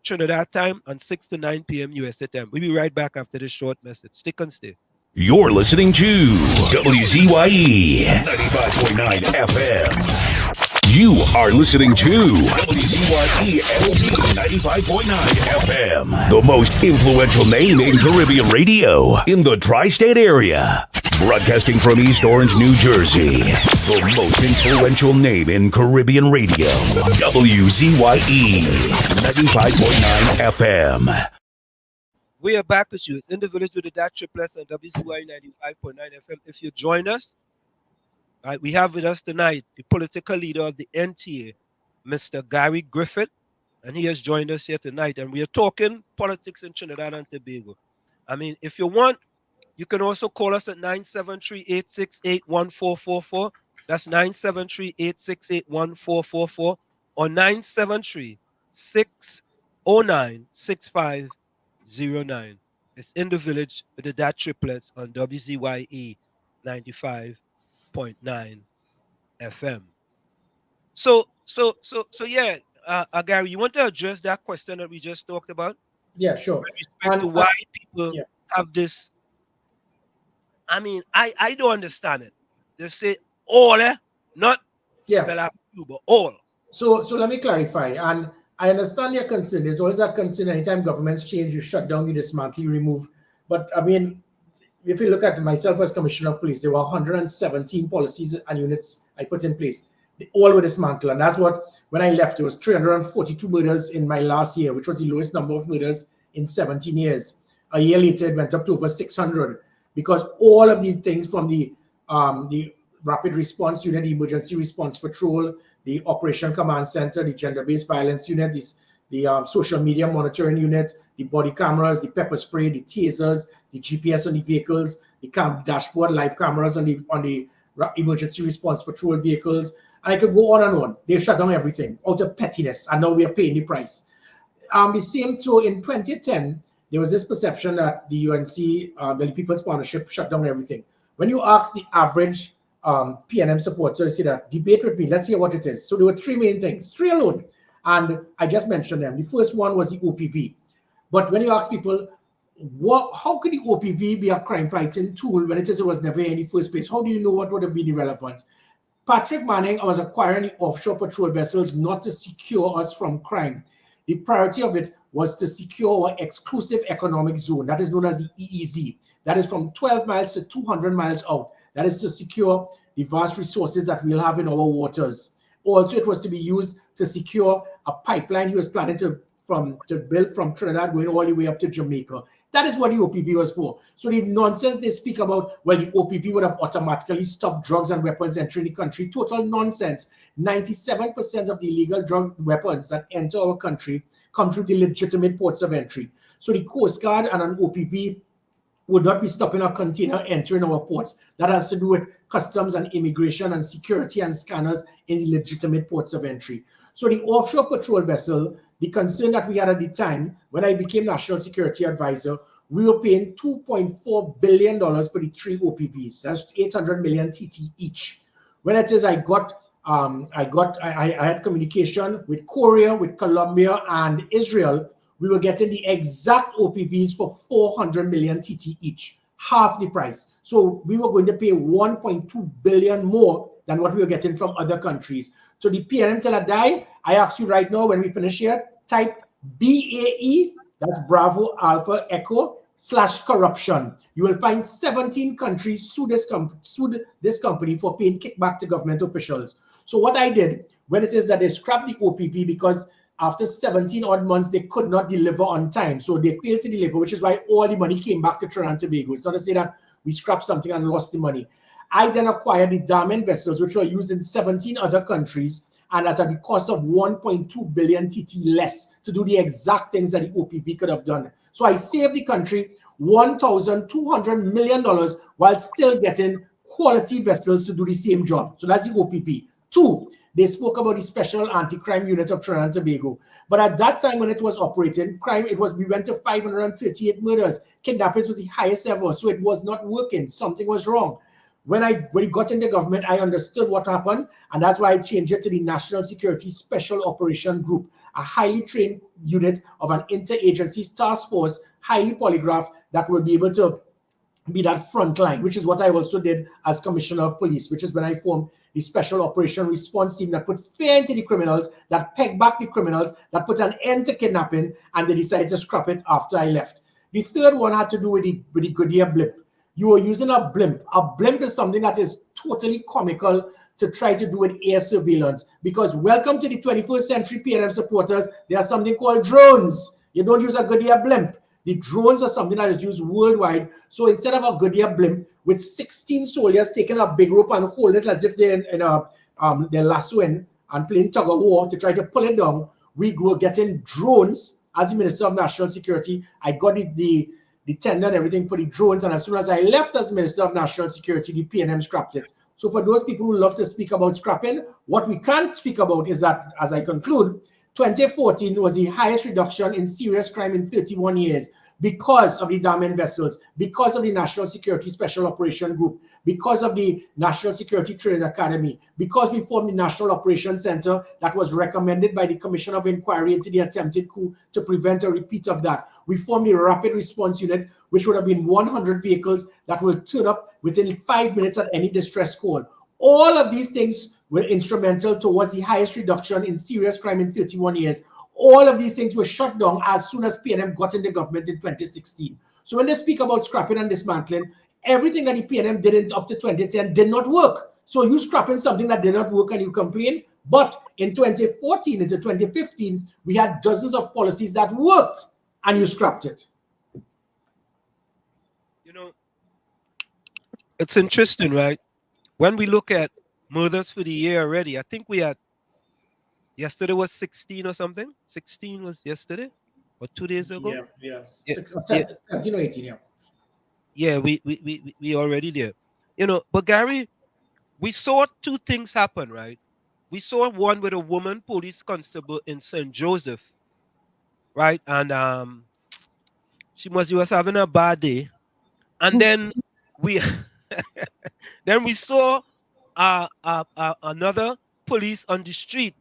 Trinidad time and 6 to 9 p.m. USA time. We'll be right back after this short message. Stick and stay. You're listening to WZYE 95.9 FM. You are listening to WZYE LP 95.9 FM, the most influential name in Caribbean radio in the tri-state area. Broadcasting from East Orange, New Jersey. The most influential name in Caribbean radio. WZYE 95.9 FM. We are back with you. It's in the village with the DAT Triplets on WZYE 95.9 FM. If you join us, right, we have with us tonight the political leader of the NTA, Mr. Gary Griffith, and he has joined us here tonight. And we are talking politics in Trinidad and Tobago. I mean, if you want, you can also call us at 973-868-1444. That's 973-868-1444 or 973-609-6509. It's in the village with the DAT Triplets on WZYE 95.9 FM. So yeah, Gary, you want to address that question that we just talked about? Yeah, sure. With respect to why people have this. I mean, I don't understand it. They say all, not but all. So let me clarify. And I understand your concern. There's always that concern. Anytime governments change, you shut down, you dismantle, you remove. But I mean, if you look at myself as Commissioner of Police, there were 117 policies and units I put in place. They all were dismantled. And that's what, when I left, there was 342 murders in my last year, which was the lowest number of murders in 17 years. A year later, it went up to over 600 because all of the things from the Rapid Response Unit, the Emergency Response Patrol, the Operation Command Center, the Gender-Based Violence Unit, the Social Media Monitoring Unit, the body cameras, the pepper spray, the tasers, the GPS on the vehicles, the dashboard, live cameras on the Emergency Response Patrol vehicles. And I could go on and on. They shut down everything out of pettiness, and now we are paying the price. The same too, in 2010, there was this perception that the UNC, the People's Partnership, shut down everything. When you ask the average PNM supporter, say that, debate with me, let's hear what it is. So there were three main things, three alone. And I just mentioned them. The first one was the OPV. But when you ask people, how could the OPV be a crime fighting tool when it was never in the first place? How do you know what would have been the relevance? Patrick Manning was acquiring the offshore patrol vessels not to secure us from crime. The priority of it was to secure our exclusive economic zone, that is known as the EEZ. That is from 12 miles to 200 miles out. That is to secure the vast resources that we'll have in our waters. Also, it was to be used to secure a pipeline he was planning to build from Trinidad going all the way up to Jamaica. That is what the OPV was for. So the nonsense they speak about, well, the OPV would have automatically stopped drugs and weapons entering the country. Total nonsense. 97% of the illegal drug weapons that enter our country come through the legitimate ports of entry. So the Coast Guard and an OPV would not be stopping a container entering our ports. That has to do with customs and immigration and security and scanners in the legitimate ports of entry. So the offshore patrol vessel, the concern that we had at the time, when I became National Security Advisor, we were paying $2.4 billion for the three OPVs. That's 800 million TT each. When it is I had communication with Korea, with Colombia, and Israel, we were getting the exact OPVs for 400 million TT each, half the price. So we were going to pay 1.2 billion more than what we were getting from other countries. So the PNM till I die, I ask you right now when we finish here, type BAE, that's Bravo Alpha Echo /corruption. You will find 17 countries sued this company for paying kickback to government officials. So what I did, when it is that they scrapped the OPV because after 17 odd months, they could not deliver on time. So they failed to deliver, which is why all the money came back to Trinidad and Tobago. It's not to say that we scrapped something and lost the money. I then acquired the Diamond vessels, which were used in 17 other countries, and at a cost of 1.2 billion TT less to do the exact things that the OPV could have done. So I saved the country $1,200 million while still getting quality vessels to do the same job. So that's the OPV. Two, they spoke about the Special Anti-Crime Unit of Trinidad and Tobago. But at that time when it was operating, we went to 538 murders. Kidnappings was the highest ever, so it was not working. Something was wrong. When we got into government, I understood what happened, and that's why I changed it to the National Security Special Operation Group, a highly trained unit of an interagency task force, highly polygraphed, that will be able to be that front line, which is what I also did as Commissioner of Police, which is when I formed the Special Operation Response Team that put fear into the criminals, that pegged back the criminals, that put an end to kidnapping, and they decided to scrap it after I left. The third one had to do with the Goodyear blip. you were using a blimp. A blimp is something that is totally comical to try to do with air surveillance, because welcome to the 21st century PNM supporters, there's something called drones. You don't use a Goodyear blimp. The drones are something that is used worldwide. So instead of a Goodyear blimp with 16 soldiers taking a big rope and holding it as if they're they're lassoing and playing tug of war to try to pull it down, we were getting drones. As the Minister of National Security, I got the tender and everything for the drones, and as soon as I left as Minister of National Security, the PNM scrapped it. So for those people who love to speak about scrapping, what we can't speak about is that, as I conclude, 2014 was the highest reduction in serious crime in 31 years because of the damaged vessels, because of the National Security Special Operation Group, because of the National Security Training Academy, because we formed the National Operations Center that was recommended by the Commission of Inquiry into the attempted coup to prevent a repeat of that. We formed the Rapid Response Unit, which would have been 100 vehicles that will turn up within 5 minutes at any distress call. All of these things were instrumental towards the highest reduction in serious crime in 31 years. All of these things were shut down as soon as PNM got in the government in 2016. So when they speak about scrapping and dismantling, everything that the PNM did up to 2010 did not work. So you scrapping something that did not work and you complain. But in 2014 into 2015, we had dozens of policies that worked and you scrapped it. You know, it's interesting, right? When we look at murders for the year already, I think we had, yesterday was 16 or something. 16 was yesterday or 2 days ago. Yeah. 17 or 18, yeah. Yeah, we already there. You know, but Gary, we saw two things happen, right? We saw one with a woman police constable in St. Joseph, right? And she was having a bad day. And then we saw another police on the street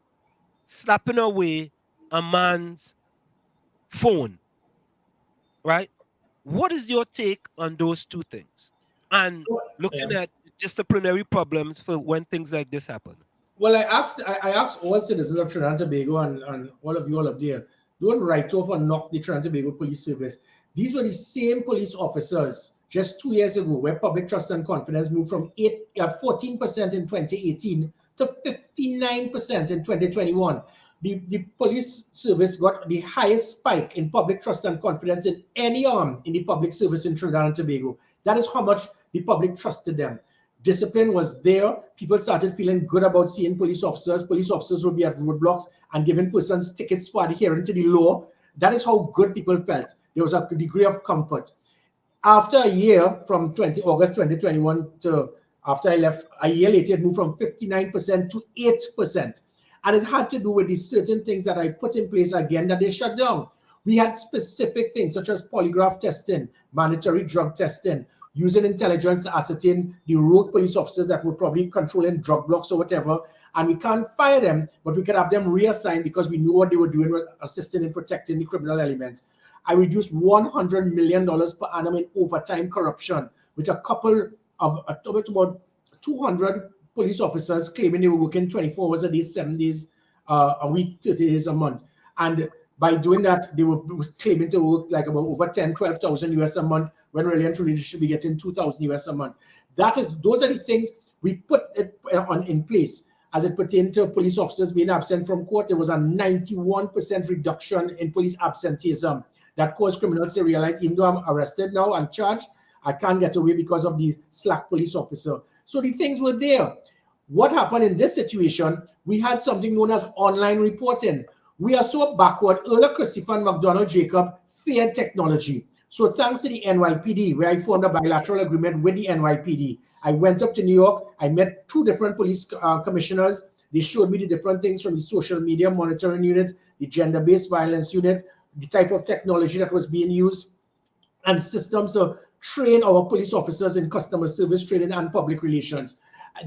slapping away a man's phone, right? What is your take on those two things? And looking at disciplinary problems for when things like this happen. Well, I asked all citizens of Trinidad and Tobago and all of you all up there, don't write off or knock the Trinidad and Tobago Police Service. These were the same police officers just 2 years ago where public trust and confidence moved from 14% in 2018 to 59% in 2021. The police service got the highest spike in public trust and confidence in any arm in the public service in Trinidad and Tobago. That is how much the public trusted them. Discipline was there. People started feeling good about seeing police officers. Police officers would be at roadblocks and giving persons tickets for adhering to the law. That is how good people felt. There was a degree of comfort. After a year, from August 2021 to after I left, a year later, it moved from 59% to 8%. And it had to do with these certain things that I put in place again that they shut down. We had specific things such as polygraph testing, mandatory drug testing, using intelligence to ascertain the rogue police officers that were probably controlling drug blocks or whatever. And we can't fire them, but we can have them reassigned because we knew what they were doing with assisting in protecting the criminal elements. I reduced $100 million per annum in overtime corruption with a couple of about 200 police officers claiming they were working 24 hours a day, 7 days a week, 30 days a month. And by doing that, they were claiming to work like about over 10, 12,000 US a month, when really and truly they should be getting 2,000 US a month. Those are the things we put in place. As it pertained to police officers being absent from court, there was a 91% reduction in police absenteeism that caused criminals to realize, even though I'm arrested now and charged, I can't get away because of the slack police officer. So the things were there. What happened in this situation? We had something known as online reporting. We are so backward. Earlier, Christopher and McDonald Jacob feared technology. So thanks to the NYPD, where I formed a bilateral agreement with the NYPD, I went up to New York. I met 2 different police commissioners. They showed me the different things from the social media monitoring unit, the gender-based violence unit, the type of technology that was being used, and systems to train our police officers in customer service training and public relations.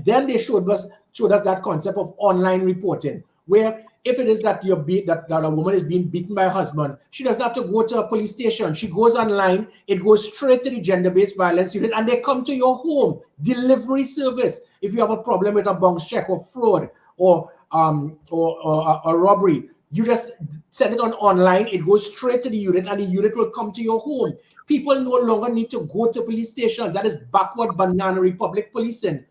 Then they showed us that concept of online reporting, where if it is that that a woman is being beaten by her husband, she doesn't have to go to a police station. She goes online, it goes straight to the gender-based violence unit, and they come to your home. Delivery service. If you have a problem with a bounce check or fraud or robbery, You just send it on online, it goes straight to the unit, and the unit will come to your home. People no longer need to go to police stations. That is backward banana republic policing.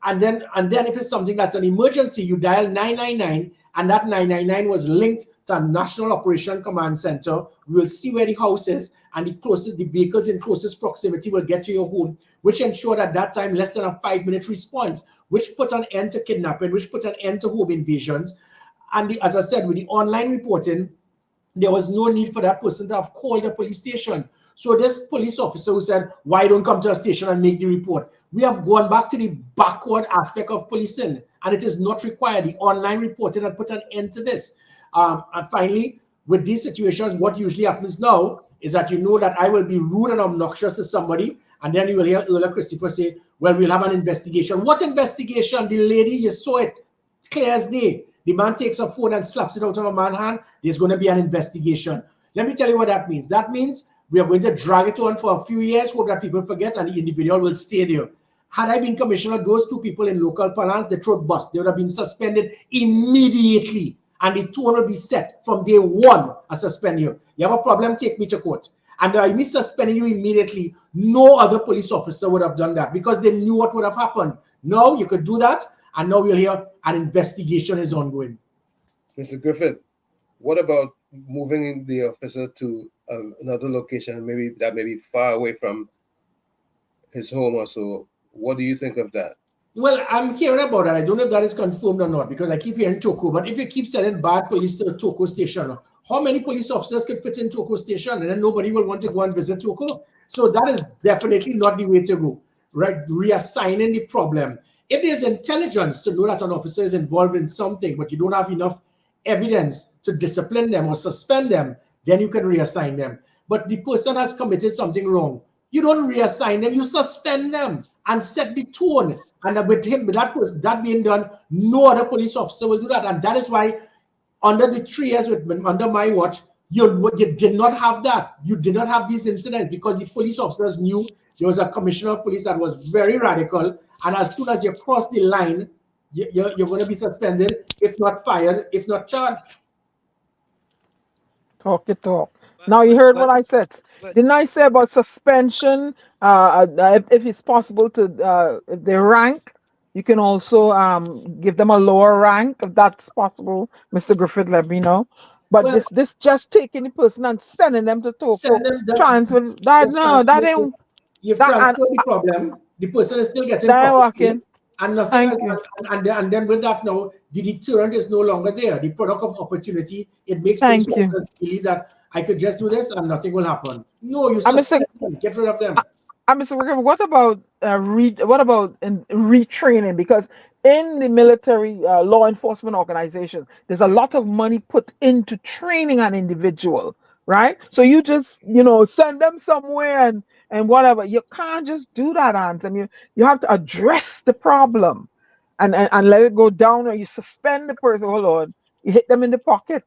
And then if it's something that's an emergency, you dial 999, and that 999 was linked to a National Operation Command Center. We will see where the house is, and the vehicles in closest proximity will get to your home, which ensured at that time less than a 5-minute response, which put an end to kidnapping, which put an end to home invasions. And as I said, with the online reporting, there was no need for that person to have called the police station. So this police officer who said, why don't come to a station and make the report? We have gone back to the backward aspect of policing, and it is not required. The online reporting had put an end to this. And finally, with these situations, what usually happens now is that you know that I will be rude and obnoxious to somebody, and then you will hear Earl Christopher say, well, we'll have an investigation. What investigation? The lady, you saw it clear as day. The man takes a phone and slaps it out of a man's hand. There's going to be an investigation. Let me tell you what that means. That means we are going to drag it on for a few years, hope that people forget, and the individual will stay there. Had I been commissioner, those two people in local parlance, the throat bust. They would have been suspended immediately, and the tone will be set from day one. I suspend you. You have a problem, take me to court. And by me suspending you immediately, no other police officer would have done that because they knew what would have happened. No, you could do that. And now we'll hear an investigation is ongoing. Mr. Griffith, what about moving the officer to another location, maybe that may be far away from his home or so? What do you think of that? Well, I'm hearing about that. I don't know if that is confirmed or not because I keep hearing Toko. But if you keep sending bad police to Toko station, how many police officers could fit in Toko station? And then nobody will want to go and visit Toko. So that is definitely not the way to go, right? Reassigning the problem. If there's intelligence to know that an officer is involved in something, but you don't have enough evidence to discipline them or suspend them, then you can reassign them. But the person has committed something wrong. You don't reassign them, you suspend them and set the tone. And with that being done, no other police officer will do that. And that is why under the 3 years under my watch, you did not have that. You did not have these incidents because the police officers knew there was a commissioner of police that was very radical. And as soon as you cross the line, you're going to be suspended, if not fired, if not charged. Talk your talk. Now you heard what I said. Didn't I say about suspension? If it's possible to, if they rank, you can also give them a lower rank if that's possible. Mr. Griffith, let me know. But well, this just taking the person and sending them to Toko, transfer that no, that ain't. You've transferred the problem. The person is still getting property, and nothing has, and then with that now, the deterrent is no longer there. The product of opportunity, it makes police officers believe that I could just do this and nothing will happen. No, you suspend them, get rid of them. Mr. Griffith, what about retraining? Because in the military law enforcement organization, there's a lot of money put into training an individual, right? So you just send them somewhere and whatever. You can't just do that, Anthony. You have to address the problem and let it go down, or you suspend the person. Oh Lord, you hit them in the pocket.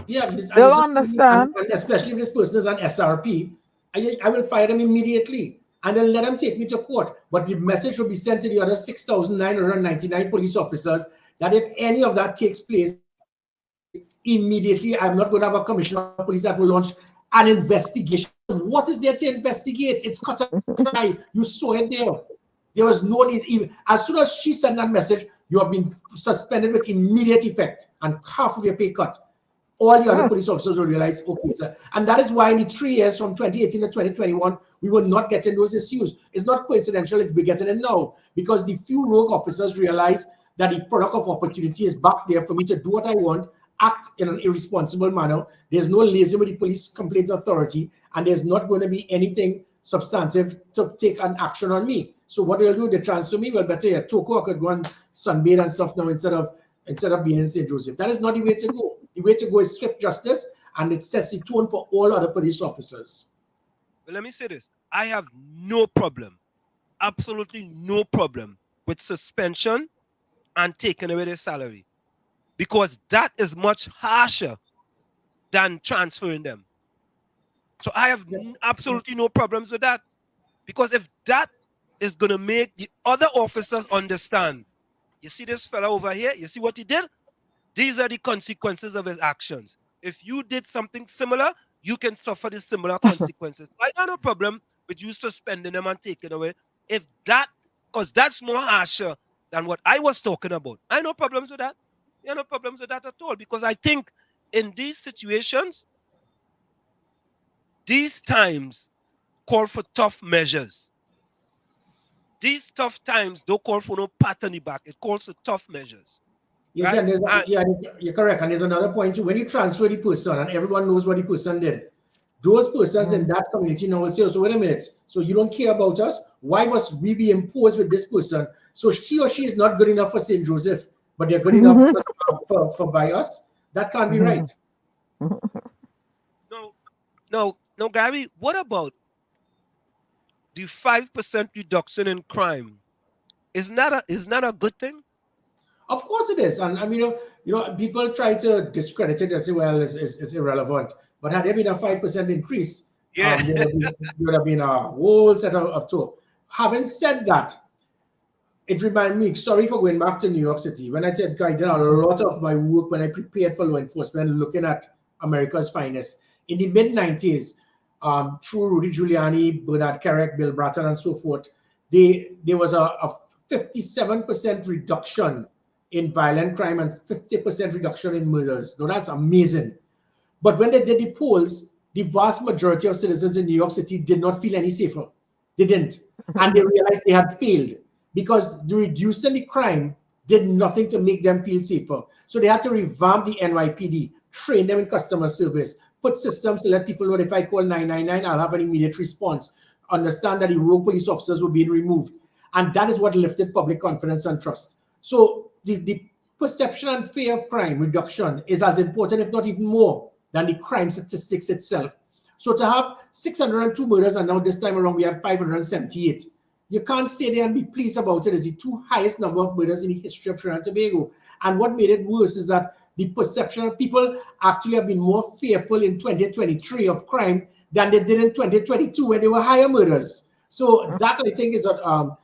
Yeah, they'll understand. And especially if this person is an SRP, I will fire them immediately and then let them take me to court. But the message will be sent to the other 6,999 police officers that if any of that takes place, immediately I'm not going to have a commissioner of police that will launch an investigation. What is there to investigate? It's cut and dry. You saw it there. There was no need. Even as soon as she sent that message, you have been suspended with immediate effect and half of your pay cut. All the other police officers will realize, okay, sir. And that is why in the 3 years from 2018 to 2021, we were not getting those issues. It's not coincidental if we're getting it now, because the few rogue officers realize that the product of opportunity is back there for me to do what I want, act in an irresponsible manner. There's no liaison with the police complaint authority, and there's not going to be anything substantive to take an action on me. So what they'll do, they transfer me. Well, better yet, Toko could go and sunbathe and stuff now instead of being in St. Joseph. That is not the way to go. The way to go is swift justice, and it sets the tone for all other police officers. But let me say this. I have no problem, absolutely no problem with suspension and taking away their salary, because that is much harsher than transferring them. So I have absolutely no problems with that, because if that is going to make the other officers understand, you see this fella over here, you see what he did? These are the consequences of his actions. If you did something similar, you can suffer the similar consequences. I got no problem with you suspending them and taking away. If that, because that's more harsher than what I was talking about. I have no problems with that. I have no problems with that at all. Because I think in these situations, these times call for tough measures. These tough times don't call for no pat on the back. It calls for tough measures. Yes, right? and you're correct. And there's another point too. When you transfer the person and everyone knows what the person did, those persons in that community now will say, so wait a minute, so you don't care about us? Why must we be imposed with this person? So he or she is not good enough for St. Joseph, but they're good enough for by us? That can't be right. No, Gary, what about the 5% reduction in crime? Isn't that a good thing? Of course it is. And I mean, people try to discredit it and say, well, it's irrelevant. But had there been a 5% increase, there would have been a whole set of talk. Having said that, it reminded me, sorry for going back to New York City. When I did a lot of my work when I prepared for law enforcement, looking at America's finest. In the mid-90s, through Rudy Giuliani, Bernard Kerik, Bill Bratton, and so forth, there was a 57% reduction in violent crime and 50% reduction in murders. Now, that's amazing. But when they did the polls, the vast majority of citizens in New York City did not feel any safer. They didn't. And they realized they had failed because the reducing the crime did nothing to make them feel safer. So they had to revamp the NYPD, train them in customer service, put systems to let people know if I call 999, I'll have an immediate response. Understand that the rogue police officers were being removed. And that is what lifted public confidence and trust. So the perception and fear of crime reduction is as important, if not even more, than the crime statistics itself. So to have 602 murders, and now this time around we had 578, you can't stay there and be pleased about it. It's the two highest number of murders in the history of Trinidad and Tobago. And what made it worse is that the perception of people actually have been more fearful in 2023 of crime than they did in 2022 when there were higher murders. So that, I think, is what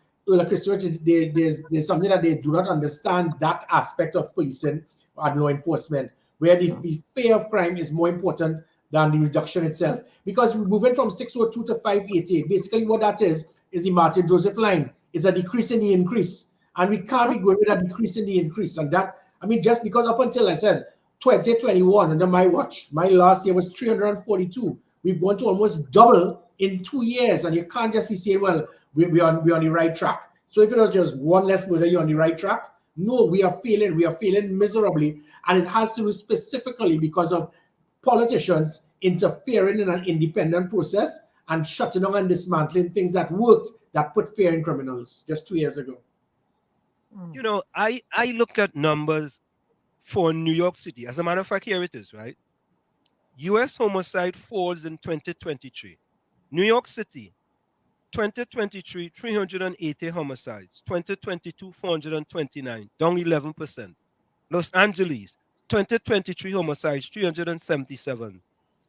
Christopher, there's something that they do not understand, that aspect of policing and law enforcement, where the fear of crime is more important than the reduction itself. Because moving from 602 to 580, basically what that is the Martin Joseph line. It's a decrease in the increase. And we can't be going with a decrease in the increase. And that, I mean, just because up until I said 2021, under my watch, my last year was 342. We've gone to almost double in 2 years. And you can't just be saying, well, we're on the right track. So if it was just one less murder, you're on the right track. No, we are failing. We are failing miserably. And it has to do specifically because of politicians interfering in an independent process and shutting down and dismantling things that worked, that put fear in criminals just 2 years ago. You know, I looked at numbers for New York City. As a matter of fact, here it is, right? U.S. homicide falls in 2023. New York City, 2023, 380 homicides. 2022, 429, down 11%. Los Angeles, 2023 homicides, 377.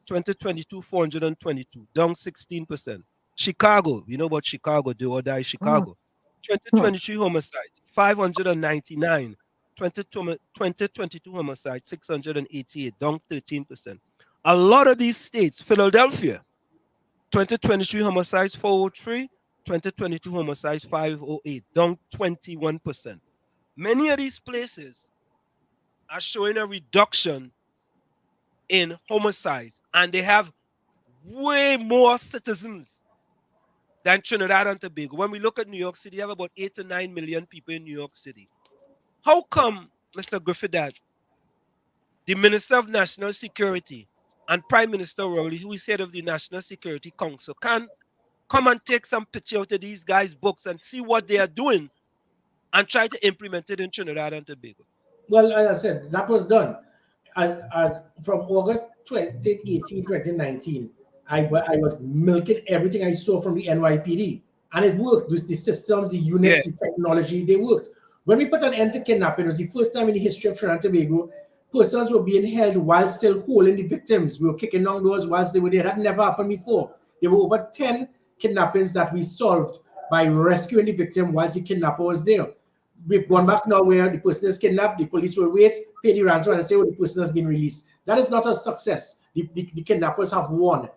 2022, 422, down 16%. Chicago, you know about Chicago, do or die Chicago. 2023 homicides, 599. 2022 homicides, 688, down 13%. A lot of these states, Philadelphia, 2023 homicides, 403. 2022 homicides, 508, down 21%. Many of these places are showing a reduction in homicides, and they have way more citizens than Trinidad and Tobago. When we look at New York City, you have about 8 to 9 million people in New York City. How come, Mr. Griffith, that the Minister of National Security and Prime Minister Rowley, who is head of the National Security Council, can come and take some picture out of these guys' books and see what they are doing and try to implement it in Trinidad and Tobago? Well, as I said, that was done. From August 2018, 2019, I was milking everything I saw from the NYPD. And it worked. The systems, the units, the technology, they worked. When we put an end to kidnapping, it was the first time in the history of Trinidad and Tobago, persons were being held while still holding the victims. We were kicking down doors whilst they were there. That never happened before. There were over 10 kidnappings that we solved by rescuing the victim whilst the kidnapper was there. we've gone back now where the person is kidnapped, the police will wait, pay the ransom, and say, oh, the person has been released. That is not a success. The kidnappers have won.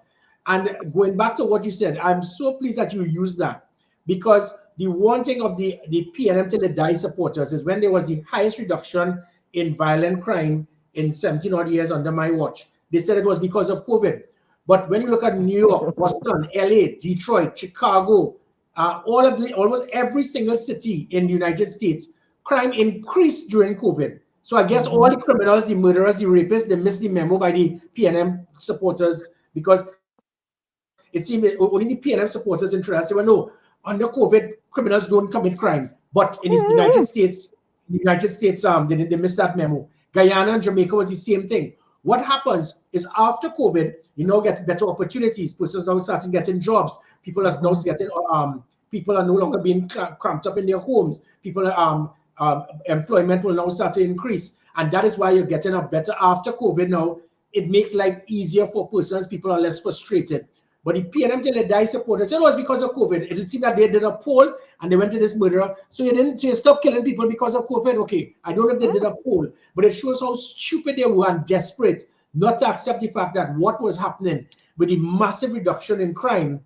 And going back to what you said, I'm so pleased that you used that, because the one thing of the PNM till they die supporters is when there was the highest reduction in violent crime in 17 odd years under my watch. They said it was because of COVID. But when you look at New York, Boston, LA, Detroit, Chicago, almost every single city in the United States, crime increased during COVID. So I guess all the criminals, the murderers, the rapists, they missed the memo by the PNM supporters, because it seemed that only the PNM supporters in Trinidad said, well, no, under COVID, criminals don't commit crime. But in the United States, they missed that memo. Guyana and Jamaica was the same thing. What happens is after COVID, you now get better opportunities. Persons now starting getting jobs. People are now getting people are no longer being cramped up in their homes. People employment will now start to increase, and that is why you're getting a better after COVID. Now it makes life easier for persons. People are less frustrated. But the PNM till they die supporters said it was because of COVID. It seemed that they did a poll and they went to this murderer. So you stop killing people because of COVID. Okay, I don't know if they did a poll, but it shows how stupid they were and desperate not to accept the fact that what was happening with the massive reduction in crime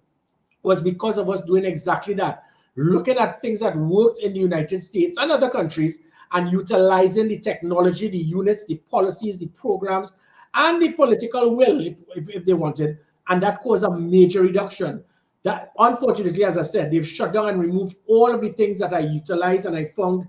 was because of us doing exactly that. Looking at things that worked in the United States and other countries and utilizing the technology, the units, the policies, the programs, and the political will, if they wanted. And that caused a major reduction. That, unfortunately, as I said, they've shut down and removed all of the things that I utilized and I found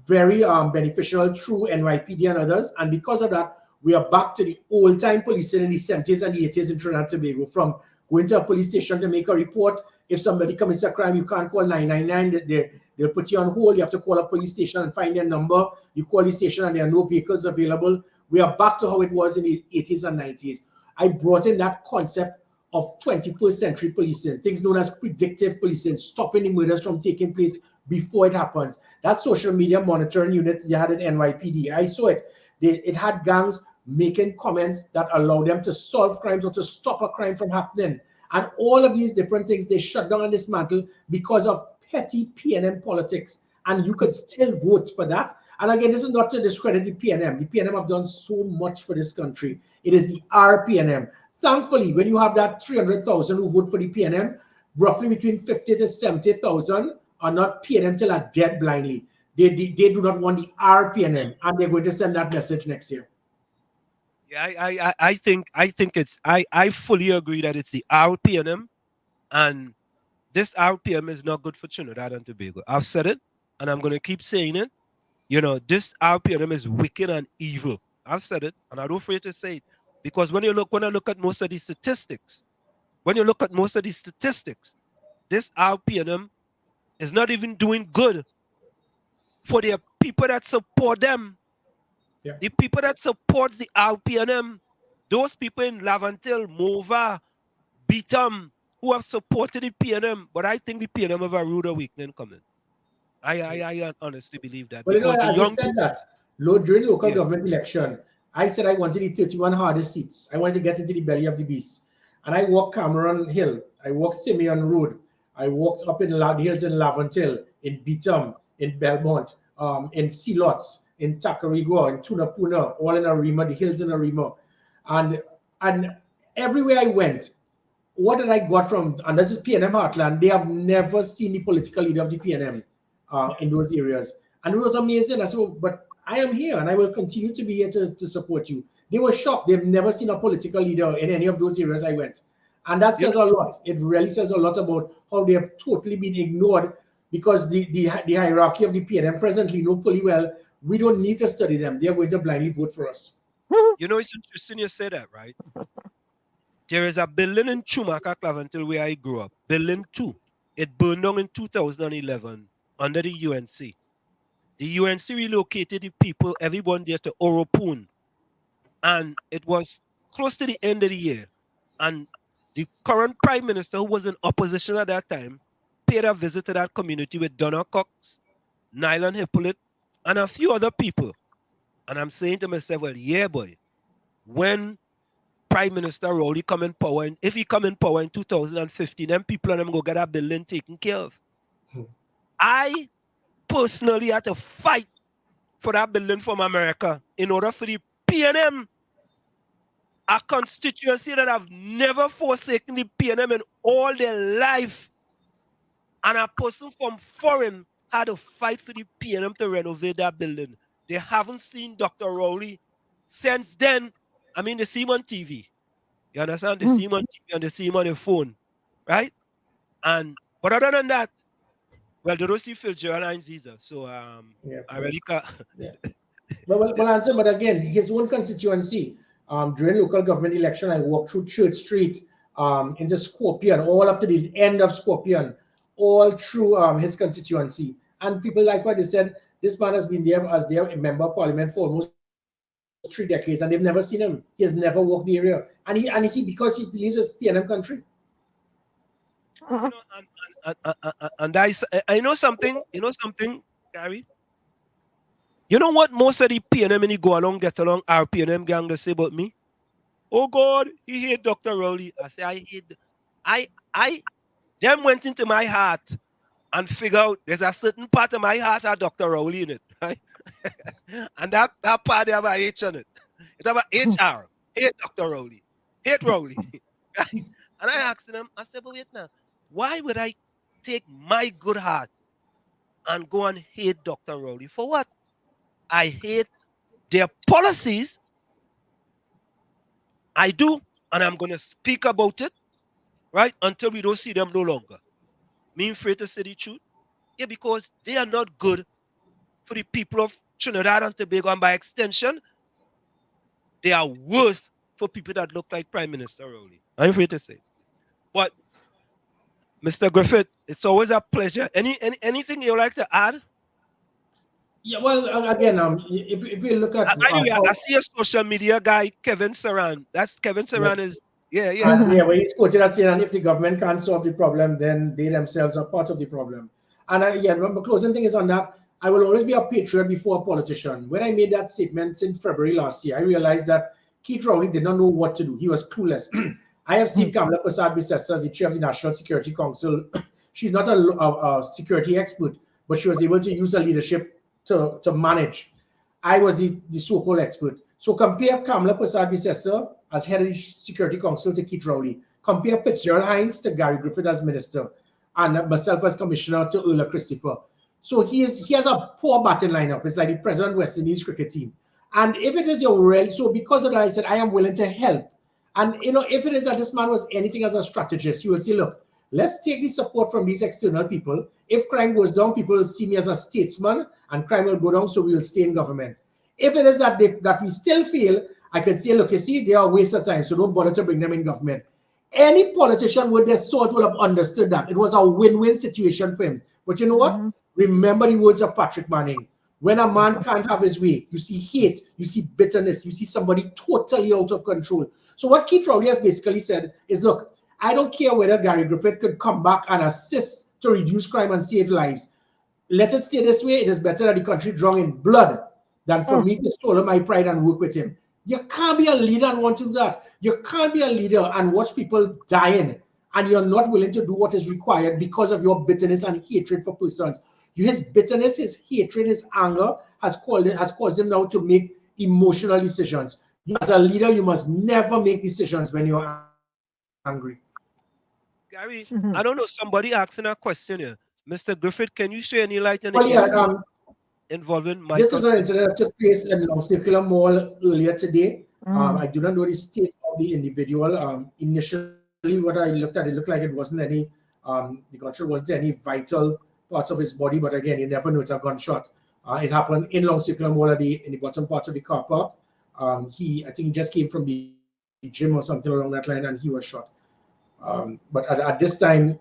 very beneficial through NYPD and others. And because of that, we are back to the old-time policing in the 70s and the 80s in Trinidad and Tobago. From going to a police station to make a report, if somebody commits a crime, you can't call 999. They'll put you on hold. You have to call a police station and find their number. You call the station and there are no vehicles available. We are back to how it was in the 80s and 90s. I brought in that concept of 21st century policing, things known as predictive policing, stopping the murders from taking place before it happens. That social media monitoring unit they had at NYPD, I saw it. It had gangs making comments that allow them to solve crimes or to stop a crime from happening. And all of these different things, they shut down and dismantle because of petty PNM politics. And you could still vote for that. And again, this is not to discredit the PNM. The PNM have done so much for this country. It is the RPNM. Thankfully, when you have that 300,000 who vote for the PNM, roughly between 50 to 70,000 are not PNM till are dead blindly. They do not want the RPNM, and they're going to send that message next year. Yeah, I think I fully agree that it's the RPNM, and this RPM is not good for Trinidad and Tobago. I've said it, and I'm going to keep saying it. You know, this RPM is wicked and evil. I've said it, and I'm not afraid to say it. Because when I look at most of these statistics, this RPM is not even doing good for the people that support them. Yeah. The people that supports the RPM, those people in Lavantil, Mova, Beatum, who have supported the PNM, but I think the PNM have a rude awakening coming. I honestly believe that. Well, you know, as you said that, during the local government election, I said I wanted the 31 hardest seats. I wanted to get into the belly of the beast. And I walked Cameron Hill. I walked Simeon Road. I walked up in the hills in Lavantil, in Beatum, in Belmont, in Sealots, in Tacarigua, in Tunapuna, all in Arima, the hills in Arima. And everywhere I went, what did I got from, and this is PNM Heartland, they have never seen the political leader of the PNM in those areas. And it was amazing. I said, but I am here and I will continue to be here to support you. They were shocked. They've never seen a political leader in any of those areas I went. And that says a lot. It really says a lot about how they have totally been ignored, because the hierarchy of the PNM presently know fully well we don't need to study them. They are going to blindly vote for us. You know, it's interesting you say that, right? There is a building in Chumaka, Clavantil, where I grew up. Building 2. It burned down in 2011 under the UNC. The UNC relocated the people, everyone there, to Oropun. And it was close to the end of the year. And the current prime minister, who was in opposition at that time, paid a visit to that community with Donna Cox, Nylan Hippolyte, and a few other people. And I'm saying to myself, well, yeah, boy, when Prime Minister Rowley come in power, and if he come in power in 2015, then people and them go get that building taken care of. I personally had to fight for that building from America in order for the PNM, a constituency that have never forsaken the PNM in all their life, and a person from foreign had to fight for the PNM to renovate that building. They haven't seen Dr. Rowley since then. I mean, they see him on TV. You understand? They see him on TV and they see him on the phone, right? But other than that, well, they don't see Fitzgerald Hines either. So I really can't. Yeah. Well, answer. But again, his own constituency. During local government election, I walked through Church Street, into Scorpion, all up to the end of Scorpion, all through his constituency. And people like what they said, this man has been there as their member of parliament for almost 3 decades, and they've never seen him. He has never walked the area, and he because he believes it's PNM country. And I know something. You know something, Gary. You know what most of the PNM and he go along, get along, our PNM gang they say about me? Oh God, he hate Dr. Rowley. I say I hate. Them went into my heart and figure out there's a certain part of my heart that Dr. Rowley in it, right? And that part they have a H on it. It have a HR. Hate Dr. Rowley. Hate Rowley. Right? And I asked them, I said, but wait now, why would I take my good heart and go and hate Dr. Rowley? For what? I hate their policies. I do, and I'm going to speak about it, right, until we don't see them no longer. Me afraid to say the truth? Yeah, because they are not good for the people of Trinidad and Tobago, and by extension, they are worse for people that look like Prime Minister Rowley. I'm afraid to say. But, Mr. Griffith, it's always a pleasure. Anything you like to add? Yeah, well, again, if we look at, I see a social media guy, Kevin Saran. That's Kevin Saran is, yeah. Well, he's quoted as saying, and if the government can't solve the problem, then they themselves are part of the problem. And remember, closing thing is on that. I will always be a patriot before a politician. When I made that statement in February last year, I realized that Keith Rowley did not know what to do. He was clueless. I have seen Kamala Prasad-Bissessar as the chair of the National Security Council. She's not a security expert, but she was able to use her leadership to manage. I was the so-called expert. So compare Kamala Prasad-Bissessar as head of the Security Council to Keith Rowley. Compare Fitzgerald Hines to Gary Griffith as minister, and myself as commissioner to Earl Christopher. So he has a poor batting lineup. It's like the president of West Indies cricket team. And if it is your real, so because of that, I said I am willing to help. And if it is that this man was anything as a strategist, you will say, look, let's take the support from these external people. If crime goes down, people will see me as a statesman, and crime will go down, so we will stay in government. If it is that we still feel, I could say, look, you see, they are a waste of time, so don't bother to bring them in government. Any politician with their sort will have understood that. It was a win-win situation for him. But you know what? Remember the words of Patrick Manning. When a man can't have his way, you see hate, you see bitterness, you see somebody totally out of control. So what Keith Rowley has basically said is, look, I don't care whether Gary Griffith could come back and assist to reduce crime and save lives. Let it stay this way. It is better that the country drown in blood than for me to swallow my pride and work with him. You can't be a leader and want to do that. You can't be a leader and watch people dying, and you're not willing to do what is required because of your bitterness and hatred for persons. His bitterness, his hatred, his anger has caused him now to make emotional decisions. As a leader, you must never make decisions when you're angry. Gary, I don't know, somebody asking a question here. Mr. Griffith, can you share any light on the involving Michael? This is an incident that took place in Long Circular Mall earlier today. I do not know the state of the individual. Initially, what I looked at, it looked like it wasn't any, the gunshot wasn't any vital parts of his body, but again, you never know it's a gunshot. It happened in Long Circular Mall in the bottom part of the car park. I think he just came from the gym or something along that line, and he was shot. But at this time,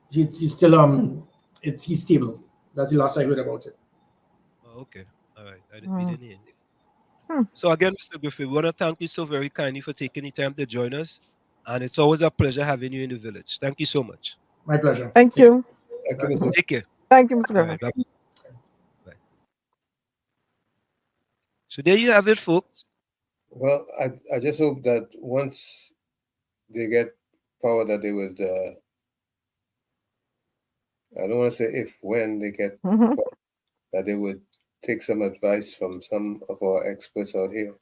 he's still he's stable. That's the last I heard about it. Oh, okay, all right. We didn't hear it. So again, Mr. Griffith, we want to thank you so very kindly for taking the time to join us, and it's always a pleasure having you in the village. Thank you so much. My pleasure. Thank you. Take care. Thank you, Mr. Griffith. Right, bye. So there you have it, folks. Well, I just hope that once they get power, that they would I don't want to say if, when they get, Mhm. that they would take some advice from some of our experts out here.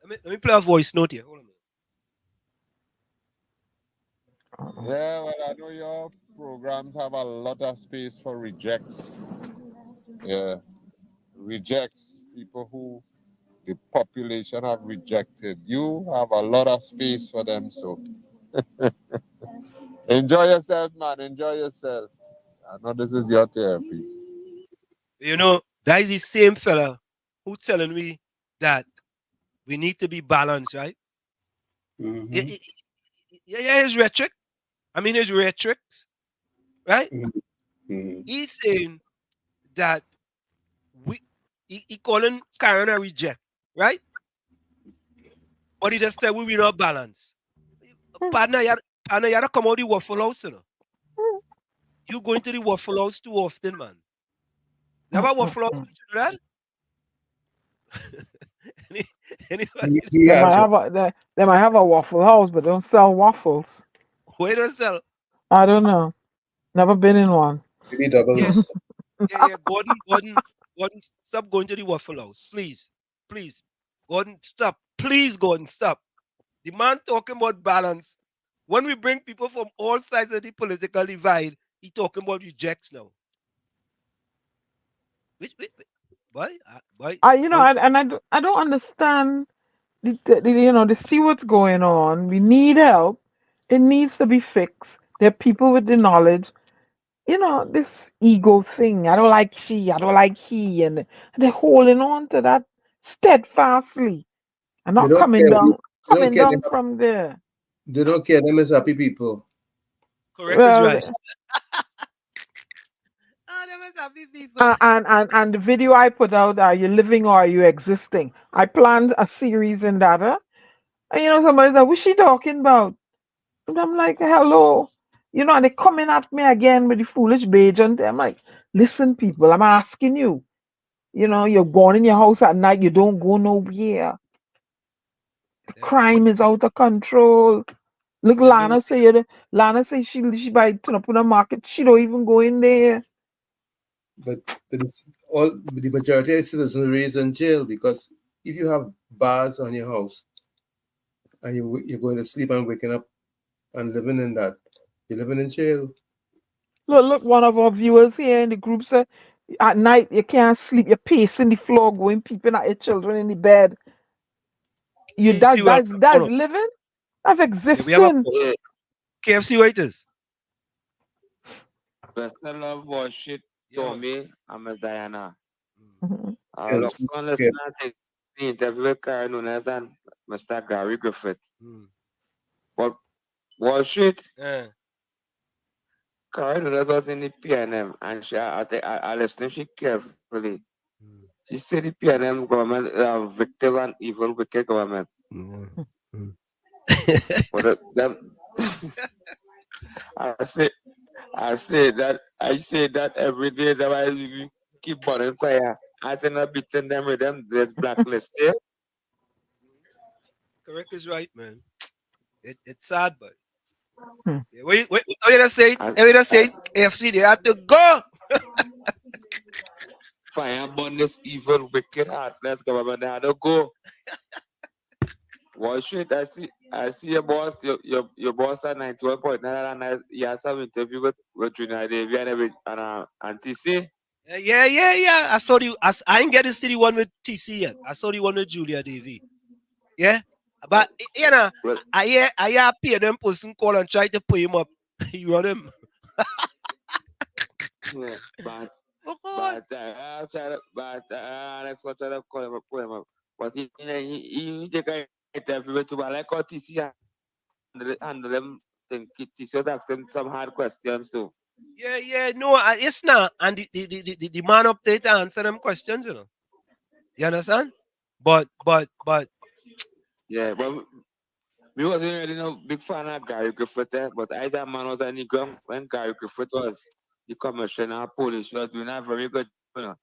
Let me play a voice note here. Hold on a minute. Yeah, well, I know your programs have a lot of space for rejects. Yeah, rejects, people who the population have rejected. You have a lot of space for them, so enjoy yourself, man. Enjoy yourself. I know this is your therapy. You know, that is the same fella who's telling me that we need to be balanced, right? Mm-hmm. Yeah, his rhetoric. I mean, his rhetorics, right? Mm-hmm. He's saying that he calling Karen a reject, right? But he just tell we not balanced. Partner, you gotta come out the Waffle House, you know. You go into the Waffle House too often, man. Never Waffle House with you, that? Anybody? They might has have they might have a Waffle House, but don't sell waffles. Where does sell? I don't know. Never been in one. maybe Yeah, doubles. yeah. Gordon, stop going to the Waffle House, please, please. Gordon, stop, please, Gordon, stop. The man talking about balance. When we bring people from all sides of the political divide, he talking about rejects now. Which boy, boy, You know, boy. I don't understand you know, to see what's going on. We need help. It needs to be fixed. There are people with the knowledge. You know, this ego thing. I don't like she, I don't like he, and they're holding on to that steadfastly and They not don't care. They don't coming care. down from there. They don't care. Them is happy people. Correct is Well, right. Ah, them is happy people. and the video I put out, are you living or are you existing? I planned a series in that. And you know, somebody's like, what's she talking about? And I'm like, hello. You know, and they're coming at me again with the foolish beige. And I'm like, listen, people, I'm asking you. You know, you're born in your house at night, you don't go nowhere. Yeah, Crime is out of control. Look, but I mean, Lana say she buy turn up in the market. She don't even go in there. But the majority of citizens raised in jail because if you have bars on your house and you're going to sleep and waking up and living in that, you're living in jail. Look, one of our viewers here in the group said at night you can't sleep, you're pacing the floor, going peeping at your children in the bed. You KFC welcome. that's Hold on. living? That's Yeah, we have a existing. Yeah, KFC waiters. bestseller bullshit, Yeah, man. Tommy, and Miss Diana. Mhm. Look, Yes, on yes. listening to the interview with Karen Nunes and Mr. Gary Griffith. But bullshit, Karen Nunes was in the PNM, and I listened she carefully. She said the PNM government is a victim and evil, wicked government. But them, I say, I say that every day that I keep burning fire. I say not beating them with them, there's blacklisted. Correct is right, man. It's sad, but Hmm. yeah, what you just say? And What you just say? KFC, they have to go. fire burn this evil, wicked, heartless government. They had to go. Well, shit, I see your boss, your boss at 91.9, and he has some interview with Junior Davy and TC. Yeah. I ain't get to see the one with TC yet. I saw the one with Julia Davy. Yeah, but you know, Well, I hear pay them person call and try to put him up. He run him. yeah, Oh God. Alex was trying to call him up. But he take an interview with him. I like how TC handle them. Think TC was ask them some hard questions too. Yeah. No, it's not. And the man up there to answer them questions, you know. You understand? But Yeah, but we wasn't really no big fan of Gary Griffith, but either man was on the ground when Gary Griffith was the commissioner of police. He was doing a very good, you know.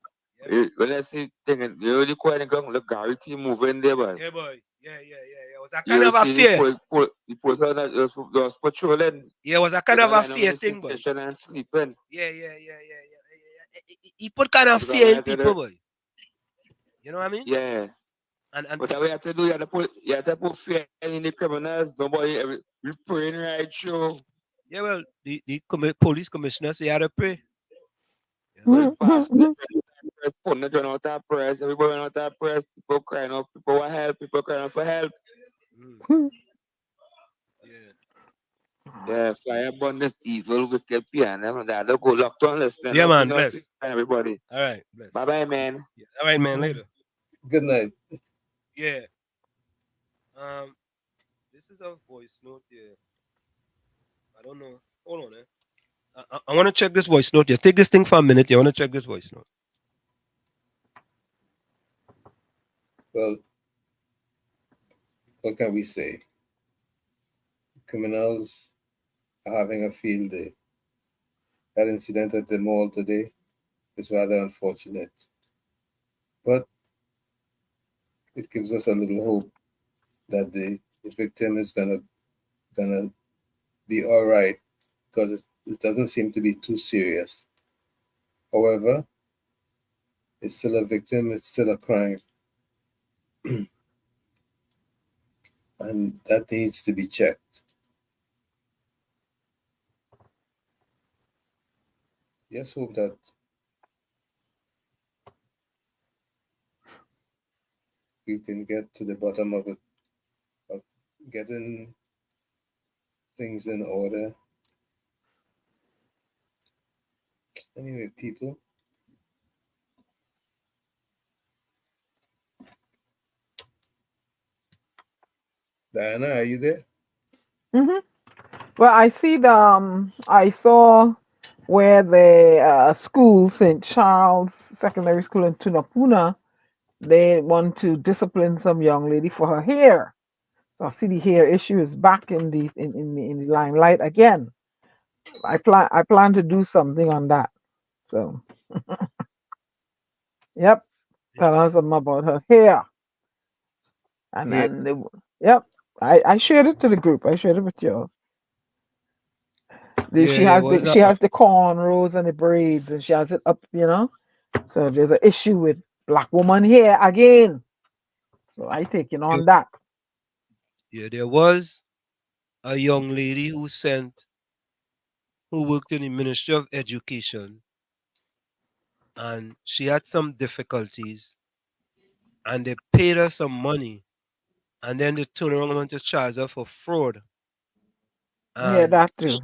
When I see things, you really quite the ground, look, Gary team moving there, but yeah, boy. Yeah. was a kind of a fear. The person that was patrolling. Yeah, it was a kind of a fear thing, boy. And sleeping. Yeah. He put kind of fear in people, boy. You know what I mean? Yeah. And what we have to do, you have to put fear in the criminals. Nobody we praying right through. Yeah, well, the police commissioner say you had to pray. Well, pastor, putting it out of press, everybody out of press, people crying out, people want help, people crying out for help. Yeah, fire burn this evil, wicked piano. That don't go locked on, listen. Yeah, man, bless. Everybody. All right, bless. Bye-bye, man. Yeah. All right, man, later. Good night. Yeah. This is a voice note here. I don't know. Hold on, I want to check this voice note here. Take this thing for a minute. I want to check this voice note. Well, what can we say? Criminals are having a field day. That incident at the mall today is rather unfortunate. But it gives us a little hope that the victim is gonna be all right, because it doesn't seem to be too serious. However, it's still a victim, it's still a crime. And that needs to be checked. Just hope that we can get to the bottom of it, of getting things in order. Anyway, people, Diana, are you there? Well, I see I saw where the school, St. Charles Secondary School in Tunapuna, they want to discipline some young lady for her hair. So I see the hair issue is back in the limelight again. I plan to do something on that. So, yep, tell her something about her hair. And Yeah. then, yep, I shared it to the group. I shared it with you. She has the cornrows and the braids, and she has it up, So there's an issue with black woman hair again. So I taking on that. Yeah, there was a young lady who worked in the Ministry of Education, and she had some difficulties, and they paid her some money, and then they turned around and went to charge her for fraud. Yeah, that too.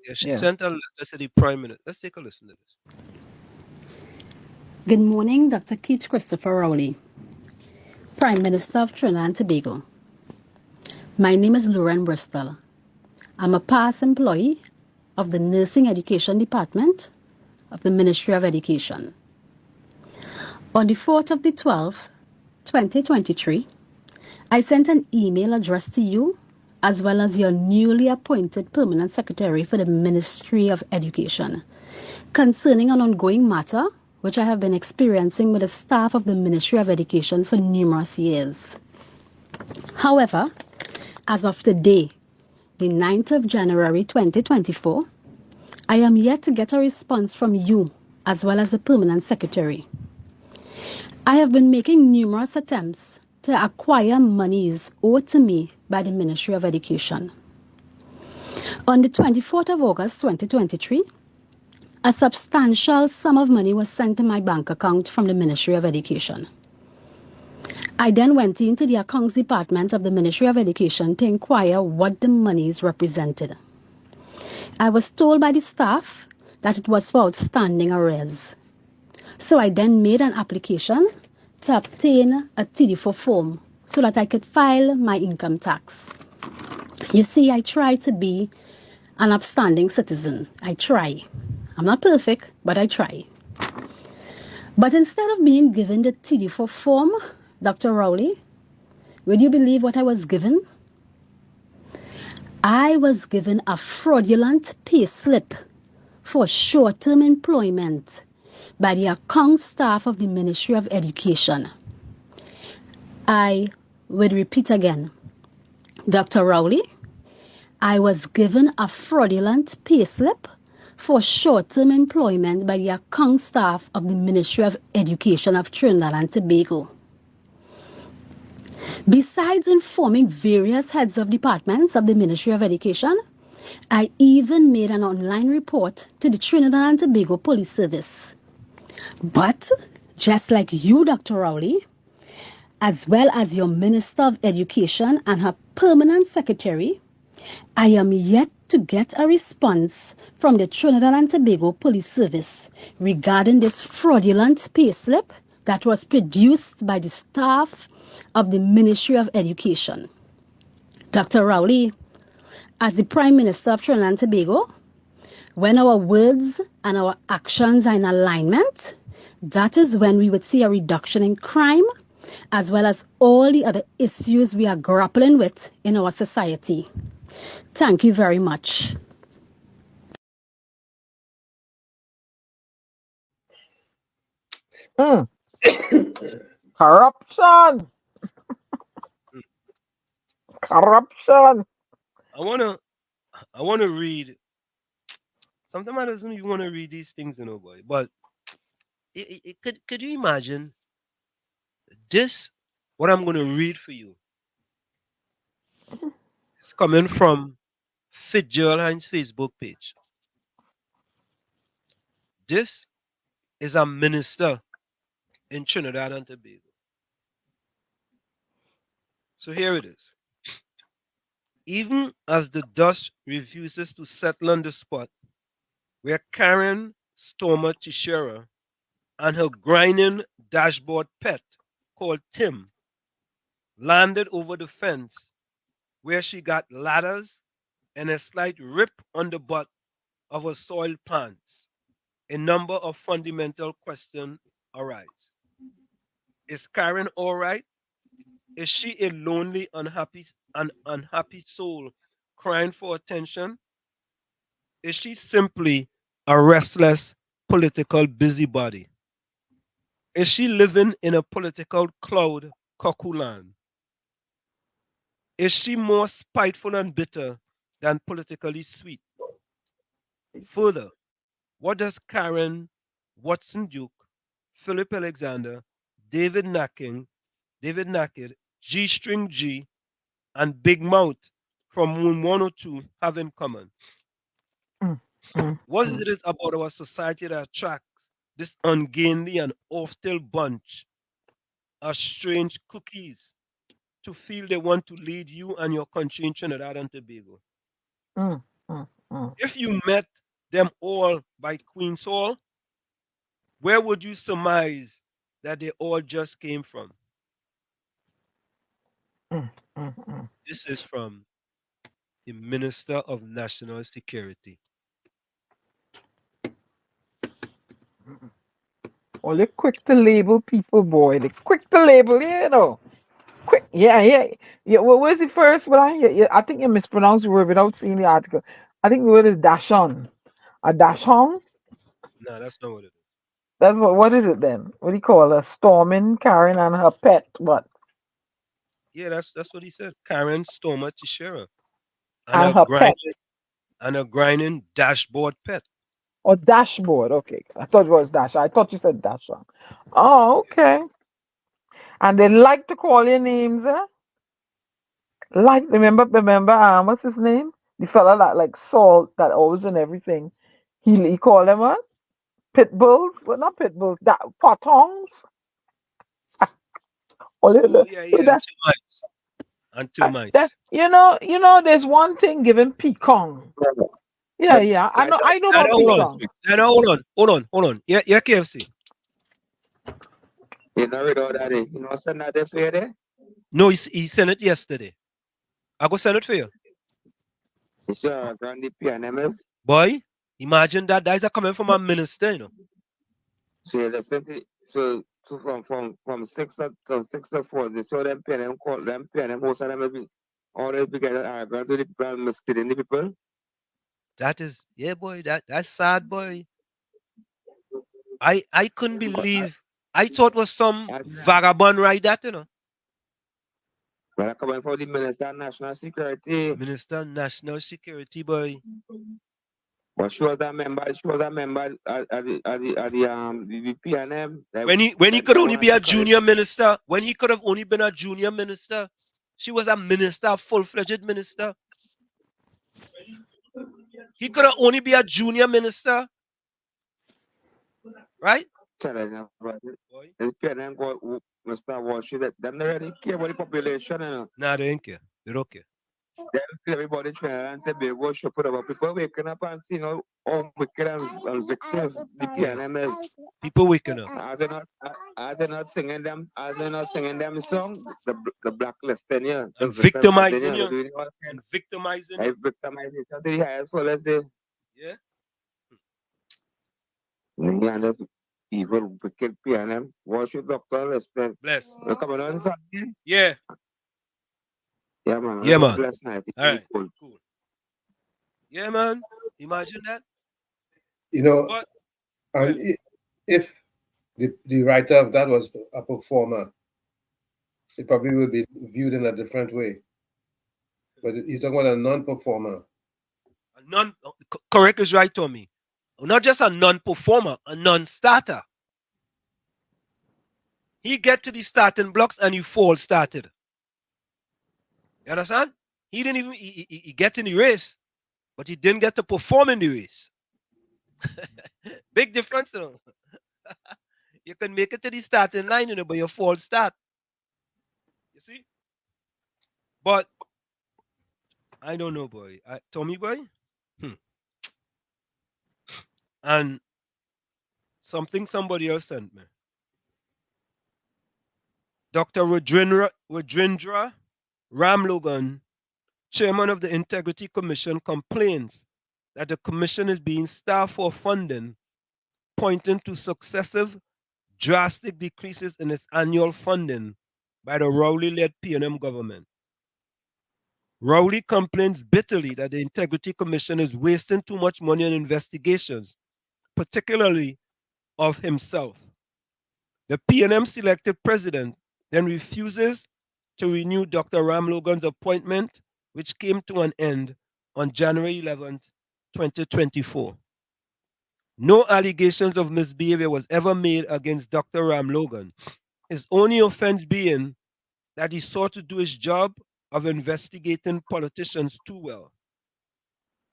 Yeah, she sent a letter to the Prime Minister. Let's take a listen to this. Good morning, Dr. Keith Christopher Rowley, Prime Minister of Trinidad and Tobago. My name is Lauren Bristol. I'm a past employee of the Nursing Education Department of the Ministry of Education. On the 4th of the 12th, 2023, I sent an email addressed to you as well as your newly appointed Permanent Secretary for the Ministry of Education concerning an ongoing matter which I have been experiencing with the staff of the Ministry of Education for numerous years. However, as of today, the 9th of January 2024, I am yet to get a response from you as well as the Permanent Secretary. I have been making numerous attempts to acquire monies owed to me by the Ministry of Education. On the 24th of August 2023, a substantial sum of money was sent to my bank account from the Ministry of Education. I then went into the accounts department of the Ministry of Education to inquire what the monies represented. I was told by the staff that it was for outstanding arrears. So I then made an application to obtain a TD4 form so that I could file my income tax. You see, I try to be an upstanding citizen. I try. I'm not perfect, but I try. But instead of being given the TD4 form, Dr. Rowley, would you believe what I was given? I was given a fraudulent pay slip for short-term employment by the account staff of the Ministry of Education. I would repeat again. Dr. Rowley, I was given a fraudulent payslip for short-term employment by the account staff of the Ministry of Education of Trinidad and Tobago. Besides informing various heads of departments of the Ministry of Education, I even made an online report to the Trinidad and Tobago Police Service. But, just like you, Dr. Rowley, as well as your Minister of Education and her permanent secretary, I am yet to get a response from the Trinidad and Tobago Police Service regarding this fraudulent payslip that was produced by the staff of the Ministry of Education. Dr. Rowley, as the Prime Minister of Trinidad and Tobago, when our words and our actions are in alignment, that is when we would see a reduction in crime, as well as all the other issues we are grappling with in our society. Thank you very much. Corruption. Corruption. I wanna read. Sometimes I doesn't even want to read these things, boy. But could you imagine this? What I'm gonna read for you. It's coming from Fitzgerald Hines' Facebook page. This is a minister in Trinidad and Tobago. So here it is. Even as the dust refuses to settle on the spot where Karen Stormer Tesheira and her grinding dashboard pet called Tim landed over the fence where she got ladders and a slight rip on the butt of her soiled pants, a number of fundamental questions arise. Is Karen all right? Is she a lonely, unhappy soul crying for attention? Is she simply a restless political busybody? Is she living in a political cloud cuckoo land? Is she more spiteful and bitter than politically sweet? Further, what does Karen, Watson Duke, Philip Alexander, David Nacked, G String G, and Big Mouth from Moon 102 have in common? What is it about our society that attracts this ungainly and off-tail bunch of strange cookies to feel they want to lead you and your country in Trinidad and Tobago? If you met them all by Queen's Hall, where would you surmise that they all just came from? This is from the Minister of National Security. Oh, they're quick to label people, boy. They're quick to label, Quick. Yeah. What was it first? I think you mispronounced the word without seeing the article. I think the word is dashon. A dashon? No, that's not what it is. That's what is it then? What do you call her? Storming Karen and her pet. What? Yeah, that's what he said. Karen Stormer Tesheira. And her pet. And a grinding dashboard pet. Or dashboard. Okay. I thought it was dash. I thought you said dashon. Oh, okay. And they like to call your names, eh? Like remember, what's his name? The fella that like Salt that always in everything. He called them what? Pit bulls? Well, not pit bulls. That patongs. Yeah. And two mites. There's one thing given pecan. Yeah. I know about pecan. Hold on. Yeah, KFC. You know read all that. You know send that for you there? No, he sent it yesterday. I go send it for you. It's your Grandy PNMS. Boy, imagine that guys are coming from a minister, So you listen to from 6 to 4, they saw them PNM call them PNM most of them will be always because going to the people misleading the people. That is boy, that's sad, boy. I couldn't believe. I thought was some vagabond right that, Well, I come for the Minister of National Security. Minister of National Security, boy. But she was a member at the PNM. When he could only be a junior minister, when he could have only been a junior minister, she was a minister, full-fledged minister. He could have only be a junior minister, right? The PNM got Mr. Walsh. Them not really care about the population, you know. Nah, they don't care. They don't care. Then everybody trying to be go show put about people waking up and seeing how wicked and victim the PNM is. People waking up. As they're not singing them song, the blacklisting you. And victimizing you. And victimizing you. Victimizing to the highest well as they. Yeah. And this evil wicked PNM. What should doctor listen? Bless. You coming on Sunday? Yeah. Yeah, man. Yeah, man. Bless night. All right. Cool. Yeah, man. Imagine that. You know, But, and if the writer of that was a performer, it probably would be viewed in a different way. But you're talking about a non-performer. Correct is right, Tommy. Not just a non-performer, a non-starter. He get to the starting blocks and he fall started. You understand? He didn't even he get in the race, but he didn't get to perform in the race. Big difference, you know. You can make it to the starting line, you know, but you fall start. You see? But I don't know, boy. Tommy, boy. And something somebody else sent me. Dr. Rajendra Ramlogan, chairman of the Integrity Commission, complains that the commission is being starved for funding, pointing to successive drastic decreases in its annual funding by the Rowley-led PNM government. Rowley complains bitterly that the Integrity Commission is wasting too much money on investigations, particularly of himself. The PNM selected president then refuses to renew Dr. Ramlogan's appointment, which came to an end on January 11th, 2024. No allegations of misbehavior was ever made against Dr. Ramlogan, his only offense being that he sought to do his job of investigating politicians too well.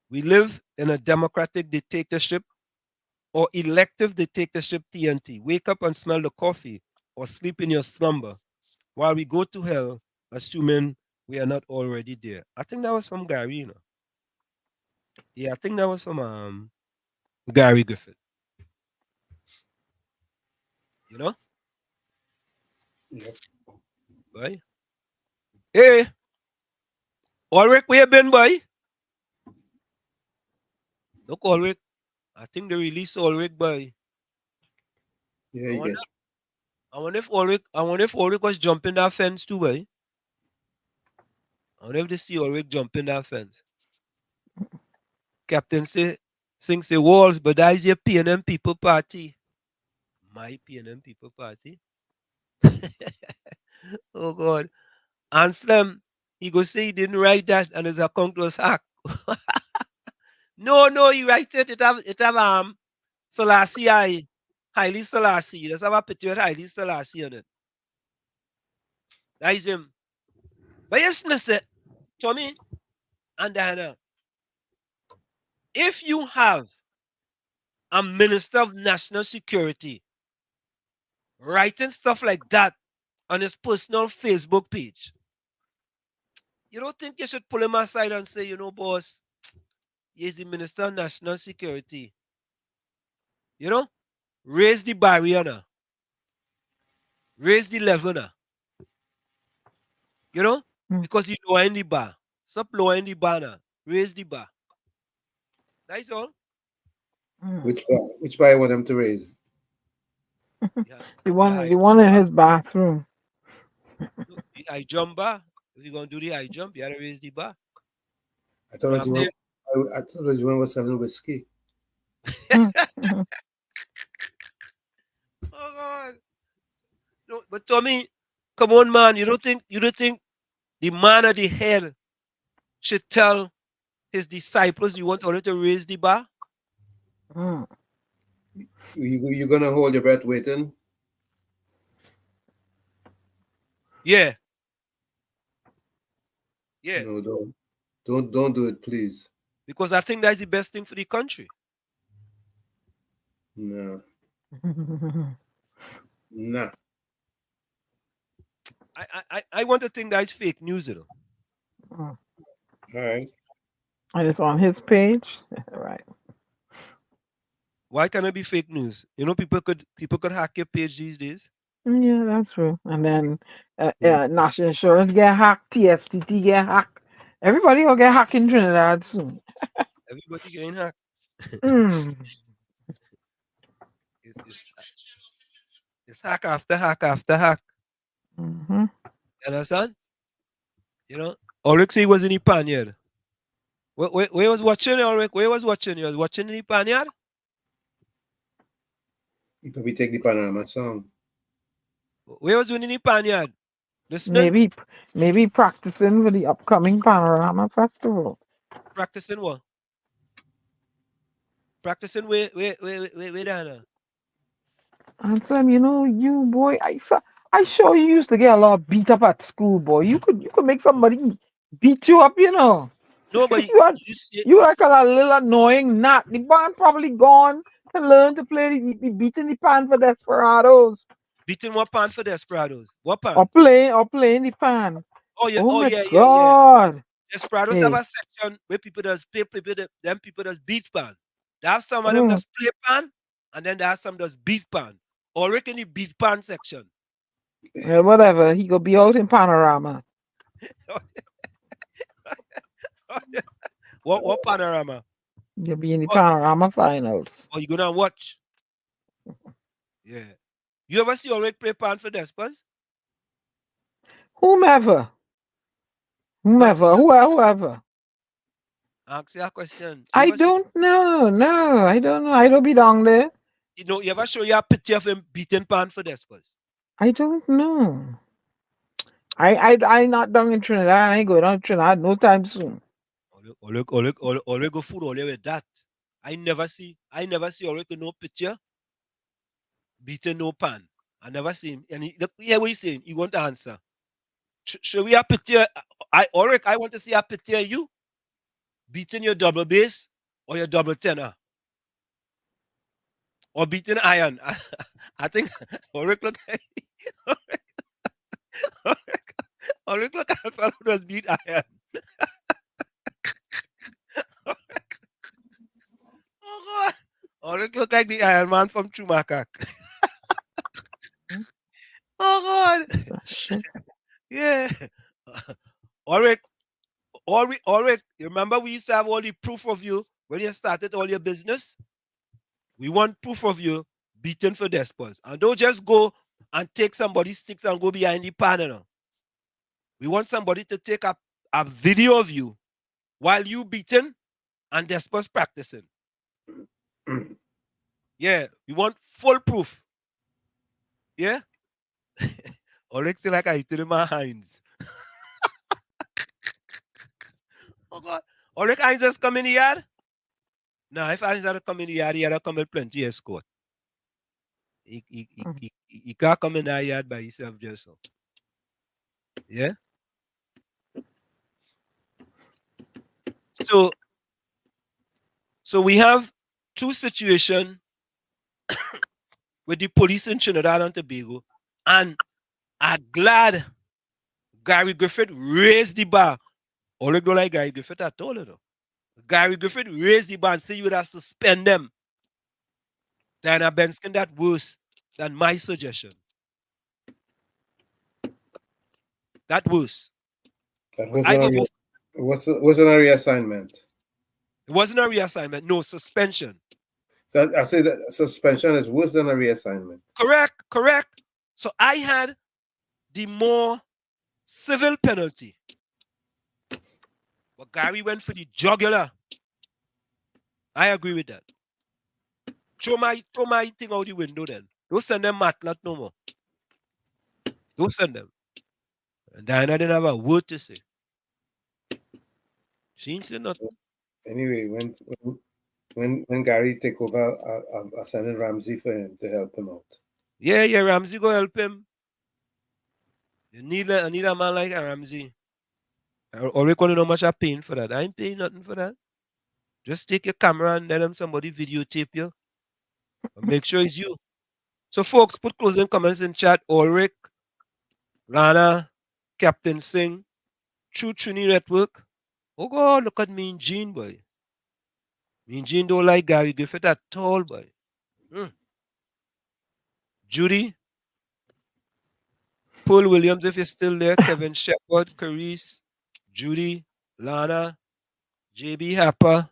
We live in a democratic dictatorship or elective dictatorship, TNT. Wake up and smell the coffee or sleep in your slumber while we go to hell, assuming we are not already there. I think that was from Gary, you know. Yeah, I think that was from Gary Griffith. You know? Yep. Boy. Hey! Ulrich, where you been, boy? Look, Ulrich. I think they released Ulrich, boy. Yeah, I wonder if Ulrich was jumping that fence too, boy. I wonder if they see Ulrich jumping that fence. Captain say Walls, but that is your PNM people party. My PNM people party. Oh God. Anselm, he go say he didn't write that and his account was hacked. No, he write it. It have Selassie, Haile Selassie. Let's have a picture with Haile Selassie on it. That is him. But yes, listen, Tommy and Diana, if you have a Minister of National Security writing stuff like that on his personal Facebook page, you don't think you should pull him aside and say, you know, boss, he's the Minister of National Security. You know, raise the barrier now. Raise the level now. You know, because you lowering the bar. Stop lowering the bar now. Raise the bar. That's all. Which bar you want them to raise? Yeah. The one in his bathroom. The high jump bar. If you're gonna do the high jump, you gotta raise the bar. I thought you was selling whiskey. Oh God. No, but Tommy, come on, man. You don't think the man at the head should tell his disciples, you want only to raise the bar? You're gonna hold your breath waiting? Yeah. Yeah. No, don't do it, please. Because I think that's the best thing for the country. No. Nah. I want to think that's fake news, you know. All right. And it's on his page, right? Why can't it be fake news? You know, people could hack your page these days. Yeah, that's true. And then national insurance get hacked, TSTT get hacked. Everybody will get hacked in Trinidad soon. Everybody getting hacked. It's hack after hack after hack. Mm-hmm. You understand? You know, Ulrich he was in the panyard. Where was watching Ulrich? Where was watching? You was watching in the panyard? You probably take the Panorama song. Where was doing in the panyard? Listening? Maybe practicing for the upcoming Panorama Festival. Practicing what? Practicing where Dana? And Sam, you know, you boy, I sure you used to get a lot beat up at school, boy. You could make somebody beat you up, you know. No, but you like a little annoying gnat. The band probably gone to learn to play the beating the pan for Desperados. Beating what pan for Desperados? What pan? Or playing the pan. Oh yeah, Oh my yeah. God. Desperados Hey. have a section where people does play, them people does beat pan. There's some of them does play pan, and then there's some does beat pan. Or in the beat pan section. Yeah, whatever. He could be out in Panorama. What Panorama? You'll be in the Panorama finals. Oh, you gonna watch? Yeah. You ever see Ulrich play pan for Despers? Whoever. Ask you a question. I don't know. No, I don't know. I don't be down there. You know, you ever show you a picture of him beating pan for Despers? I don't know. I not down in Trinidad. I ain't going down to Trinidad no time soon. Ulrich go fool all with that. I never see Ulrich no picture beating no pan. I never see him. And what he's saying. He won't answer. Show we a picture? Ulrich, I want to see a picture of you beating your double bass or your double tenor. Or beating iron. I think Ulrich look like Ulrich look like a fellow who does beat iron. Oh God. Ulrich look like the Iron Man from True Macaque. Oh God. Yeah. Ulrich, you remember we used to have all the proof of you when you started all your business? We want proof of you beating for Despers. And don't just go and take somebody's sticks and go behind the panel. We want somebody to take a video of you while you beating and Despers practicing. Yeah, we want full proof. Yeah? Ulrich still like I eat it in my hands. Oh God. Ulrich Hines just come in the yard? No, if Hines had to come in the yard, he had to come with plenty of escort. He can't come in that yard by himself just so. Yeah? So we have two situations with the police in Trinidad and Tobago, and I'm glad Gary Griffith raised the bar. Ulrich don't like Gary Griffith at all, you know. Gary Griffith raised the bar and said you would have to suspend them. Diana Benskin, that worse than my suggestion. That worse. That wasn't a reassignment. It wasn't a reassignment. No, suspension. I say that suspension is worse than a reassignment. Correct. So I had the more civil penalty. But Gary went for the jugular. I agree with that. Throw my thing out the window then. Don't send them matlat no more. Don't send them. And Diana didn't have a word to say. She ain't said nothing. Anyway, when Gary take over, I send in Ramsey for him to help him out. Yeah, Ramsey go help him. I need a man like Ramsey. I already gonna know much I'm paying for that. I ain't paying nothing for that. Just take your camera and let them somebody videotape you. And make sure it's you. So folks, put closing comments in chat. Ulrich, Lana, Captain Singh, True Trini Network. Oh God, look at Mean Gene, boy. Mean Gene don't like Gary Griffith at all, boy. Judy, Paul Williams, if you're still there, Kevin Shepard, Carice, Judy, Lana, JB Happer,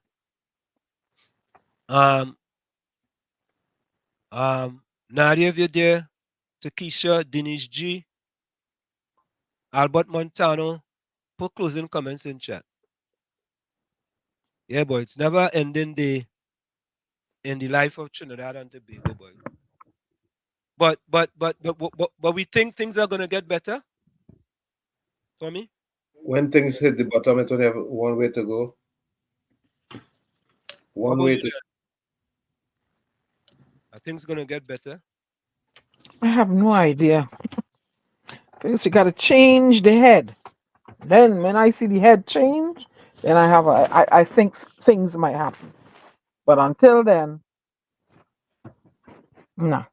Nadia, if you're there, Takesha, Denise G, Albert Montano, put closing comments in chat. Yeah, boy, it's never ending day in the life of Trinidad and Tobago, boy. But we think things are gonna get better. Tommy? When things hit the bottom, it only have one way to go. One way to. Are things gonna get better? I have no idea. Because you got to change the head. Then when I see the head change, then I think things might happen. But until then, no.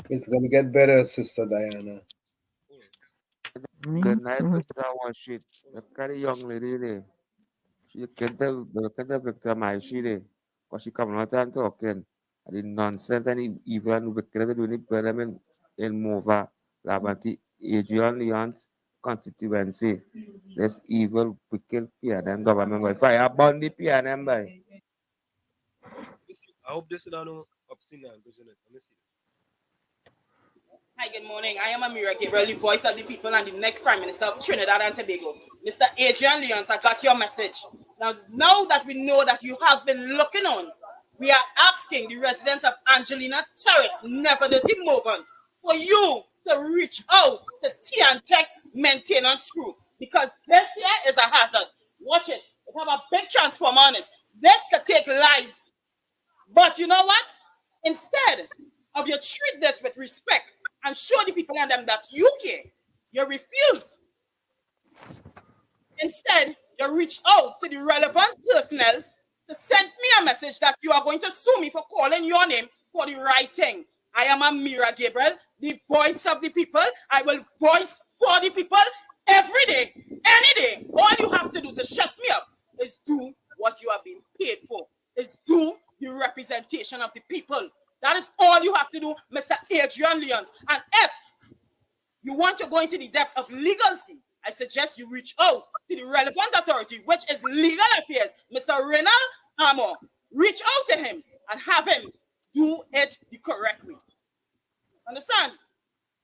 It's gonna get better, Sister Diana. Good night, Mr. Washit. The very young lady there. She can't tell the victim my she there. Because she come out and talking. And the nonsense and evil and wicked doing the parliament in Mova, Labanti, Adrian Leon's constituency. This evil, wicked PNM government will fire burn the PNM by. I hope this is not no obscene and business. Let me see. Hi, good morning. I am Amira Gabriel, the voice of the people and the next Prime Minister of Trinidad and Tobago. Mr. Adrian Leons, I got your message. Now that we know that you have been looking on, we are asking the residents of Angelina Terrace, never the Movement, for you to reach out to T&Tech Maintenance Crew, because this here is a hazard. Watch it. It have a big transformer on it. This could take lives. But you know what? Instead of you treat this with respect and show the people and them that you care, you refuse. Instead, you reach out to the relevant personnel to send me a message that you are going to sue me for calling your name for the right thing. I am Amira Gabriel, the voice of the people. I will voice for the people every day, any day. All you have to do to shut me up is do what you have been paid for, is do the representation of the people. That is all you have to do, Mr. Adrian Leons. And if you want to go into the depth of legalcy, I suggest you reach out to the relevant authority, which is Legal Affairs, Mr. Renal Amor. Reach out to him and have him do it the correct way. Understand?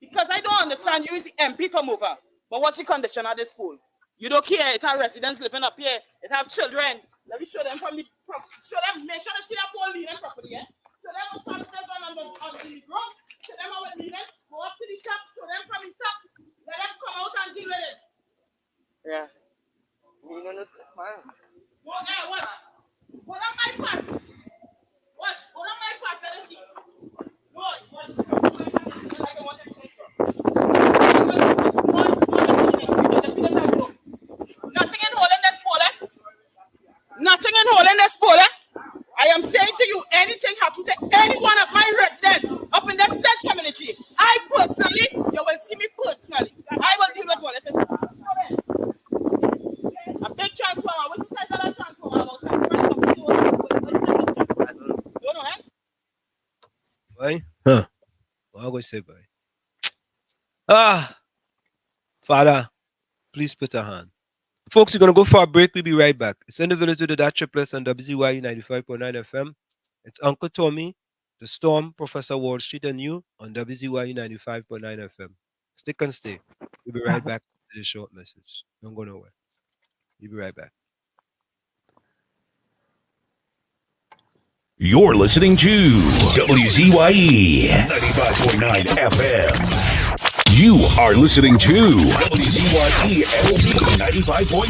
Because I don't understand you is the MP from over. But what's the condition of this school? You don't care. It have residents living up here. It have children. Let me show them from the show them, make sure they see that pole leaning properly, yeah? Show them what's on this one on the ground. Show them how it leaning. Go up to the top, show them from the top. Let them come out and deal with it. Yeah. You know fine. What? What on my part? What? What on my part? Let us see. What? I don't want to nothing in holding this pole, eh? Nothing in holding this pole, eh? I am saying to you, anything happen to any one of my residents up in that said community, I personally, you will see me personally. I will deal with all of it. A big transformer. What's the size of that transformer? Don't know, eh? Boy? Huh. What am I say, boy? Father, please put a hand. Folks, we're going to go for a break. We'll be right back. It's in the village with the DAT Triplets on WZYE 95.9 FM. It's Uncle Tommy, The Storm, Professor Wall Street, and you on WZYE 95.9 FM. Stick and stay. We'll be right back to the short message. Don't go nowhere. We'll be right back. You're listening to WZYE 95.9 FM. You are listening to WZYE LP 95.9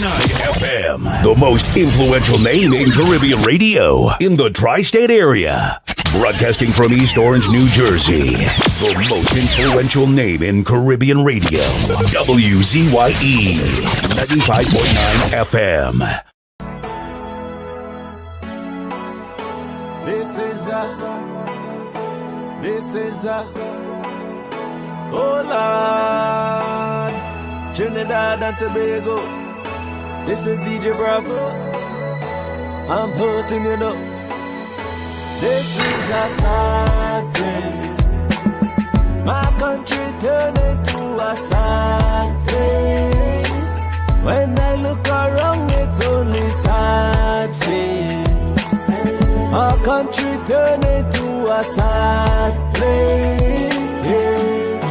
FM, the most influential name in Caribbean radio in the tri-state area. Broadcasting from East Orange, New Jersey, the most influential name in Caribbean radio. WZYE 95.9 FM. This is oh Lord, Trinidad and Tobago. This is DJ Bravo. I'm hurting, you know. This is a sad place. My country turned into a sad place. When I look around, it's only sad face. Our country turned into a sad place.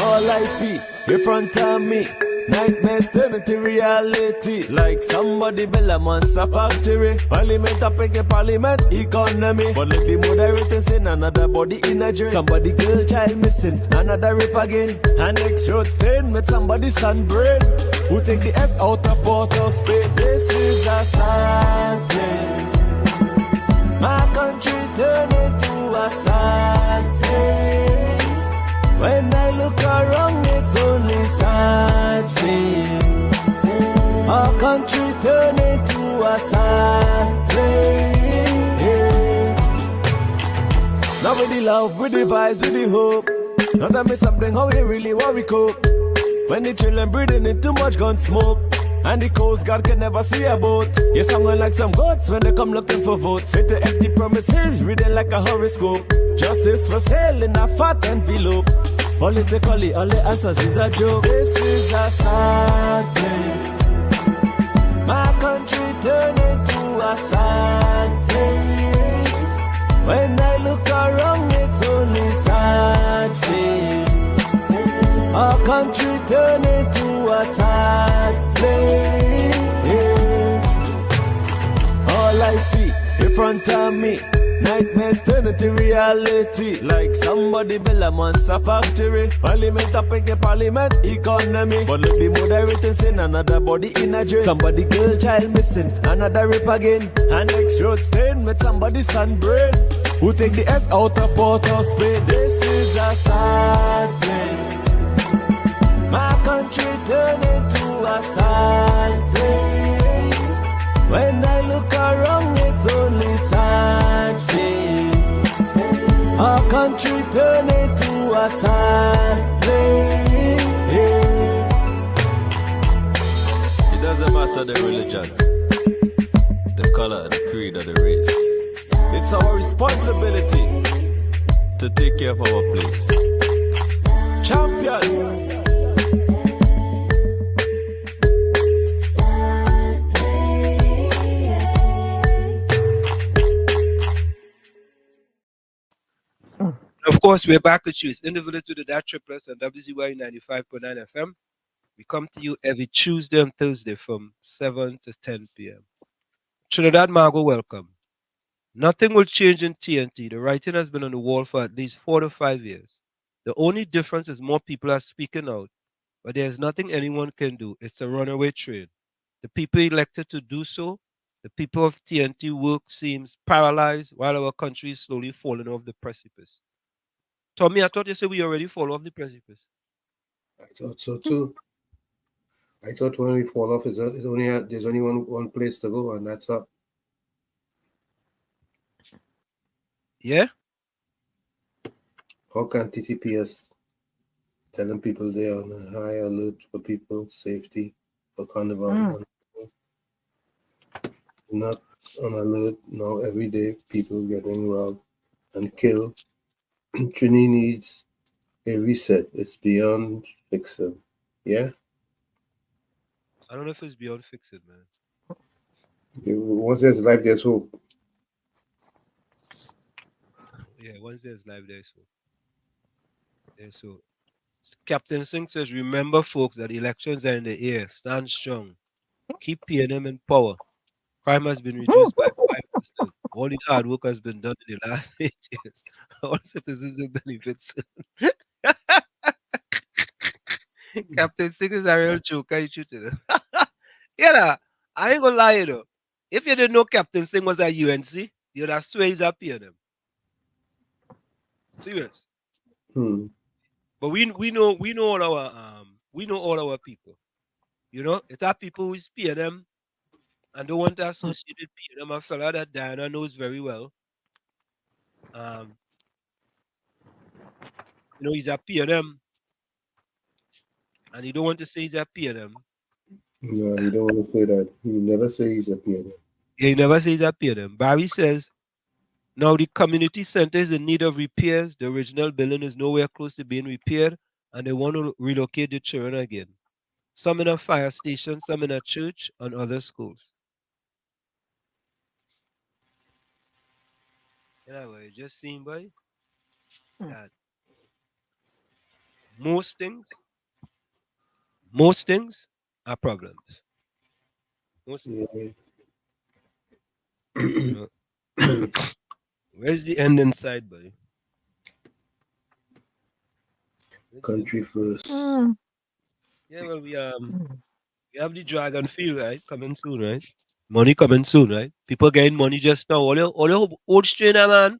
All I see in front of me, nightmares turn into reality. Like somebody build a monster factory. Parliament up against parliament economy. But let the moderators in another body in a dream. Somebody girl child missing, another rape again. And next road stain with somebody's sunburn. Who take the S out of Port of Spain. This is a sad place. My country turned into a sad place. When I look around, it's only sad face. Our country turned into a sad place. Now with the love, with the vibes, with the hope. Now tell me something, how we really want we cope. When the children breathing in too much gun smoke. And the Coast Guard can never see a boat. Yes, I'm like some goats when they come looking for votes. Hit the empty promises, reading like a horoscope. Justice for sale in a fat envelope. Politically, all the answers is a joke. This is a sad place. My country turned into a sad place. When I look around, it's only sad face. Our country turned into a sad place. All I see in front of me, nightmares turn into reality. Like somebody build a monster factory. Parliament up against parliament economy. But look the moderators in another body in a dream. Somebody girl child missing, another rape again. And next road stain with somebody's sunburn. Who take the S out of Port of Spain. This is a sad place. My country turned into a sad place. When I look around, it's only sad face. Our country turned into a sad place. It doesn't matter the religion, the color, the creed, or the race. It's our responsibility to take care of our place. Champion. Of course, we're back with you. It's individual to the DAT Triplets on WZYE 95.9 FM. We come to you every Tuesday and Thursday from 7 to 10 p.m. Trinidad Margo, welcome. Nothing will change in TNT. The writing has been on the wall for at least 4 to 5 years. The only difference is more people are speaking out, but there's nothing anyone can do. It's a runaway train. The people elected to do so, the people of TNT work seems paralyzed while our country is slowly falling off the precipice. Tommy, I thought you said we already fall off the precipice. I thought so too. I thought when we fall off, there's only one place to go, and that's up. Yeah? How can TTPS telling people they're on a high alert for people, safety, for carnival? Not on alert now. Every day, people getting robbed and killed. Trini needs a reset. It's beyond fixing. Yeah? I don't know if it's beyond fixing, man. Once there's life, there's hope. Yeah, once there's life, there's hope. There's hope. Captain Singh says, remember, folks, that elections are in the air. Stand strong. Keep PNM in power. Crime has been reduced by 5%. All the hard work has been done in the last 8 years. All citizens will benefit soon. Captain Singh is a real joker. You shoot it. Yeah, I ain't gonna lie, you know. If you didn't know Captain Singh was at UNC, you'd have swear he's a PNM. Serious. But we know all our people. You know, it's our people who is PNM and don't want to associate with PNM. A fella that Diana knows very well. You know, he's a PNM and he don't want to say he's a PNM. No, he don't want to say that. He never say he's a PNM. Yeah, he never says he's a PNM. Barry says, now the community center is in need of repairs. The original building is nowhere close to being repaired and they want to relocate the children again. Some in a fire station, some in a church, and other schools. You know what you just seen, boy? That most things are problems. Most things. Where's the end inside, boy? Country first. Yeah, well, we have the Dragon Field, right? Coming soon, right? Money coming soon, right? People getting money just now. All your old strainer, man.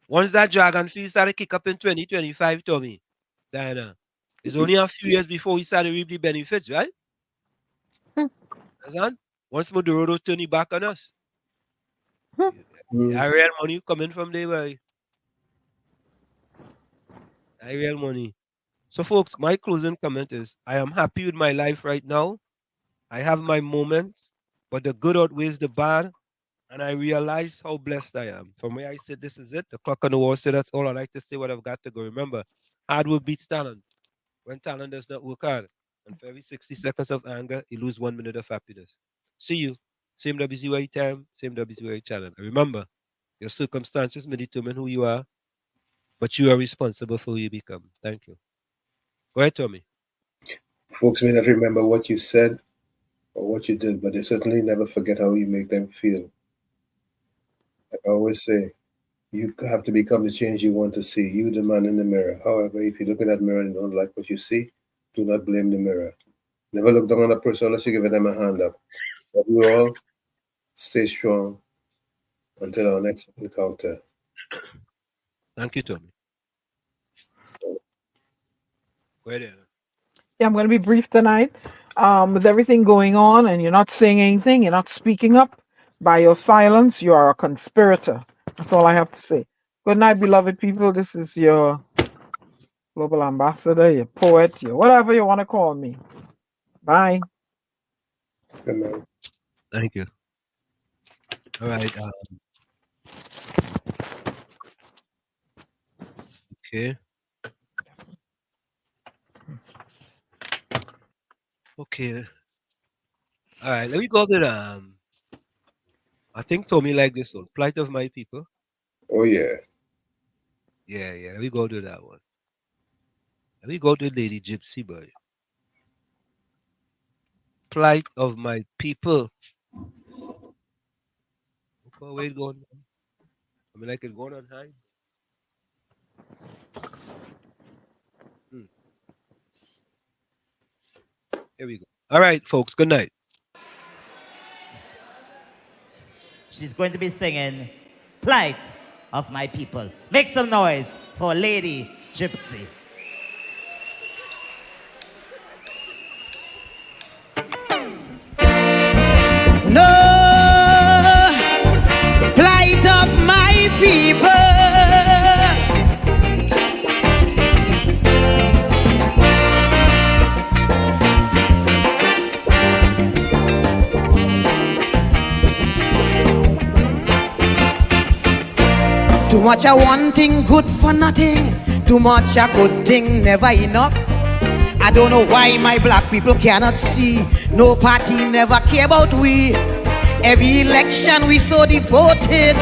Once that Dragon Field started kick up in 2025, Tommy, Diana, it's only a few years before we started reap the benefits, right? Understand? Once Maduro turn it back on us. Real money coming from there, boy. Real money. So, folks, my closing comment is, I am happy with my life right now. I have my moments, but the good outweighs the bad, and I realize how blessed I am. From where I said, this is it. The clock on the wall said, that's all I like to say, what I've got to go. Remember, hard work beats talent. When talent does not work hard, and for every 60 seconds of anger, you lose 1 minute of happiness. See you. Same WZYE time, same WZYE channel. And remember, your circumstances may determine who you are, but you are responsible for who you become. Thank you. Go ahead, Tommy. Folks may not remember what you said or what you did, but they certainly never forget how you make them feel. I always say, you have to become the change you want to see. You, the man in the mirror. However, if you look in that mirror and don't like what you see, do not blame the mirror. Never look down on a person unless you give them a hand up. But we all stay strong until our next encounter. Thank you, Tommy. Go ahead. Yeah, I'm going to be brief tonight. With everything going on and you're not saying anything, you're not speaking up, by your silence, you are a conspirator. That's all I have to say. Good night, beloved people. This is your global ambassador, your poet, your whatever you want to call me. Bye. Good night. Thank you. All right. Okay. Okay. All right. Let me go with I think Tommy liked this one. Plight of My People. Oh yeah. Yeah. Let me go to that one. Let me go to Lady Gypsy Boy. Plight of My People. Okay, where it going? I mean, I can go on high. Here we go. All right, folks. Good night. She's going to be singing Plight of My People. Make some noise for Lady Gypsy. No, plight of my people. Too much a one thing good for nothing. Too much a good thing never enough. I don't know why my black people cannot see. No party never care about we. Every election we so devoted.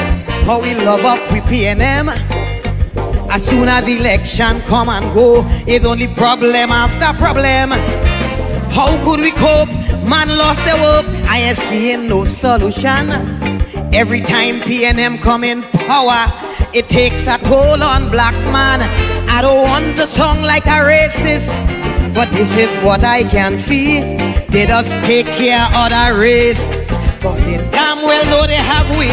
How we love up we PNM. As soon as election come and go, it's only problem after problem. How could we cope Man lost their hope, I ain't seeing no solution. Every time PNM come in power, it takes a toll on black man. I don't want to sound like a racist, but this is what I can see. They just take care of the race, cause they damn well know they have we.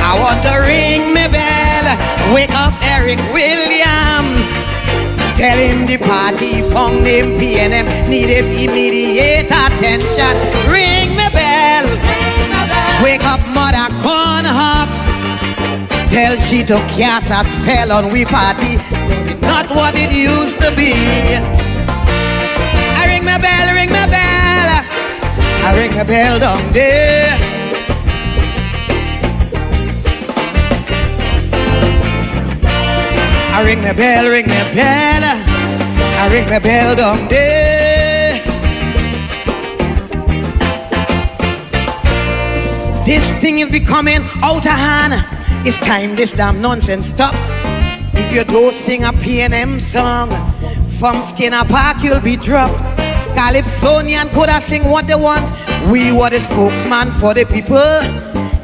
I want to ring me bell, wake up Eric Williams. Tell him the party found him PNM needed immediate attention. Ring me bell, wake up Mother Cornhawks. Tell she to cast a spell on we party, cause it's not what it used to be. I ring my bell, ring my bell. I ring my bell down there. I ring my bell, ring my bell. I ring my bell down there. This thing is becoming out of hand. It's time this damn nonsense stop. If you don't sing a PNM song, from Skinner Park you'll be dropped. Calypsonian could have sing what they want. We were the spokesman for the people.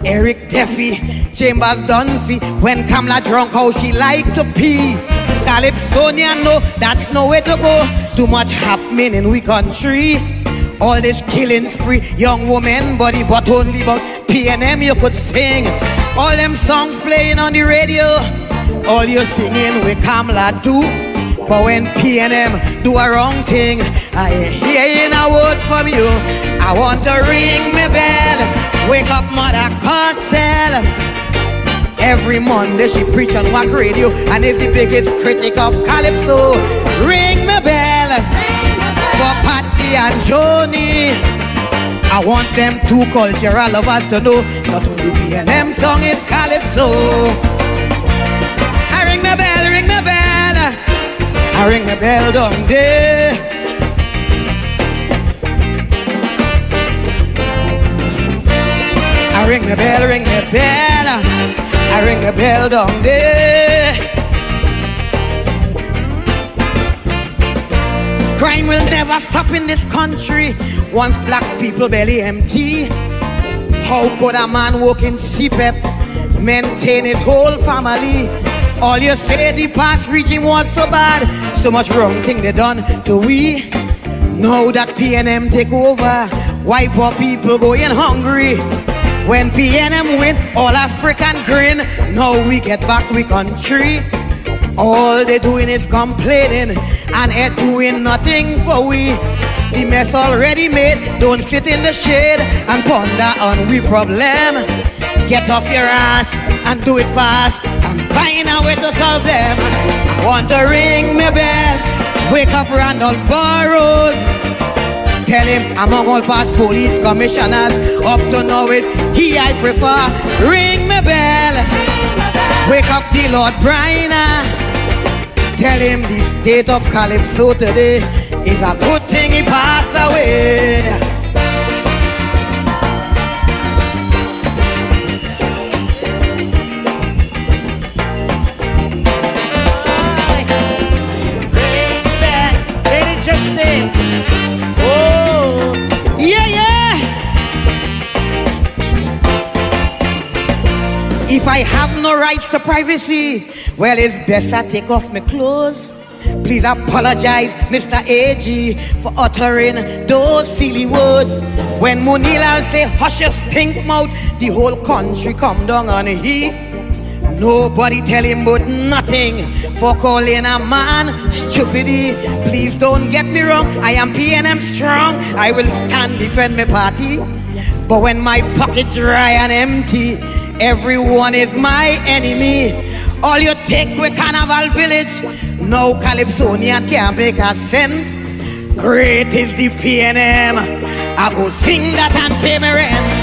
Eric Duffy, Chambers Dunphy. When Kamala drunk, how she like to pee. Calypsonian, no, that's no way to go. Too much happening in we country. All this killing spree, young woman body, but only about PNM you could sing. All them songs playing on the radio, all you singing with Kamala do. But when PNM do a wrong thing, I ain't hearing a word from you. I want to ring me bell, wake up Mother Cosell. Every Monday she preach on WAC radio and is the biggest critic of Calypso. Ring me bell, for Patsy and Joni. I want them two cultural lovers to know not only PNM song is Calypso. I ring my bell, ring my bell. I ring my bell down there. I ring my bell, ring my bell. I ring my bell down there. Crime will never stop in this country once black people belly empty. How could a man work in CPEP, maintain his whole family? All you say the past regime was so bad, so much wrong thing they done to we. Now that PNM take over, why poor people going hungry? When PNM win, all African grin. Now we get back we country. All they doing is complaining and ain't doing nothing for we. The mess already made, don't sit in the shade and ponder on we problem. Get off your ass and do it fast and find a way to solve them. I want to ring me bell, wake up Randolph Burrows. Tell him among all past police commissioners, up to now it he I prefer. Ring me bell, wake up the Lord Bryna. Tell him the state of Calypso today is a good thing he passed away. Oh, yeah, yeah. If I have no rights to privacy, well, it's best I take off my clothes. Please apologize, Mr. AG, for uttering those silly words. When Munila say, hush your stink mouth, the whole country come down on heat. Nobody tell him but nothing for calling a man stupidity. Please don't get me wrong, I am PNM strong. I will stand defend my party. But when my pocket dry and empty, everyone is my enemy. All you take with Carnival Village, no Calypsonian can't make a cent. Great is the PNM, I go sing that and pay my rent.